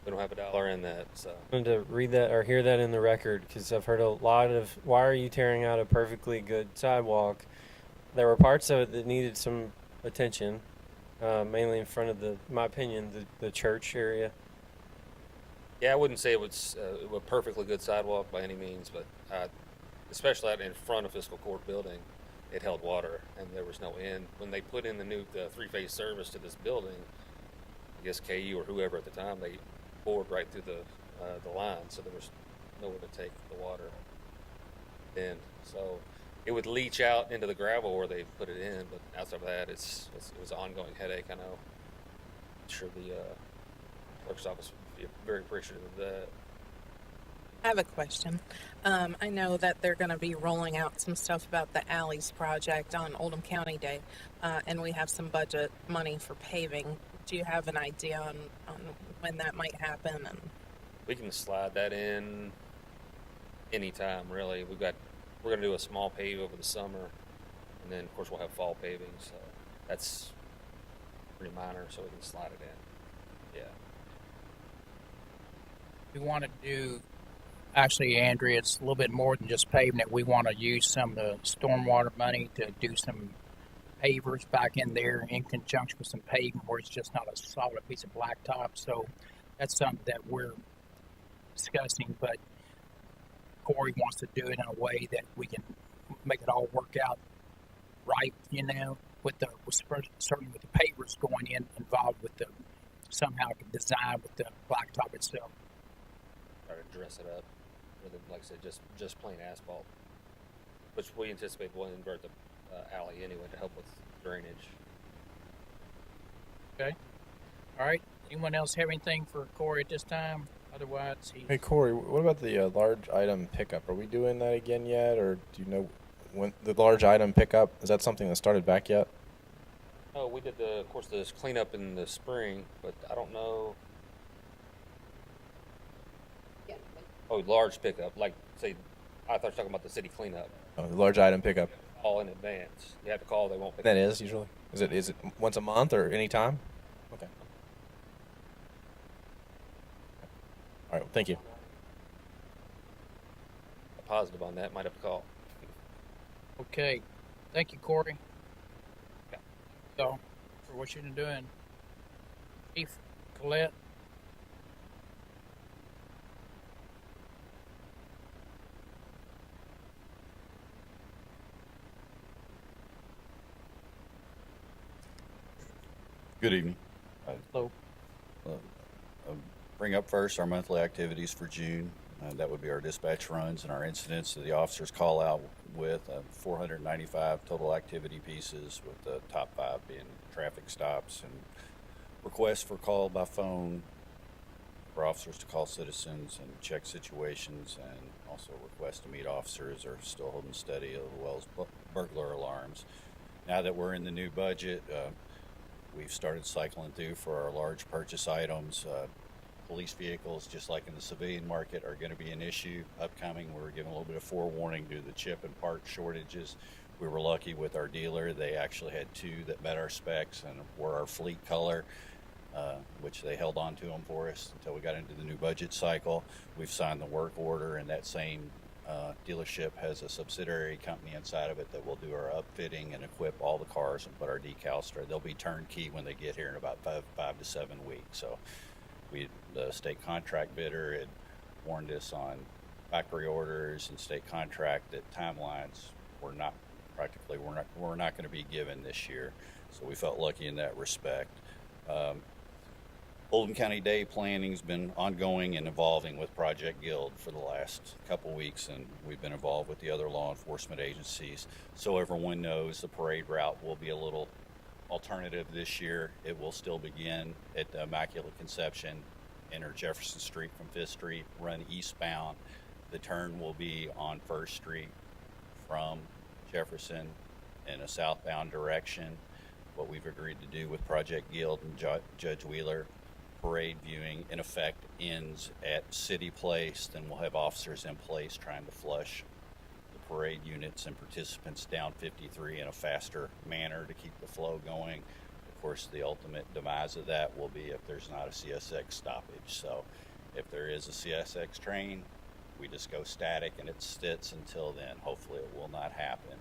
don't have a dollar in that. So I wanted to read that or hear that in the record because I've heard a lot of, why are you tearing out a perfectly good sidewalk? There were parts of it that needed some attention, mainly in front of in my opinion, the church area. yeah, I wouldn't say it was a perfectly good sidewalk by any means, but especially out in front of Fiscal Court building, it held water and there was no end. When they put in the three-phase service to this building, I guess KU or whoever at the time, they bored right through the line, so there was nowhere to take the water in. So it would leach out into the gravel where they put it in, but outside of that, it was an ongoing headache. I know. I'm sure the clerk's office would be very appreciative of that. I have a question. I know that they're going to be rolling out some stuff about the alleys project on Oldham County Day, and we have some budget money for paving. Do you have an idea on when that might happen? And We can slide that in anytime, really. We're going to do a small pave over the summer, and then, of course, we'll have fall paving, so that's pretty minor, so we can slide it in. Yeah. We want to do, actually, Andrea, it's a little bit more than just paving it. We want to use some of the stormwater money to do some pavers back in there in conjunction with some paving where it's just not a solid piece of blacktop. So that's something that we're discussing, but Corey wants to do it in a way that we can make it all work out right, certainly with the pavers going in involved with the somehow design with the blacktop itself. Try to dress it up, rather than, like I said, just plain asphalt, which we anticipate will invert the alley anyway to help with drainage. Okay. All right. Anyone else have anything for Corey at this time? Otherwise, Hey Corey, what about the large item pickup? Are we doing that again yet, or do you know when the large item pickup, is that something that started back yet? Oh, we did of course, this cleanup in the spring, but I don't know. Oh, large pickup, like say, I thought you were talking about the city cleanup. Oh, the large item pickup. Call in advance. You have to call; they won't pick. That up. is usually. Is it once a month or any time? Okay. All right. Well, thank you. A positive on that, might have to call. okay. Thank you, Corey. So, for what you're doing, Chief Collette. Good evening. Hello. I'll bring up first our monthly activities for June. That would be our dispatch runs and our incidents that the officers call out with, 495 total activity pieces, with the top 5 being traffic stops and requests for call by phone for officers to call citizens and check situations, and also requests to meet officers are still holding steady, as well as burglar alarms. Now that we're in the new budget, we've started cycling through for our large purchase items. Police vehicles, just like in the civilian market, are going to be an issue upcoming. We're giving a little bit of forewarning due to the chip and part shortages. We were lucky with our dealer. They actually had 2 that met our specs and were our fleet color, which they held on to them for us until we got into the new budget cycle. We've signed the work order, and that same dealership has a subsidiary company inside of it that will do our upfitting and equip all the cars and put our decals through. They'll be turnkey when they get here in about 5 to 7 weeks. So the state contract bidder had warned us on factory orders and state contract that timelines were not going to be given this year. So we felt lucky in that respect. Oldham County Day planning's been ongoing and evolving with Project Guild for the last couple weeks, and we've been involved with the other law enforcement agencies. So everyone knows the parade route will be a little alternative this year. It will still begin at the Immaculate Conception, enter Jefferson Street from 5th Street, run eastbound. The turn will be on 1st Street from Jefferson in a southbound direction. What we've agreed to do with Project Guild and Judge Wheeler, parade viewing in effect ends at City Place. Then we'll have officers in place trying to flush the parade units and participants down 53 in a faster manner to keep the flow going. Of course, the ultimate demise of that will be if there's not a CSX stoppage. So if there is a CSX train, we just go static and it sits until then. Hopefully it will not happen.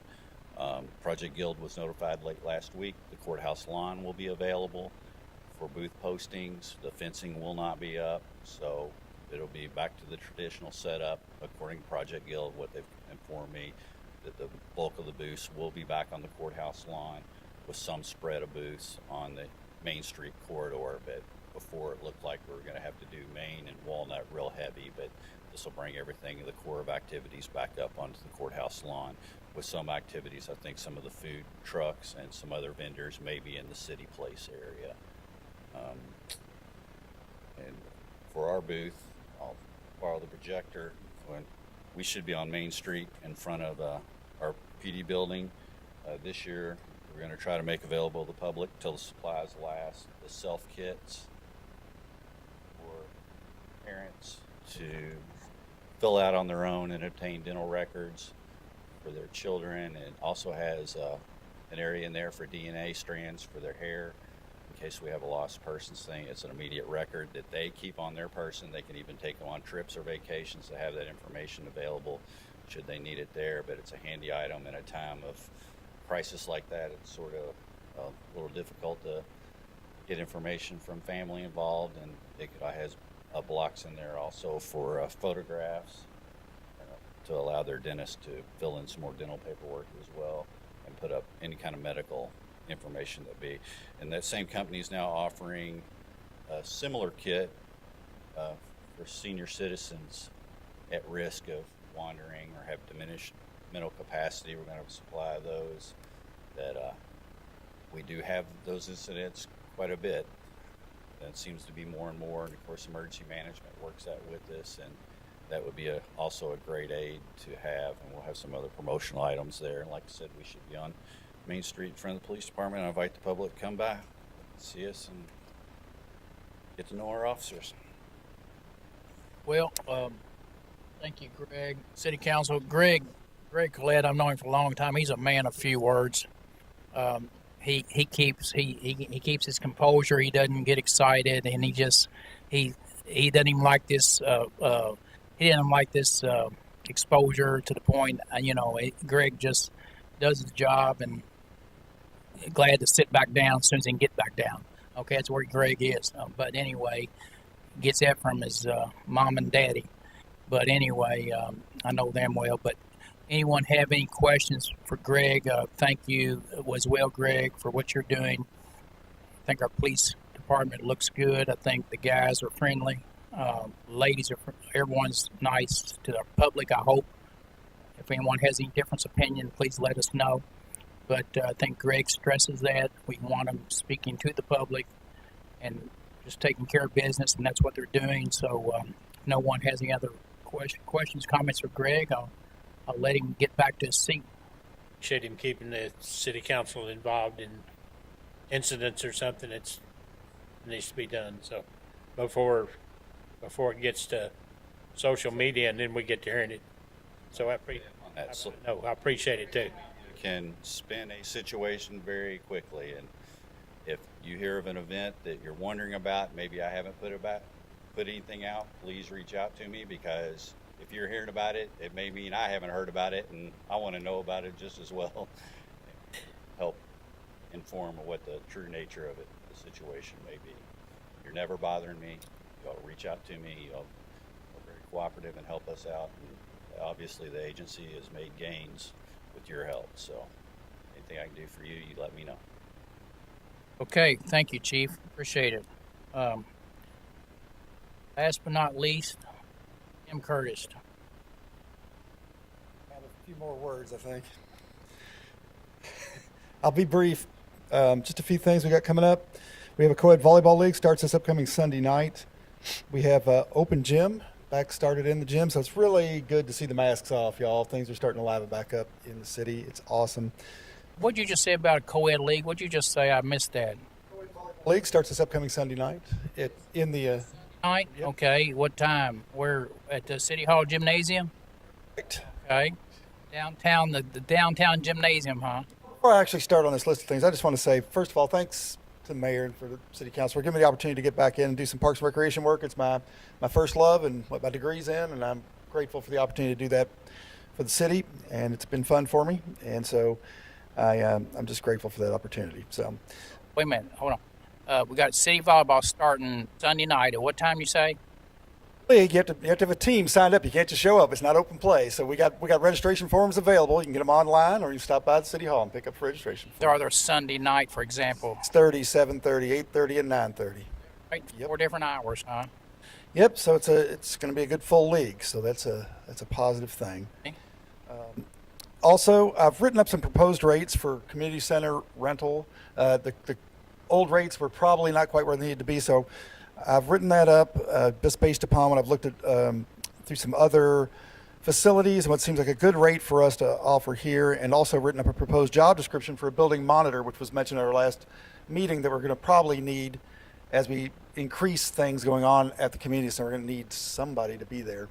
Project Guild was notified late last week. The courthouse lawn will be available for booth postings. The fencing will not be up, so it'll be back to the traditional setup. According to Project Guild, what they've informed me, that the bulk of the booths will be back on the courthouse lawn with some spread of booths on the Main Street corridor. But before, it looked like we were going to have to do Main and Walnut real heavy, but this will bring everything, the core of activities, back up onto the courthouse lawn. With some activities, I think some of the food trucks and some other vendors may be in the City Place area. And for our booth, I'll borrow the projector. We should be on Main Street in front of our PD building. This year, we're going to try to make available to the public until the supplies last, the self kits for parents to fill out on their own and obtain dental records for their children. And also has an area in there for DNA strands for their hair. In case we have a lost persons thing, it's an immediate record that they keep on their person. They can even take them on trips or vacations to have that information available should they need it there. But it's a handy item in a time of crisis like that. It's sort of a little difficult to get information from family involved, and it has blocks in there also for photographs to allow their dentist to fill in some more dental paperwork as well and put up any kind of medical information that be. And that same company is now offering a similar kit for senior citizens at risk of wandering or have diminished mental capacity. We're going to supply those. That we do have those incidents quite a bit. And it seems to be more and more, and of course emergency management works out with this, and that would be also a great aid to have. And we'll have some other promotional items there. And like I said, we should be on Main Street in front of the police department. I invite the public to come by, see us, and get to know our officers. Well, thank you, Greg. City Council, Greg Collette, I've known him for a long time. He's a man of few words. He keeps his composure. He doesn't get excited, and he doesn't even like this. He didn't like this exposure to the point. Greg just does his job, and glad to sit back down as soon as he can get back down. Okay, that's where Greg is. But anyway, gets that from his mom and daddy. But anyway, I know them well. But anyone have any questions for Greg? Thank you as well, Greg, for what you're doing. I think our police department looks good. I think the guys are friendly. Ladies, everyone's nice to the public, I hope. If anyone has any different opinion, please let us know. But I think Greg stresses that. We want them speaking to the public and just taking care of business, and that's what they're doing. So if no one has any other questions, comments for Greg, I'll let him get back to his seat. Appreciate him keeping the city council involved in incidents or something that needs to be done. So before it gets to social media and then we get to hearing it. So I appreciate it too. You can spin a situation very quickly, and if you hear of an event that you're wondering about, maybe I haven't put anything out, please reach out to me, because if you're hearing about it, it may mean I haven't heard about it, and I want to know about it just as well. Help inform what the true nature of it, the situation may be. You're never bothering me. Y'all reach out to me. Y'all are very cooperative and help us out. And obviously, the agency has made gains with your help. So anything I can do for you, you let me know. Okay, thank you, Chief. Appreciate it. Last but not least, Tim Curtis. Add a few more words, I think. I'll be brief. Just a few things we got coming up. We have a co-ed volleyball league, starts this upcoming Sunday night. We have open gym, back started in the gym, so it's really good to see the masks off, y'all. Things are starting to liven back up in the city. It's awesome. What'd you just say about a co-ed league? What'd you just say? I missed that. League starts this upcoming Sunday night. Night? Yep. Okay. What time? We're at the City Hall Gymnasium? Right. Okay. Downtown, the downtown gymnasium, huh? Before I actually start on this list of things, I just want to say, first of all, thanks to the mayor and for the city council for giving me the opportunity to get back in and do some parks and recreation work. It's my first love and what my degree's in, and I'm grateful for the opportunity to do that for the city, and it's been fun for me, and so I'm just grateful for that opportunity. So, wait a minute, hold on. We got city volleyball starting Sunday night. At what time you say? League, you have to have a team signed up. You can't just show up. It's not open play. So we got registration forms available. You can get them online, or you can stop by the city hall and pick up registration forms. Are there Sunday night, for example? 6:30, 7:30, 8:30, and 9:30. Right, yep. 4 different hours, huh? Yep. So it's going to be a good full league. So that's a positive thing. Okay. Also, I've written up some proposed rates for community center rental. The old rates were probably not quite where they needed to be, so I've written that up just based upon what I've looked at through some other facilities and what seems like a good rate for us to offer here, and also written up a proposed job description for a building monitor, which was mentioned at our last meeting that we're going to probably need as we increase things going on at the community. So we're going to need somebody to be there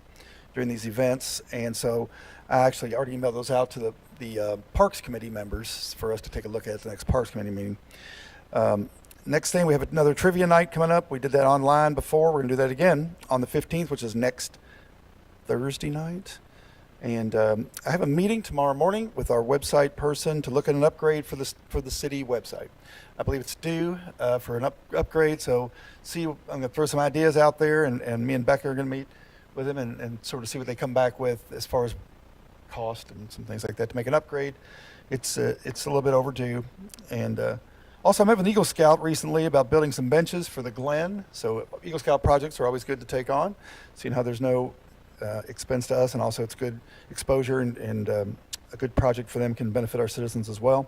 during these events, and so I actually already emailed those out to the Parks Committee members for us to take a look at the next Parks Committee meeting. Next thing, we have another trivia night coming up. We did that online before. We're going to do that again on the 15th, which is next Thursday night. And I have a meeting tomorrow morning with our website person to look at an upgrade for the city website. I believe it's due for an upgrade. So I'm going to throw some ideas out there, and me and Becca are going to meet with them and sort of see what they come back with as far as cost and some things like that to make an upgrade. It's a little bit overdue. And also, I met with Eagle Scout recently about building some benches for the Glen. So Eagle Scout projects are always good to take on, seeing how there's no expense to us, and also it's good exposure, and a good project for them can benefit our citizens as well.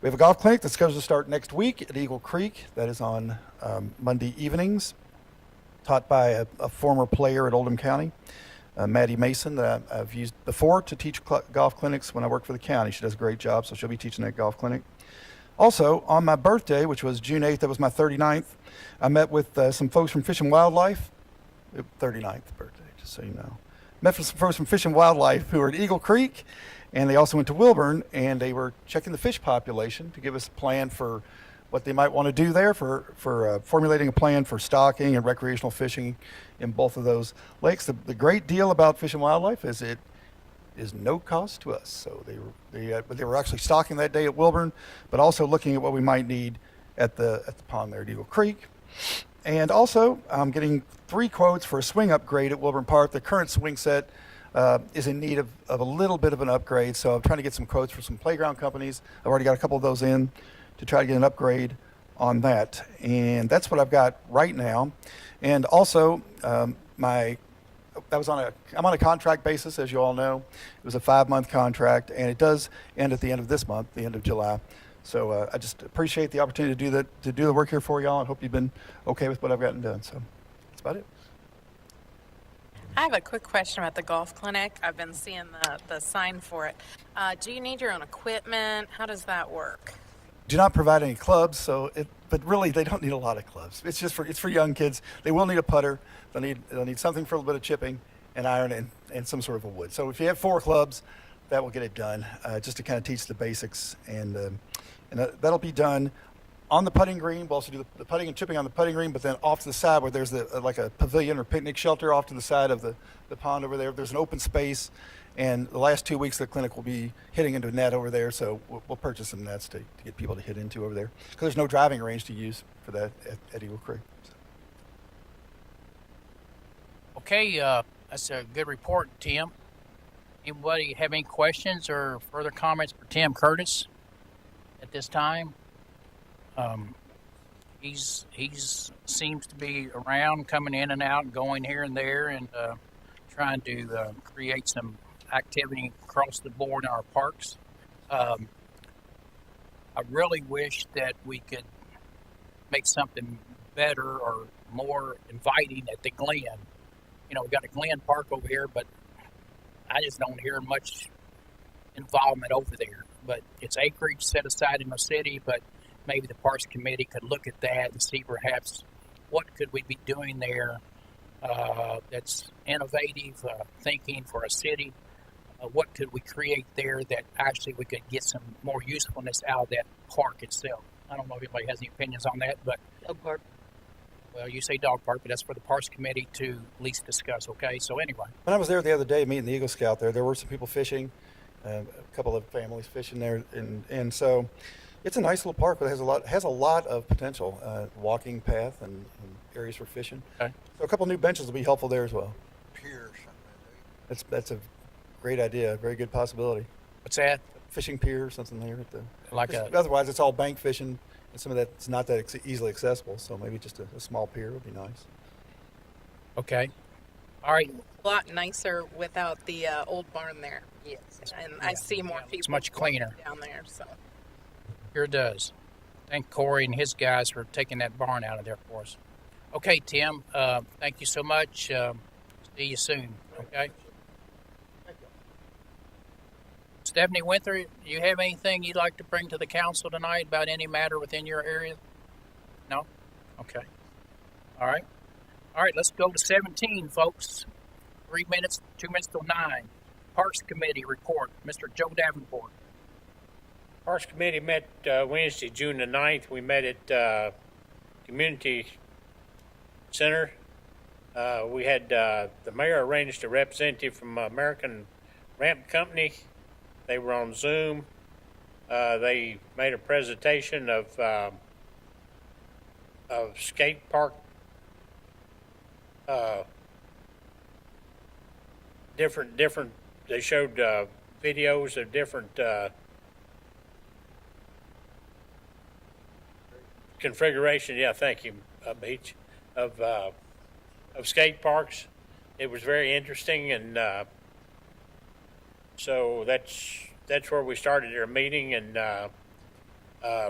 We have a golf clinic that's scheduled to start next week at Eagle Creek. That is on Monday evenings, taught by a former player at Oldham County, Maddie Mason, that I've used before to teach golf clinics when I worked for the county. She does a great job, so she'll be teaching that golf clinic. Also, on my birthday, which was June 8th, that was my 39th, I met with some folks from Fish and Wildlife. 39th birthday, just so you know. Met with some folks from Fish and Wildlife who were at Eagle Creek, and they also went to Wilburn, and they were checking the fish population to give us a plan for what they might want to do there for formulating a plan for stocking and recreational fishing in both of those lakes. The great deal about Fish and Wildlife is it is no cost to us. So they were actually stocking that day at Wilburn, but also looking at what we might need at the pond there at Eagle Creek. And also, I'm getting 3 quotes for a swing upgrade at Wilburn Park. The current swing set is in need of a little bit of an upgrade, so I'm trying to get some quotes for some playground companies. I've already got a couple of those in to try to get an upgrade on that. And that's what I've got right now. And also, I'm on a contract basis, as you all know. It was a 5-month contract, and it does end at the end of this month, the end of July. So I just appreciate the opportunity to do the work here for y'all, and hope you've been okay with what I've gotten done. So that's about it. I have a quick question about the golf clinic. I've been seeing the sign for it. Do you need your own equipment? How does that work? Do not provide any clubs, but really they don't need a lot of clubs. It's for young kids. They will need a putter. They'll need something for a little bit of chipping and iron and some sort of a wood. So if you have 4 clubs, that will get it done. Just to kind of teach the basics, and that'll be done on the putting green. We'll also do the putting and chipping on the putting green, but then off to the side where there's like a pavilion or picnic shelter off to the side of the pond over there. There's an open space, and the last 2 weeks the clinic will be hitting into a net over there, so we'll purchase some nets to get people to hit into over there, because there's no driving range to use for that at Eagle Creek. Okay, that's a good report, Tim. Anybody have any questions or further comments for Tim Curtis at this time? He's seems to be around, coming in and out, going here and there, and trying to create some activity across the board in our parks. I really wish that we could make something better or more inviting at the Glen. You know, we got a Glen Park over here, but I just don't hear much involvement over there. But it's acreage set aside in the city, but maybe the Parks Committee could look at that and see perhaps what could we be doing there that's innovative thinking for a city. What could we create there that actually we could get some more usefulness out of that park itself? I don't know if anybody has any opinions on that, but Dog park. well, you say dog park, but that's for the Parks Committee to at least discuss. Okay, so anyway, When I was there the other day meeting the Eagle Scout there were some people fishing, a couple of families fishing there, and so it's a nice little park, but it has a lot of potential, walking path and areas for fishing. Okay. So a couple new benches will be helpful there as well. Pier. That's a great idea, a very good possibility. what's that? Fishing pier or something there at the. Like Otherwise, it's all bank fishing, and some of that's not that easily accessible. So maybe just a small pier would be nice. Okay. All right. A lot nicer without the old barn there. Yes. And I see more people. It's much cleaner down there. So. Sure does. Thank Corey and his guys for taking that barn out of there for us. Okay, Tim. Thank you so much. See you soon. Okay. Stephanie Winther, do you have anything you'd like to bring to the council tonight about any matter within your area? No? Okay. All right. All right, let's go to 17, folks. 3 minutes, 2 minutes till 9. Parks Committee report. Mr. Joe Davenport. Parks Committee met Wednesday, June the 9th. We met at Community Center. We had the mayor arranged a representative from American Ramp Company. They were on Zoom. They made a presentation of skate park different. They showed videos of different configuration. Yeah, thank you, Beach, of skate parks. It was very interesting, and so that's where we started our meeting, and a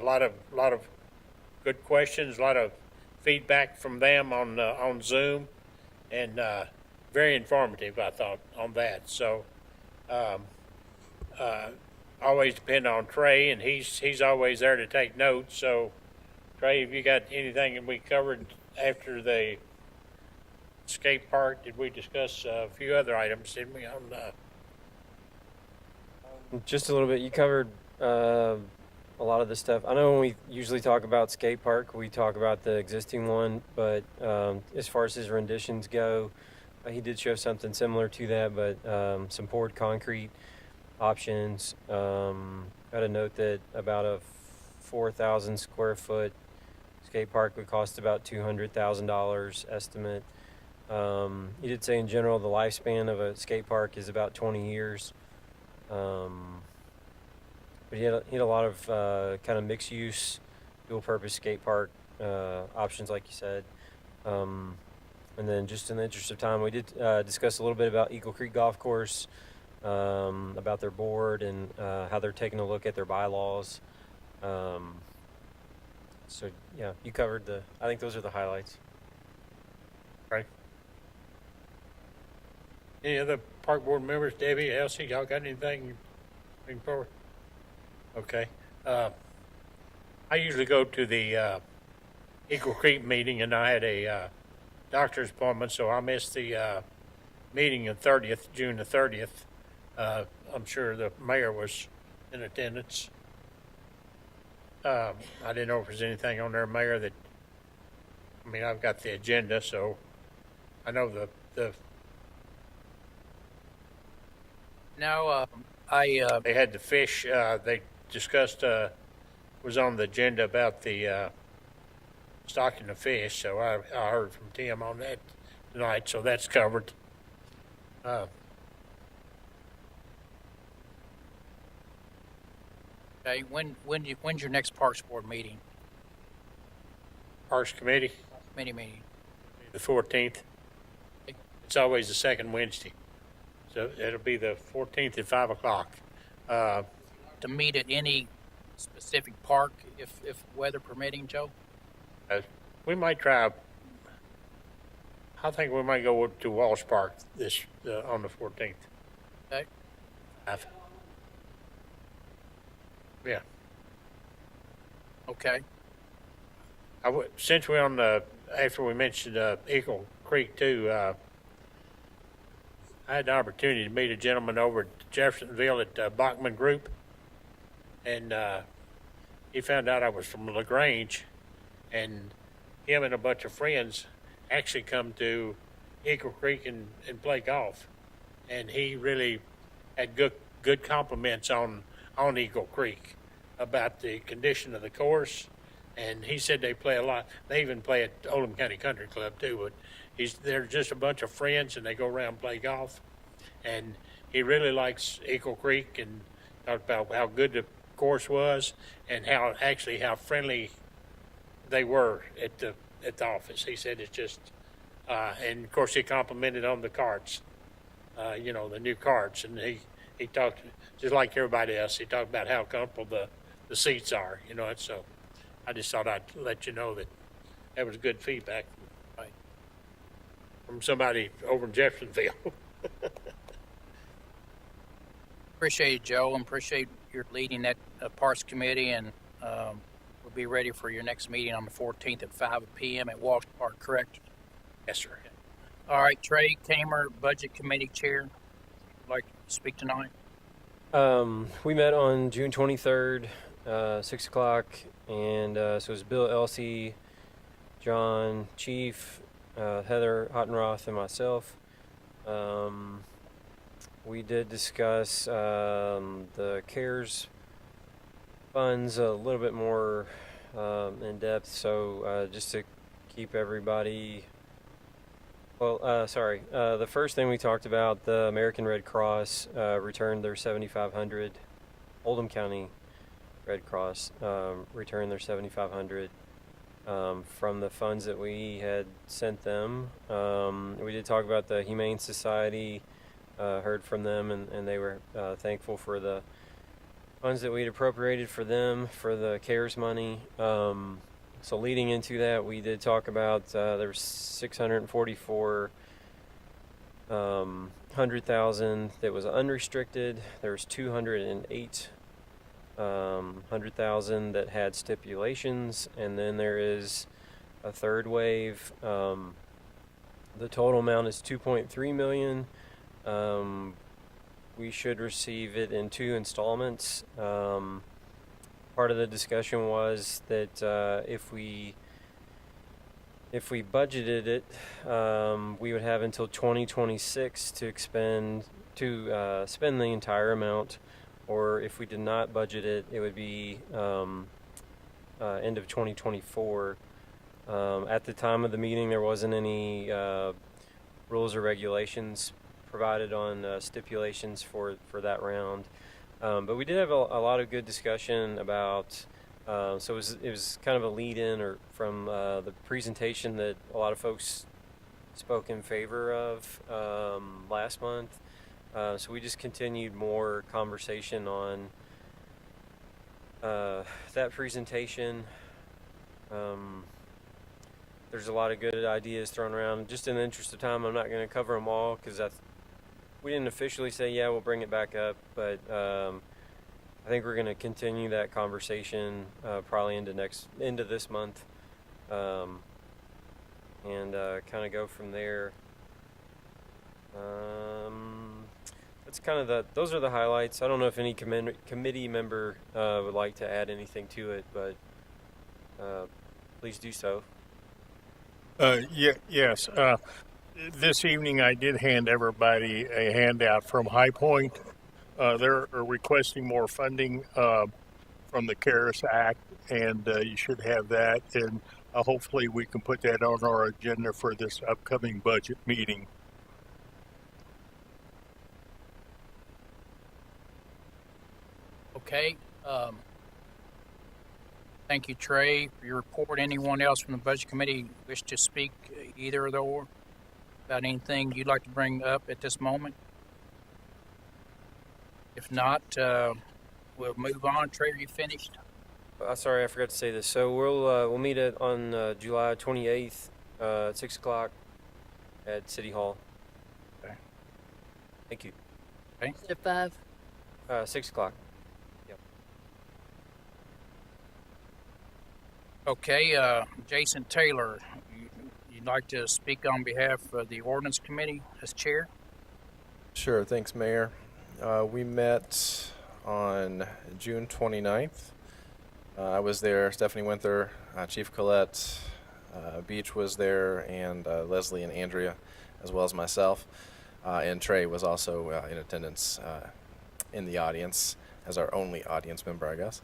lot of good questions, a lot of feedback from them on Zoom, and very informative, I thought, on that. So always depend on Trey, and he's always there to take notes. So Trey, have you got anything that we covered after the skate park? Did we discuss a few other items, didn't we, on Just a little bit. You covered a lot of the stuff. I know when we usually talk about skate park, we talk about the existing one, but as far as his renditions go, he did show something similar to that, but some poured concrete options. I had a note that about a 4,000 square foot skate park would cost about $200,000 estimate. He did say in general the lifespan of a skate park is about 20 years. But he had a lot of kind of mixed use dual-purpose skate park options, like you said. And then just in the interest of time, we did discuss a little bit about Eagle Creek Golf Course, about their board and how they're taking a look at their bylaws. So yeah, you covered I think those are the highlights. Right. Any other park board members, Debbie, Elsie, y'all got anything you bring forward? Okay. I usually go to the Eagle Creek meeting, and I had a doctor's appointment, so I missed the meeting on June the 30th. I'm sure the mayor was in attendance. I didn't know if there's anything on there, Mayor, that, I mean, I've got the agenda, so I know the No, they had the fish, they discussed, was on the agenda about the stocking the fish, so I heard from Tim on that tonight, so that's covered. okay. When's your next Parks Board meeting? Parks Committee, Committee meeting. the 14th. It's always the second Wednesday, so it'll be the 14th at 5 o'clock. To meet at any specific park, if weather permitting, Joe? We might try. I think we might go to Walsh Park on the 14th. Okay. Yeah. Okay. Since we're on after we mentioned Eagle Creek too, I had the opportunity to meet a gentleman over at Jeffersonville at Bachman Group, and he found out I was from Grange, and him and a bunch of friends actually come to Eagle Creek and play golf, and he really had good compliments on Eagle Creek about the condition of the course, and he said they play a lot. They even play at Oldham County Country Club too, but they're just a bunch of friends, and they go around and play golf, and he really likes Eagle Creek and talked about how good the course was and how friendly they were at the office. He said it's just, and of course he complimented on the carts, the new carts, and he talked just like everybody else. He talked about how comfortable the seats are, and so I just thought I'd let you know that was good feedback from somebody over in Jeffersonville. Appreciate it, Joe, and appreciate your leading that Parks Committee, and we'll be ready for your next meeting on the 14th at 5 p.m. at Walsh Park, correct? Yes, sir. Okay. All right, Trey Kamer, Budget Committee Chair, would like to speak tonight? We met on June 23rd, 6 o'clock, and so it was Bill, Elsie, John, Chief, Heather Hottenroth, and myself. We did discuss the CARES funds a little bit more in depth, so just to keep everybody... the first thing we talked about, the American Red Cross returned their $7,500. Oldham County Red Cross returned their $7,500 from the funds that we had sent them. We did talk about the Humane Society, heard from them, and they were thankful for the funds that we'd appropriated for them for the CARES money. So leading into that, we did talk about there was $644,000 that was unrestricted. There was $208,000 that had stipulations, and then there is a third wave. The total amount is $2.3 million. We should receive it in 2 installments. Part of the discussion was that if we budgeted it, we would have until 2026 to spend the entire amount, or if we did not budget it, it would be end of 2024. At the time of the meeting, there wasn't any rules or regulations provided on stipulations for that round. But we did have a lot of good discussion about So it was kind of a lead-in or from the presentation that a lot of folks spoke in favor of last month. So we just continued more conversation on that presentation. There's a lot of good ideas thrown around. Just in the interest of time, I'm not going to cover them all because we didn't officially say, yeah, we'll bring it back up, but I think we're going to continue that conversation probably into this month, and kind of go from there. That's kind of those are the highlights. I don't know if any committee member would like to add anything to it, but please do so. Yes. This evening I did hand everybody a handout from High Point. They're requesting more funding from the CARES Act, and you should have that. And hopefully we can put that on our agenda for this upcoming budget meeting. Okay. Thank you, Trey, for your report. Anyone else from the Budget Committee wish to speak either or about anything you'd like to bring up at this moment? If not, we'll move on. Trey, are you finished? Sorry, I forgot to say this. So we'll meet on July 28th at 6 o'clock at City Hall. Okay. Thank you. Okay. At 5. 6 o'clock. Yep. Okay, Jason Taylor, you'd like to speak on behalf of the Ordinance Committee as chair? Sure. Thanks, Mayor. We met on June 29th. I was there. Stephanie Winther, Chief Collette, Beach was there, and Leslie and Andrea, as well as myself. And Trey was also in attendance in the audience as our only audience member, I guess.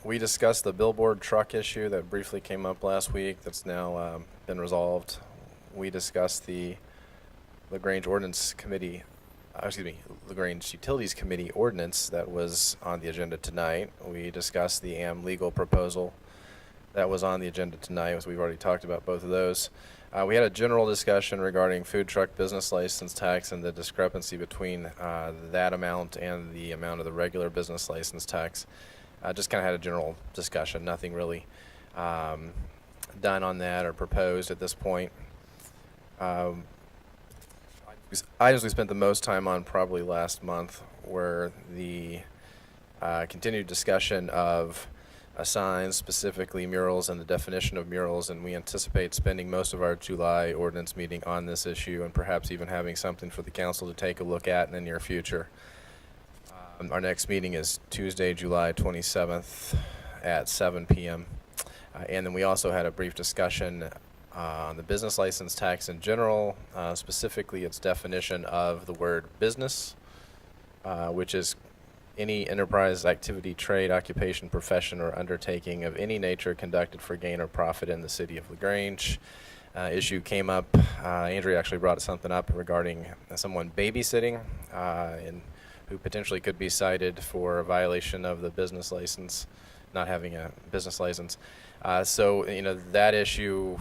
We discussed the billboard truck issue that briefly came up last week. That's now been resolved. We discussed the Grange Ordinance Committee. LaGrange Utilities Committee ordinance that was on the agenda tonight. We discussed the AM legal proposal that was on the agenda tonight, as we've already talked about both of those. We had a general discussion regarding food truck business license tax and the discrepancy between that amount and the amount of the regular business license tax. Just kind of had a general discussion, nothing really done on that or proposed at this point. Items we spent the most time on probably last month were the continued discussion of signs, specifically murals and the definition of murals, and we anticipate spending most of our July ordinance meeting on this issue and perhaps even having something for the council to take a look at in the near future. Our next meeting is Tuesday, July 27th at 7 p.m. And then we also had a brief discussion on the business license tax in general, specifically its definition of the word business, which is any enterprise, activity, trade, occupation, profession, or undertaking of any nature conducted for gain or profit in the city of LaGrange. Issue came up, Andrea actually brought something up regarding someone babysitting and who potentially could be cited for a violation of the business license, not having a business license. So, that issue,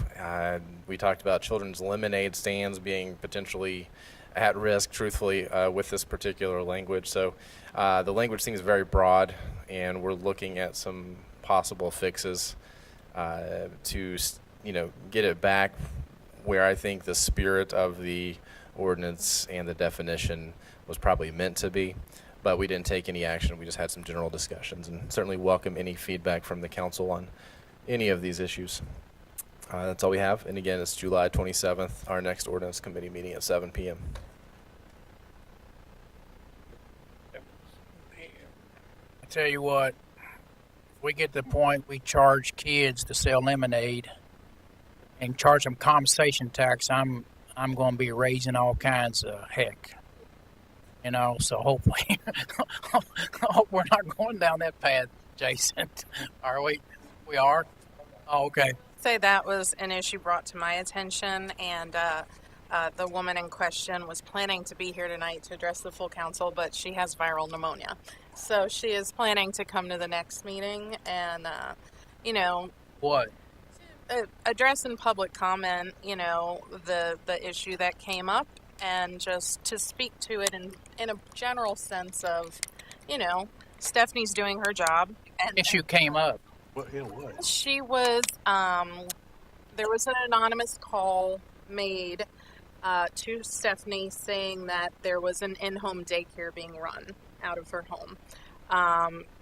we talked about children's lemonade stands being potentially at risk, truthfully, with this particular language. So the language seems very broad, and we're looking at some possible fixes to, get it back where I think the spirit of the ordinance and the definition was probably meant to be. But we didn't take any action. We just had some general discussions, and certainly welcome any feedback from the council on any of these issues. That's all we have. And again, it's July 27th, our next ordinance committee meeting at 7 p.m. I tell you what, if we get to the point we charge kids to sell lemonade and charge them compensation tax, I'm going to be raising all kinds of heck. So hopefully, hope we're not going down that path, Jason. Are we? We are? Oh, okay. Say that was an issue brought to my attention, and the woman in question was planning to be here tonight to address the full council, but she has viral pneumonia. So she is planning to come to the next meeting and, What? address in public comment, the issue that came up, and just to speak to it in a general sense of, Stephanie's doing her job. And Issue came up. Well, it was. she was, there was an anonymous call made to Stephanie saying that there was an in-home daycare being run out of her home.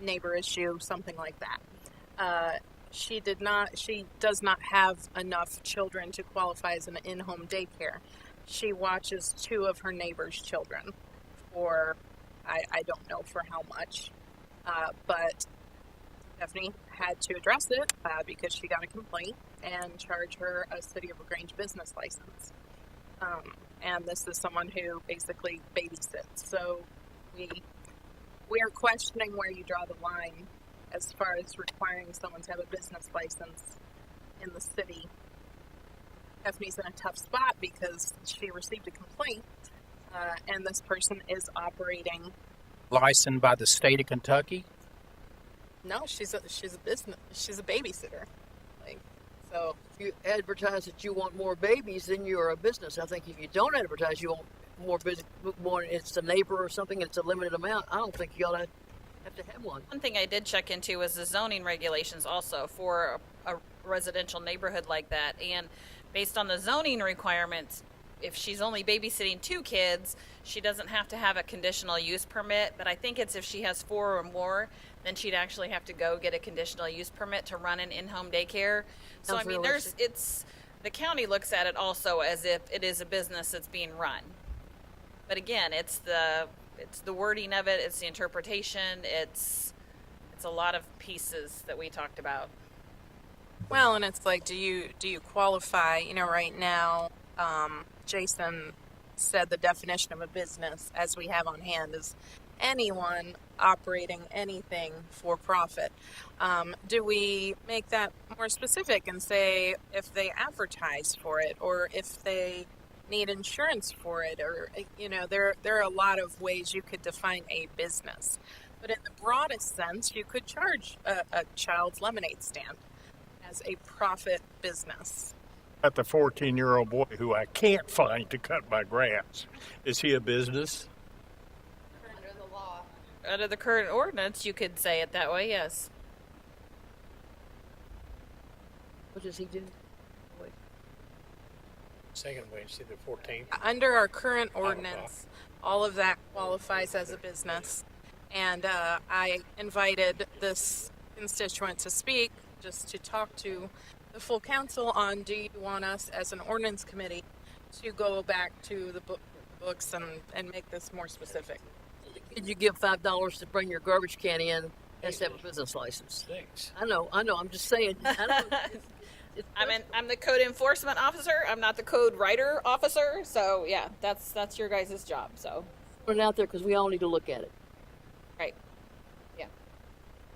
Neighbor issue, something like that. She does not have enough children to qualify as an in-home daycare. She watches 2 of her neighbor's children for, I don't know for how much, but Stephanie had to address it because she got a complaint and charge her a City of Grange business license. And this is someone who basically babysits. So we are questioning where you draw the line as far as requiring someone to have a business license in the city. Stephanie's in a tough spot because she received a complaint, and this person is operating. Licensed by the state of Kentucky? No, she's a business. She's a babysitter. So if you advertise that you want more babies, then you're a business. I think if you don't advertise you want more, it's a neighbor or something, it's a limited amount. I don't think you ought to have to have one. One thing I did check into was the zoning regulations also for a residential neighborhood like that. And based on the zoning requirements, if she's only babysitting 2 kids, she doesn't have to have a conditional use permit. But I think it's if she has 4 or more, then she'd actually have to go get a conditional use permit to run an in-home daycare. So Sounds I mean, realistic. the county looks at it also as if it is a business that's being run. But again, it's the wording of it, it's the interpretation, it's a lot of pieces that we talked about. well, and it's like, do you qualify? Right now, Jason said the definition of a business, as we have on hand, is anyone operating anything for profit. Do we make that more specific and say if they advertise for it, or if they need insurance for it, or there are a lot of ways you could define a business. But in the broadest sense, you could charge a child's lemonade stand as a profit business. At the 14-year-old boy who I can't find to cut my grass. Is he a business? Under the law. Under the current ordinance, you could say it that way, yes. What does he do? Second Wednesday, the 14th. Under our current ordinance, all of that qualifies as a business. And I invited this constituent to speak, just to talk to the full council on, do you want us as an ordinance committee to go back to the books and make this more specific? Did you give $5 to bring your garbage can in? Has to have a business license. Thanks. I know. I'm just saying. I'm the code enforcement officer. I'm not the code writer officer. So yeah, that's your guys' job. So Put it out there because we all need to look at it. right, yeah.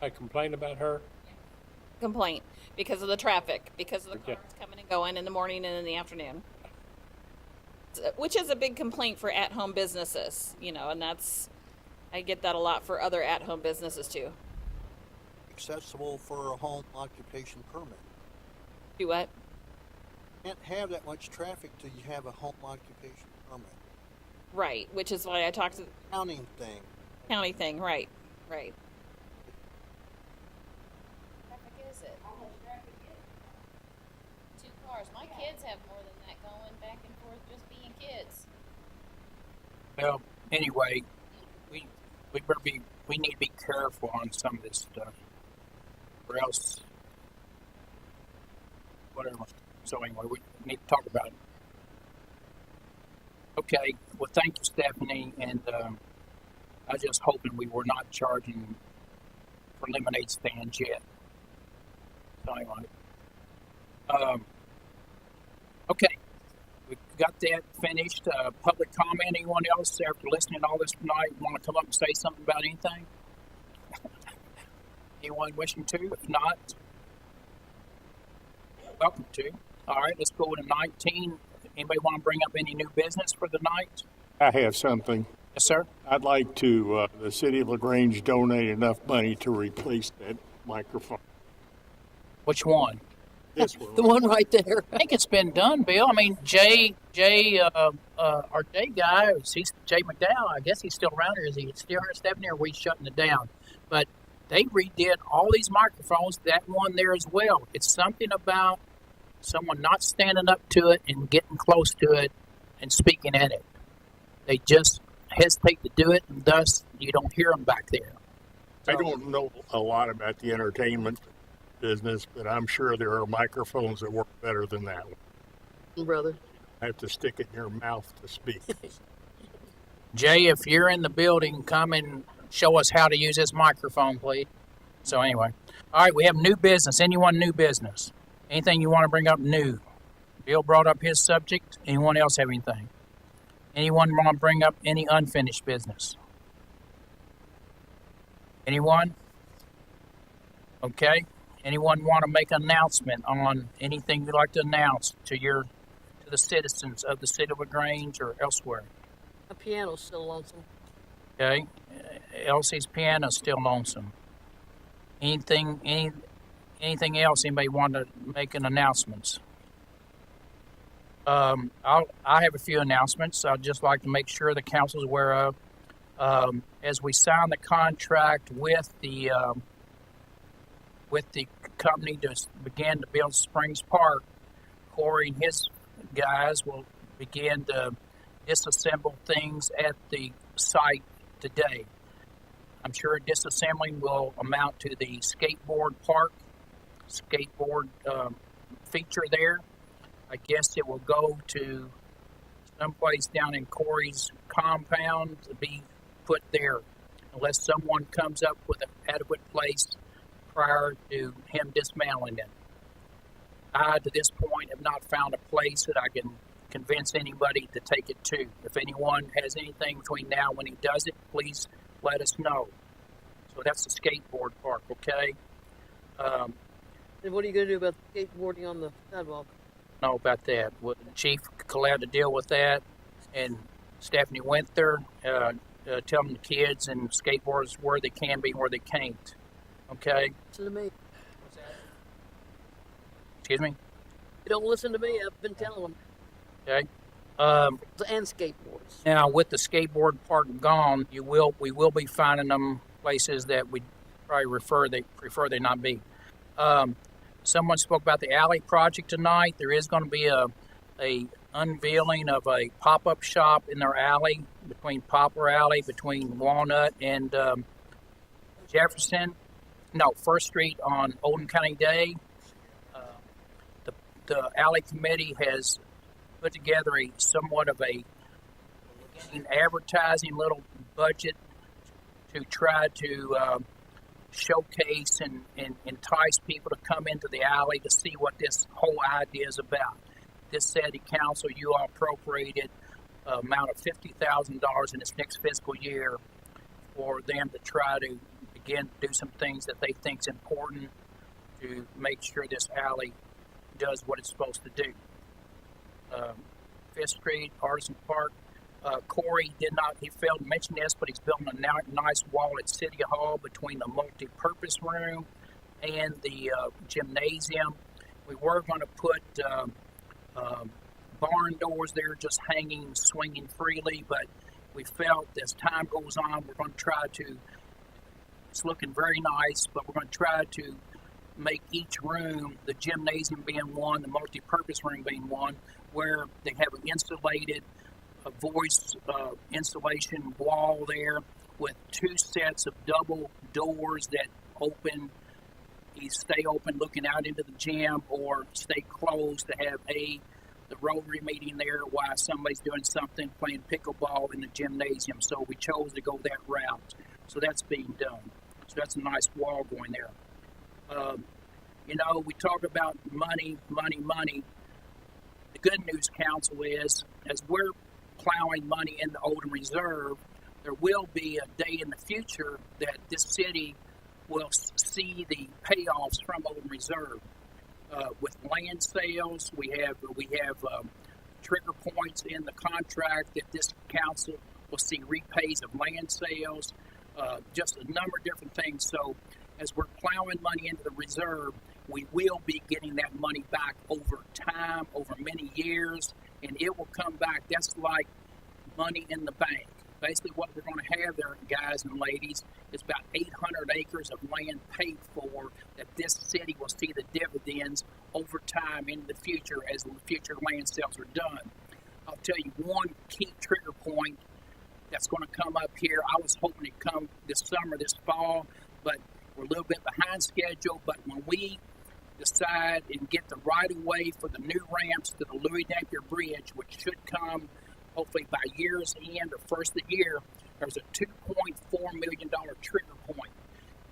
I complained about her. Complaint because of the traffic, because of the cars coming and going in the morning and in the afternoon, which is a big complaint for at-home businesses. And I get that a lot for other at-home businesses too. Accessible for a home occupation permit. Do what? Can't have that much traffic till you have a home occupation permit. Right, which is why I talked to the Counting thing. county thing. Right. Traffic is it? How much traffic is it? 2 cars. My kids have more than that going back and forth just being kids. Well, anyway, we need to be careful on some of this stuff, or else, whatever. So anyway, we need to talk about it. Okay. Well, thank you, Stephanie, and I was just hoping we were not charging for lemonade stands yet. So anyway, okay. We got that finished. Public comment. Anyone else after listening to all this tonight want to come up and say something about anything? Anyone wishing to? If not, welcome to. All right, let's go to 19. Anybody want to bring up any new business for the night? I have something. Yes, sir. I'd like to, the city of LaGrange donate enough money to replace that microphone. Which one? This one. The one right there. I think it's been done, Bill. I mean, our Jay guy, he's Jay McDowell. I guess he's still around here. Is he still here, Stephanie, or are we shutting it down? But they redid all these microphones, that one there as well. It's something about someone not standing up to it and getting close to it and speaking at it. They just hesitate to do it, and thus you don't hear them back there. I don't know a lot about the entertainment business, but I'm sure there are microphones that work better than that one. Brother. I have to stick it in your mouth to speak. Jay, if you're in the building, come and show us how to use this microphone, please. So anyway, all right, we have new business. Anyone new business? Anything you want to bring up new? Bill brought up his subject. Anyone else have anything? Anyone want to bring up any unfinished business? Anyone? Okay. Anyone want to make an announcement on anything you'd like to announce to the citizens of the city of LaGrange or elsewhere? My piano's still lonesome. Okay. Elsie's piano's still lonesome. Anything else anybody want to make an announcements? I have a few announcements. I'd just like to make sure the council's aware of. As we sign the contract with the company to begin to build Springs Park, Corey and his guys will begin to disassemble things at the site today. I'm sure disassembling will amount to the skateboard feature there. I guess it will go to someplace down in Corey's compound to be put there, unless someone comes up with an adequate place prior to him dismantling it. I, to this point, have not found a place that I can convince anybody to take it to. If anyone has anything between now and when he does it, please let us know. So that's the skateboard park, okay? And what are you going to do about skateboarding on the sidewalk? Know about that. Well, the chief allowed to deal with that, and Stephanie went there, telling the kids and skateboarders where they can be and where they can't. Okay? Listen to me. Excuse me? They don't listen to me. I've been telling them. Okay? And skateboards. Now, with the skateboard park gone, we will be finding them places that we probably prefer they not be. Someone spoke about the alley project tonight. There is going to be a unveiling of a pop-up shop in their alley, between Poplar Alley, between Walnut and First Street on Oldham County Day. The alley committee has put together somewhat of an advertising little budget to try to showcase and entice people to come into the alley to see what this whole idea is about. This city council, you all appropriated an amount of $50,000 in this next fiscal year for them to try to begin to do some things that they think is important to make sure this alley does what it's supposed to do. Fifth Street, Artisan Park. Corey he failed to mention this, but he's building a nice wall at City Hall between the multi-purpose room and the gymnasium. We were going to put barn doors there just hanging, swinging freely, but we felt as time goes on, we're going to try to, it's looking very nice, but we're going to try to make each room, the gymnasium being one, the multi-purpose room being one, where they have an insulated voice insulation wall there with two sets of double doors that open, either stay open looking out into the gym or stay closed to have the Rotary meeting there while somebody's doing something, playing pickleball in the gymnasium. So we chose to go that route. So that's being done. So that's a nice wall going there. We talk about money. The good news, council, is as we're plowing money in the Oldham Reserve, there will be a day in the future that this city will see the payoffs from Oldham Reserve. With land sales, we have trigger points in the contract that this council will see repays of land sales, just a number of different things. So as we're plowing money into the reserve, we will be getting that money back over time, over many years, and it will come back. That's like money in the bank. Basically what we're going to have there, guys and ladies, is about 800 acres of land paid for that this city will see the dividends over time in the future as the future land sales are done. I'll tell you one key trigger point that's going to come up here. I was hoping it'd come this summer, this fall, but we're a little bit behind schedule. But when we decide and get the right of way for the new ramps to the Louis Dampier Bridge, which should come hopefully by year's end or first of the year, there's a $2.4 million trigger point.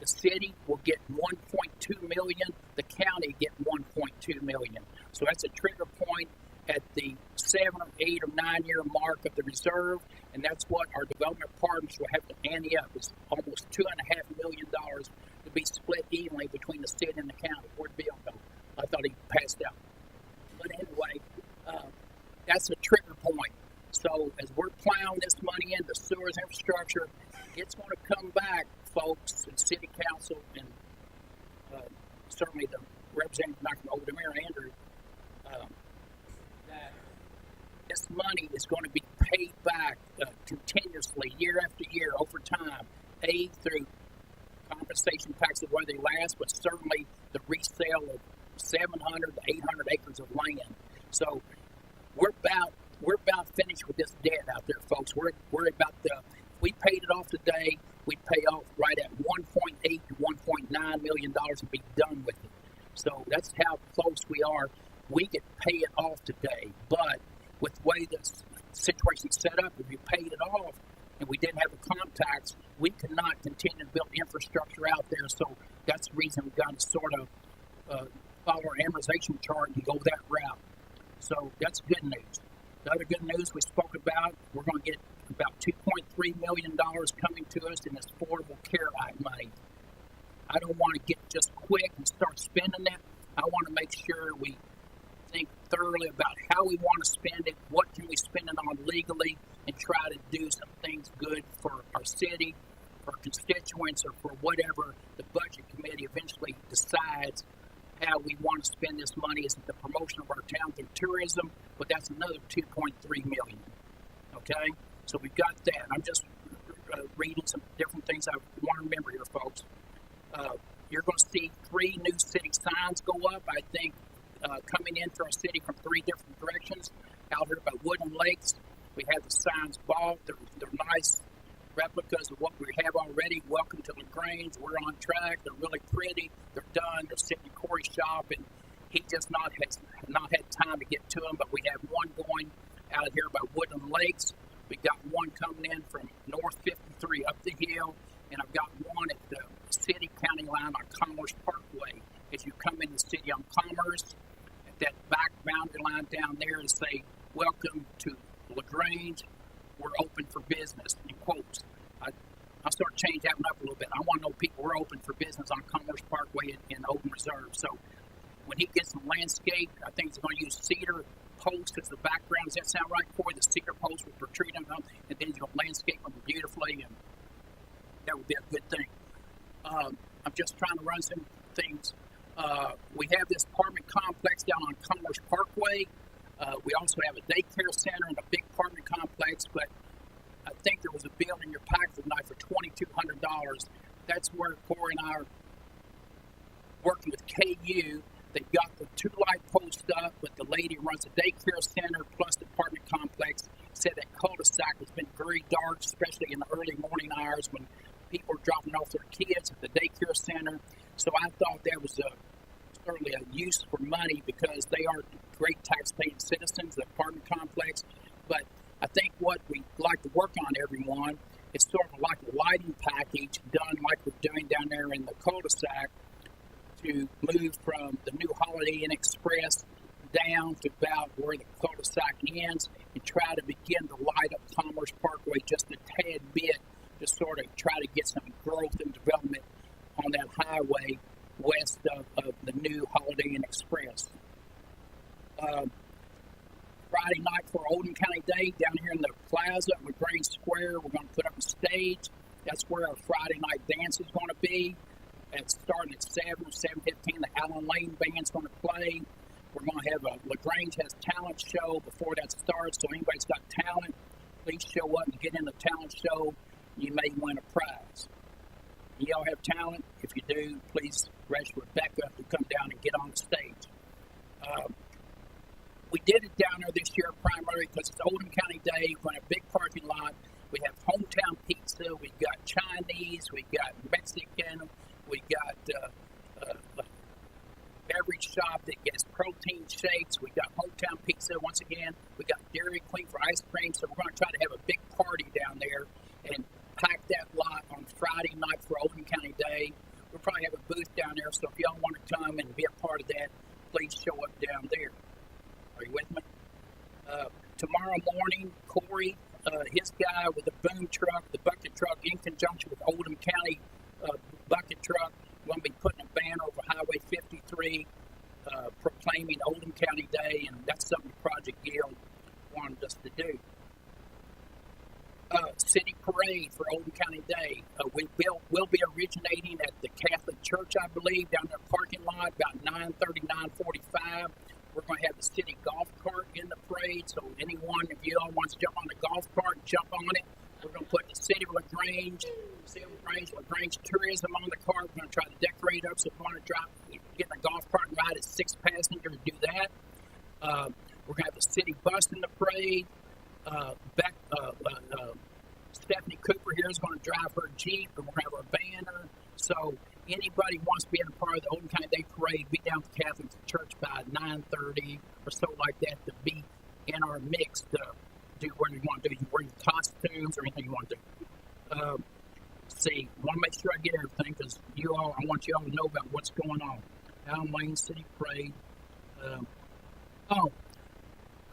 The city will get $1.2 million. The county get $1.2 million. So that's a trigger point at the 7 or 8 or 9 year mark of the reserve, and that's what our development partners will have to ante up. It's almost $2.5 million to be split evenly between the city and the county. Where'd Bill go? I thought he passed out. But anyway, that's a trigger point. So as we're plowing this money into sewers infrastructure, it's going to come back, folks, and city council, and certainly the representative back from Old Mayor Andrew, that this money is going to be paid back continuously, year after year, over time, through compensation taxes, whether they last, but certainly the resale of 700 to 800 acres of land. So we're about finished with this debt out there, folks. We're about we paid it off today, we'd pay off right at $1.8 to $1.9 million and be done with it. So that's how close we are. We could pay it off today, but with the way this situation's set up, if we paid it off and we didn't have the contacts, we could not continue to build infrastructure out there. So that's the reason we've got to sort of follow our amortization chart and go that route. So that's good news. The other good news we spoke about, we're going to get about $2.3 million coming to us in this Affordable Care Act money. I don't want to get just quick and start spending it. I want to make sure we think thoroughly about how we want to spend it, what can we spend it on legally, and try to do some things good for our city, for our constituents, or for whatever the budget committee eventually decides how we want to spend this money. Is it the promotion of our town through tourism? But that's another $2.3 million. Okay? So we've got that. I'm just reading some different things I want to remember here, folks. You're going to see 3 new city signs go up, I think, coming into our city from 3 different directions. Out here by Woodland Lakes, we have the signs bought. They're nice replicas of what we have already. Welcome to Grange. We're on track. They're really pretty. They're done. They're sitting in Corey's shop, and he just has not had time to get to them. But we have one going out here by Woodland Lakes. We got one coming in from North 53 up the hill, and I've got one at the city-county line on Commerce Parkway. As you come in the city on Commerce, at that back boundary line down there, and say, "Welcome to LaGrange. We're open for business," in quotes. I'll start changing that one up a little bit. I want to know people we're open for business on Commerce Parkway in Open Reserve. So when he gets some landscape, I think he's going to use cedar posts as the background. Does that sound right, Corey? The cedar posts will protrude them, and then he's going to landscape them beautifully, and that would be a good thing. I'm just trying to run some things. We have this apartment complex down on Commerce Parkway. We also have a daycare center and a big apartment complex, but I think there was a bill in your packet tonight for $2,200. That's where Corey and I are working with KU. They've got the 2 light posts up, but the lady who runs the daycare center plus the apartment complex said that cul-de-sac has been very dark, especially in the early morning hours when people are dropping off their kids at the daycare center. So I thought that was certainly a use for money because they are great tax-paying citizens, the apartment complex. But I think what we'd like to work on, everyone, is sort of like a lighting package done like we're doing down there in the cul-de-sac to move from the new Holiday Inn Express down to about where the cul-de-sac ends and try to begin to light up Commerce Parkway just a tad bit to sort of try to get some growth and development on that highway west of the new Holiday Inn Express. Friday night for Oldham County Day down here in the plaza with Grange Square. We're going to put up a stage. That's where our Friday night dance is going to be. It's starting at 7 or 7:15. The Allen Lane Band's going to play. We're going to have LaGrange has talent show before that starts. So anybody's got talent, please show up and get in the talent show. You may win a prize. Y'all have talent? If you do, please register Rebecca to come down and get on the stage. We did it down there this year primarily because it's Oldham County Day. We're in a big parking lot. We have hometown pizza. We've got Chinese. We've got Mexican. We got beverage shop that gets protein shakes. We got hometown pizza once again. We got Dairy Queen for ice cream. So we're going to try to have a big party down there and pack that lot on Friday night for Oldham County Day. We'll probably have a booth down there. So if y'all want to come and be a part of that, please show up down there. Are you with me? Tomorrow morning, Corey, his guy with the boom truck, the bucket truck, in conjunction with Oldham County bucket truck, going to be putting a banner over Highway 53 proclaiming Oldham County Day, and that's something Project Guild wanted us to do. City Parade for Oldham County Day. We'll be originating at the Catholic Church, I believe, down there parking lot, about 9:30, 9:45. We're going to have the city golf cart in the parade, so anyone, if you all want to jump on the golf cart, jump on it. We're going to put the City of LaGrange Tourism on the cart. We're going to try to decorate up, so if you want to get in a golf cart and ride as 6 passengers, do that. We're going to have the city bus in the parade. Stephanie Cooper here is going to drive her Jeep, and we're going to have our banner. So anybody who wants to be in a part of the Oldham County Day Parade, be down at the Catholic Church by 9:30 or so like that to be in our mix to do what you want to do. You wear your costumes or anything you want to do. See, I want to make sure I get everything because I want you all to know about what's going on. Allen Lane City Parade.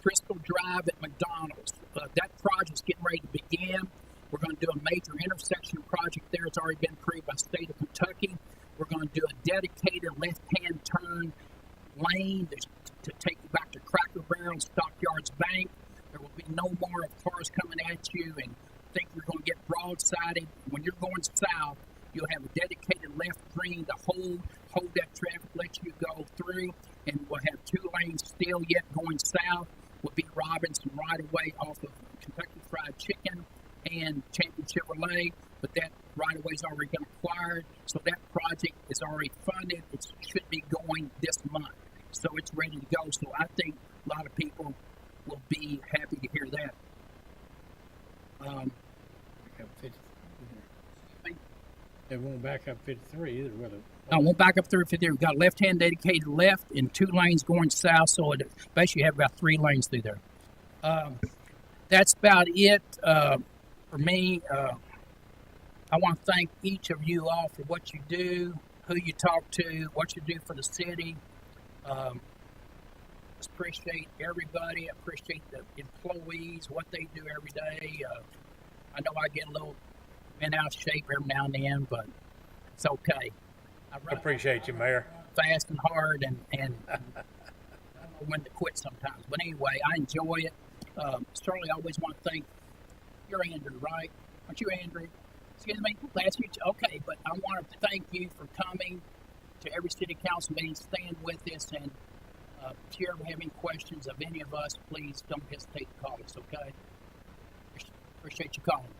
Crystal Drive at McDonald's. That project's getting ready to begin. We're going to do a major intersection project there. It's already been approved by the state of Kentucky. We're going to do a dedicated left-hand turn lane to take you back to Cracker Barrel and Stockyards Bank. There will be no more of cars coming at you and think you're going to get broadsided. When you're going south, you'll have a dedicated left green to hold that traffic, let you go through, and we'll have 2 lanes still yet going south. Will be Robinson right away off of Kentucky Fried Chicken and Champion Chevrolet, but that right away is already been acquired, so that project is already funded. It should be going this month, so it's ready to go. So I think a lot of people will be happy to hear that. It won't back up 53 either, will it? I won't back up through 53. We've got left-hand dedicated left and 2 lanes going south, so it basically have about 3 lanes through there. That's about it for me. I want to thank each of you all for what you do, who you talk to, what you do for the city. Just appreciate everybody. I appreciate the employees, what they do every day. I know I get a little bent out of shape every now and then, but it's okay. I appreciate you, Mayor. Fast and hard, and I don't know when to quit sometimes. But anyway, I enjoy it. Certainly, I always want to thank. You're Andrew, right? Aren't you Andrew? Excuse me. Last week, okay. But I want to thank you for coming to every city council meeting, staying with us, and if you ever have any questions of any of us, please don't hesitate to call us. Okay. Appreciate you calling.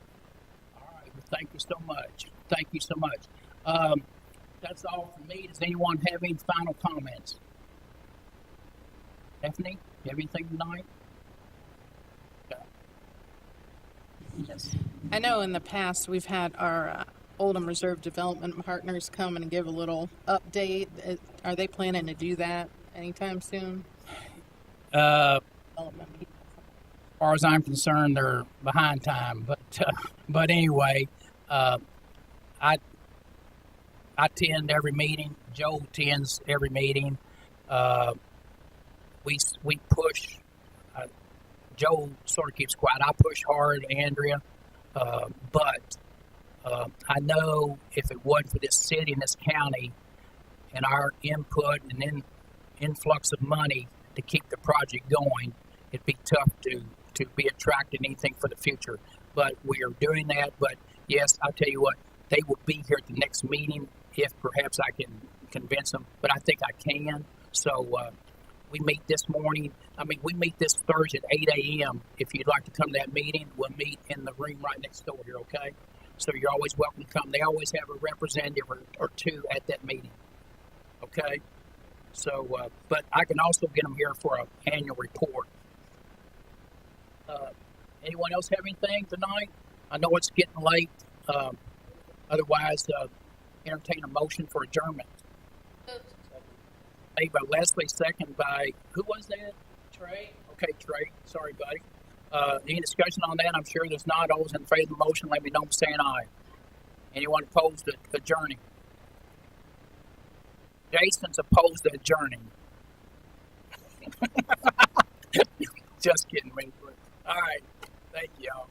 All right. Well, thank you so much. Thank you so much. That's all for me. Does anyone have any final comments? Stephanie, you have anything tonight? Okay. Yes. I know in the past we've had our Oldham Reserve Development partners come and give a little update. Are they planning to do that anytime soon? As far as I'm concerned, they're behind time. But anyway, I attend every meeting. Joe attends every meeting. We push. Joe sort of keeps quiet. I push hard, Andrea. But I know if it wasn't for this city and this county and our input and then influx of money to keep the project going, it'd be tough to be attracting anything for the future. But we are doing that. But yes, I'll tell you what, they will be here at the next meeting if perhaps I can convince them. But I think I can. So we meet this morning. We meet this Thursday at 8 a.m. If you'd like to come to that meeting, we'll meet in the room right next door here, okay? So you're always welcome to come. They always have a representative or two at that meeting, okay? So, but I can also get them here for an annual report. Anyone else have anything tonight? I know it's getting late. Otherwise, entertain a motion for adjournment. Made by Leslie, second by, who was that? Trey. Okay, Trey. Sorry, buddy. Any discussion on that? I'm sure there's not. All those in favor of the motion, let me know by saying aye. Anyone opposed to adjourning? Jason's opposed to adjourning. Just kidding, me. All right. Thank you, y'all.